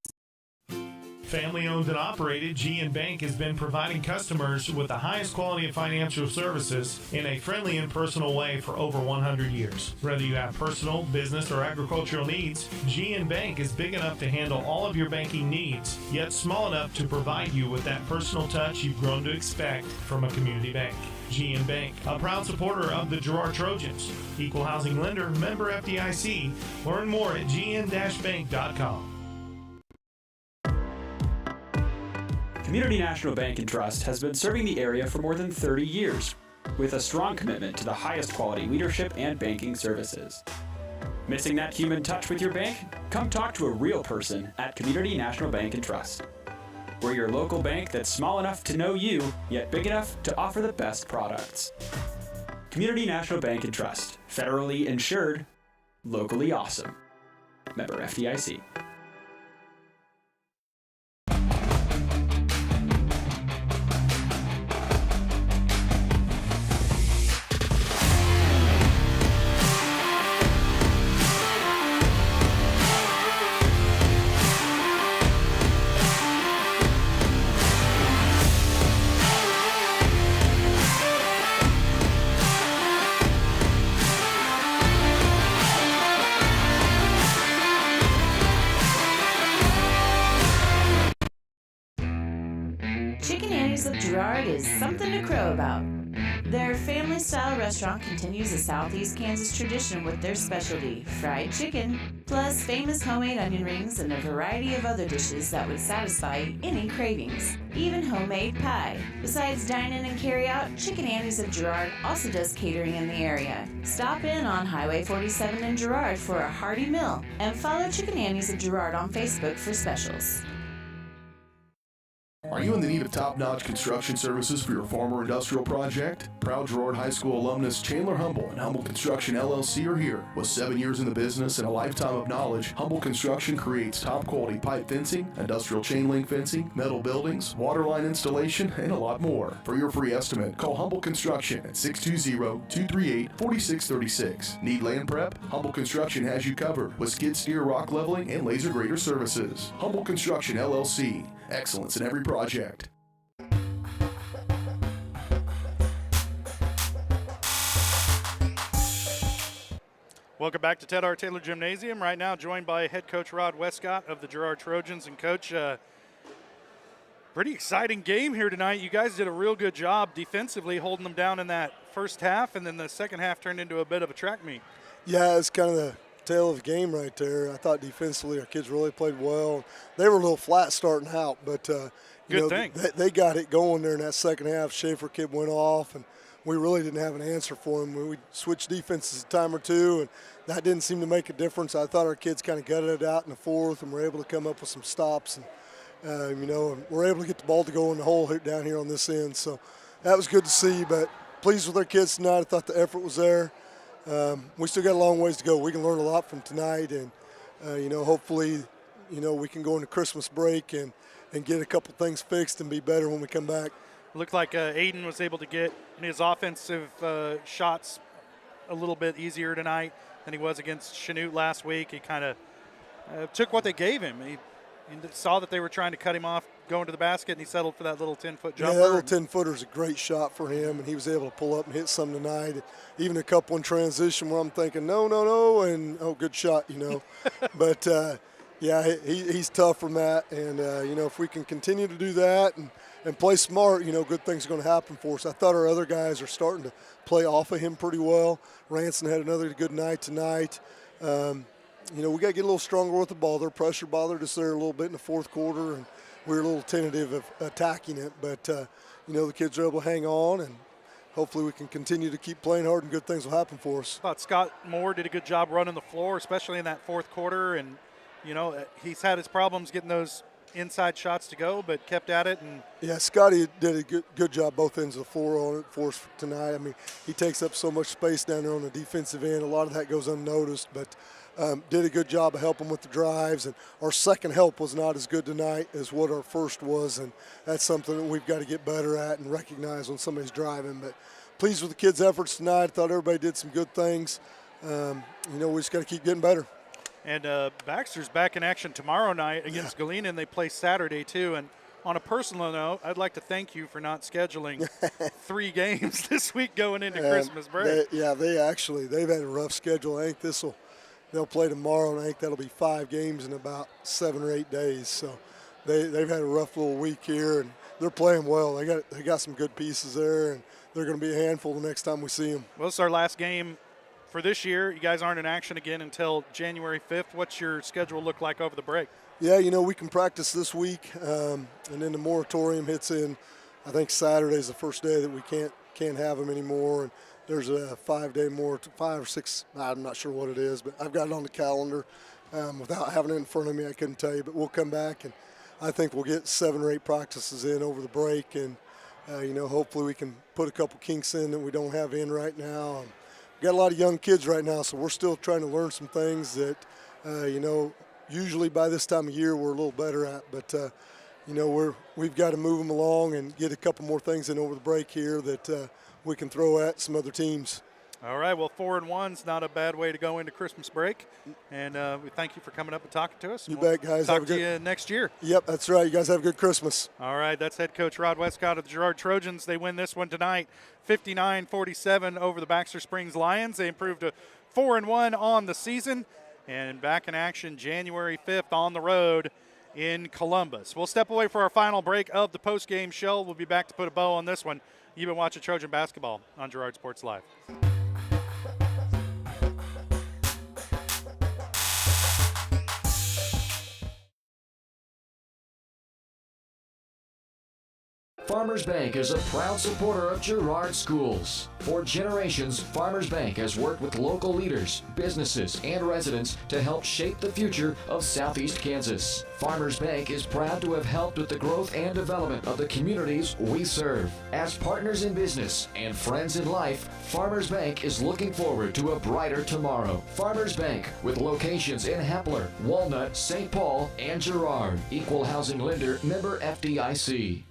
Family owned and operated, G&N Bank has been providing customers with the highest quality of financial services in a friendly and personal way for over 100 years. Whether you have personal, business, or agricultural needs, G&N Bank is big enough to handle all of your banking needs, yet small enough to provide you with that personal touch you've grown to expect from a community bank. G&N Bank, a proud supporter of the Girard Trojans. Equal housing lender, member FDIC. Learn more at gn-bank.com. Community National Bank and Trust has been serving the area for more than 30 years, with a strong commitment to the highest quality leadership and banking services. Missing that human touch with your bank? Come talk to a real person at Community National Bank and Trust. We're your local bank that's small enough to know you, yet big enough to offer the best products. Community National Bank and Trust, federally insured, locally awesome. Member FDIC. Girard is something to crow about. Their family-style restaurant continues a Southeast Kansas tradition with their specialty, fried chicken, plus famous homemade onion rings and a variety of other dishes that would satisfy any cravings, even homemade pie. Besides dine-in and carry-out, Chicken Annie's of Girard also does catering in the area. Stop in on Highway 47 in Girard for a hearty meal, and follow Chicken Annie's of Girard on Facebook for specials. Are you in the need of top-notch construction services for your farm or industrial project? Proud Girard High School alumnus Chandler Humble and Humble Construction LLC are here. With 7 years in the business and a lifetime of knowledge, Humble Construction creates top-quality pipe fencing, industrial chain link fencing, metal buildings, water line installation, and a lot more. For your free estimate, call Humble Construction at 620-238-4636. Need land prep? Humble Construction has you covered with skid steer, rock leveling, and laser grader services. Humble Construction LLC. Excellence in every project. Welcome back to Ted R. Taylor Gymnasium. Right now joined by head coach Rod Westcott of the Girard Trojans. And coach, pretty exciting game here tonight. You guys did a real good job defensively holding them down in that first half, and then the second half turned into a bit of a track meet. Yeah, it's kind of the tail of the game right there. I thought defensively our kids really played well. They were a little flat starting out, but good thing. They got it going there in that second half. Schaefer kid went off, and we really didn't have an answer for him. We switched defenses a time or two, and that didn't seem to make a difference. I thought our kids kind of gutted it out in the fourth, and were able to come up with some stops, and and we're able to get the ball to go in the hole down here on this end. So that was good to see, but pleased with our kids tonight. I thought the effort was there. We still got a long ways to go. We can learn a lot from tonight, and hopefully, we can go into Christmas break and get a couple things fixed and be better when we come back. Looked like Aiden was able to get his offensive shots a little bit easier tonight than he was against Chanute last week. He kind of took what they gave him. He saw that they were trying to cut him off going to the basket, and he settled for that little 10-foot jumper. Yeah, that little 10-footer is a great shot for him, and he was able to pull up and hit some tonight. Even a couple in transition where I'm thinking, no, and, oh, good shot, But, yeah, he's tough from that. And, if we can continue to do that and play smart, good things are going to happen for us. I thought our other guys are starting to play off of him pretty well. Ranson had another good night tonight. We got to get a little stronger with the ball. Their pressure bothered us there a little bit in the fourth quarter, and we were a little tentative of attacking it. But, the kids are able to hang on, and hopefully we can continue to keep playing hard and good things will happen for us. I thought Scott Moore did a good job running the floor, especially in that fourth quarter. And, he's had his problems getting those inside shots to go, but kept at it. And yeah, Scotty did a good job both ends of the floor on it for us tonight. I mean, he takes up so much space down there on the defensive end. A lot of that goes unnoticed, but did a good job of helping with the drives. And our second help was not as good tonight as what our first was, and that's something that we've got to get better at and recognize when somebody's driving. But pleased with the kids' efforts tonight. I thought everybody did some good things. We just got to keep getting better. And Baxter's back in action tomorrow night against Galena, and they play Saturday too. And on a personal note, I'd like to thank you for not scheduling 3 games this week going into Christmas break. They've had a rough schedule. I think they'll play tomorrow, and I think that'll be 5 games in about 7 or 8 days. So they've had a rough little week here, and they're playing well. They got some good pieces there, and they're going to be a handful the next time we see them. Well, it's our last game for this year. You guys aren't in action again until January 5th. What's your schedule look like over the break? Yeah, we can practice this week, and then the moratorium hits in. I think Saturday's the first day that we can't have them anymore, and there's a 5-day more, 5 or 6. I'm not sure what it is, but I've got it on the calendar. Without having it in front of me, I couldn't tell you, but we'll come back, and I think we'll get 7 or 8 practices in over the break, and hopefully we can put a couple kinks in that we don't have in right now. We've got a lot of young kids right now, so we're still trying to learn some things that usually by this time of year we're a little better at, but we've got to move them along and get a couple more things in over the break here that we can throw at some other teams. All right, well, 4-1's not a bad way to go into Christmas break, and we thank you for coming up and talking to us. You bet, guys. Talk to you next year. Yep, that's right. You guys have a good Christmas. All right, that's head coach Rod Westcott of the Girard Trojans. They win this one tonight, 59-47 over the Baxter Springs Lions. They improved to 4-1 on the season, and back in action January 5th on the road in Columbus. We'll step away for our final break of the post-game show. We'll be back to put a bow on this one. You've been watching Trojan basketball on Girard Sports Live. Farmers Bank is a proud supporter of Girard Schools. For generations, Farmers Bank has worked with local leaders, businesses, and residents to help shape the future of Southeast Kansas. Farmers Bank is proud to have helped with the growth and development of the communities we serve. As partners in business and friends in life, Farmers Bank is looking forward to a brighter tomorrow. Farmers Bank, with locations in Hepler, Walnut, St. Paul, and Girard. Equal housing lender, member FDIC.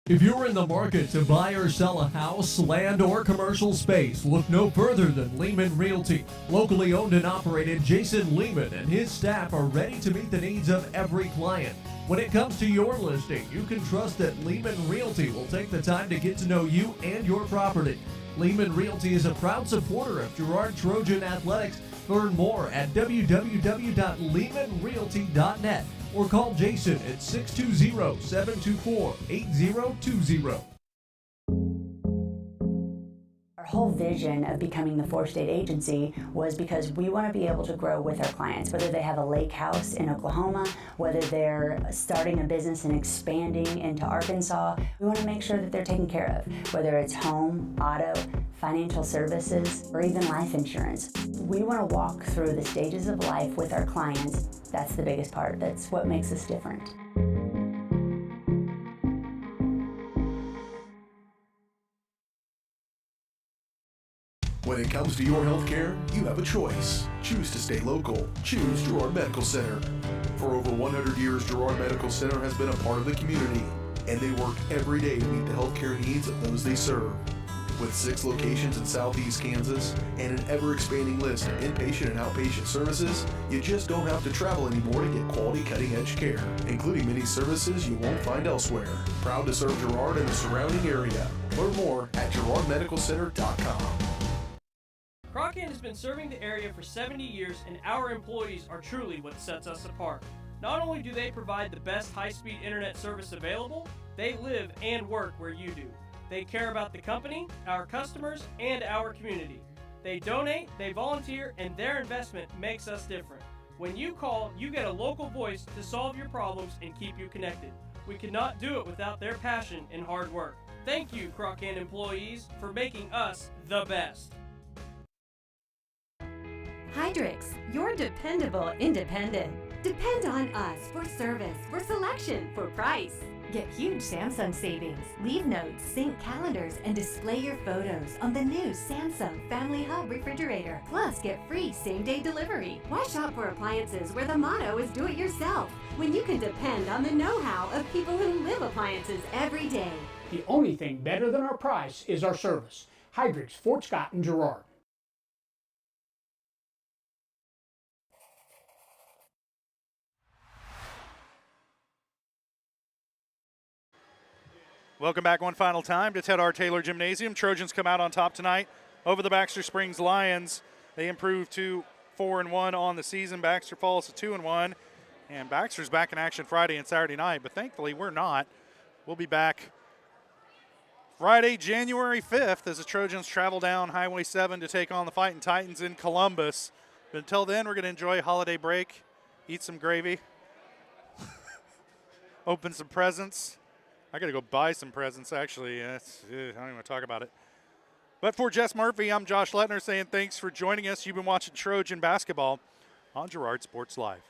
If you're in the market to buy or sell a house, land, or commercial space, look no further than Lehman Realty. Locally owned and operated, Jason Lehman and his staff are ready to meet the needs of every client. When it comes to your listing, you can trust that Lehman Realty will take the time to get to know you and your property. Lehman Realty is a proud supporter of Girard Trojan Athletics. Learn more at www.lehmanrealty.net. or call Jason at 620-724-8020. Our whole vision of becoming the 4-state agency was because we want to be able to grow with our clients, whether they have a lake house in Oklahoma, whether they're starting a business and expanding into Arkansas. We want to make sure that they're taken care of, whether it's home, auto, financial services, or even life insurance. We want to walk through the stages of life with our clients. That's the biggest part. That's what makes us different. When it comes to your health care, you have a choice. Choose to stay local. Choose Girard Medical Center. For over 100 years, Girard Medical Center has been a part of the community, and they work every day to meet the health care needs of those they serve. With 6 locations in southeast Kansas and an ever-expanding list of inpatient and outpatient services, you just don't have to travel anymore to get quality cutting-edge care, including many services you won't find elsewhere. Proud to serve Girard and the surrounding area. Learn more at GirardMedicalCenter.com. Crockett has been serving the area for 70 years, and our employees are truly what sets us apart. Not only do they provide the best high-speed internet service available, they live and work where you do. They care about the company, our customers, and our community. They donate, they volunteer, and their investment makes us different. When you call, you get a local voice to solve your problems and keep you connected. We could not do it without their passion and hard work. Thank you, Crockett employees, for making us the best. Hydrix, your dependable independent. Depend on us for service, for selection, for price. Get huge Samsung savings. Leave notes, sync calendars, and display your photos on the new Samsung Family Hub refrigerator. Plus, get free same-day delivery. Why shop for appliances where the motto is do it yourself when you can depend on the know-how of people who live appliances every day? The only thing better than our price is our service. Hydrix, Fort Scott, and Girard. Welcome back one final time to Ted R. Taylor Gymnasium. Trojans come out on top tonight over the Baxter Springs Lions. They improve to 4-1 on the season. Baxter falls to 2-1. And Baxter's back in action Friday and Saturday night, but thankfully we're not. We'll be back Friday, January 5th, as the Trojans travel down Highway 7 to take on the Fighting Titans in Columbus. But until then, we're going to enjoy a holiday break, eat some gravy, open some presents. I got to go buy some presents, actually. I don't even want to talk about it. But for Jess Murphy, I'm Josh Lettner saying thanks for joining us. You've been watching Trojan basketball on Girard Sports Live.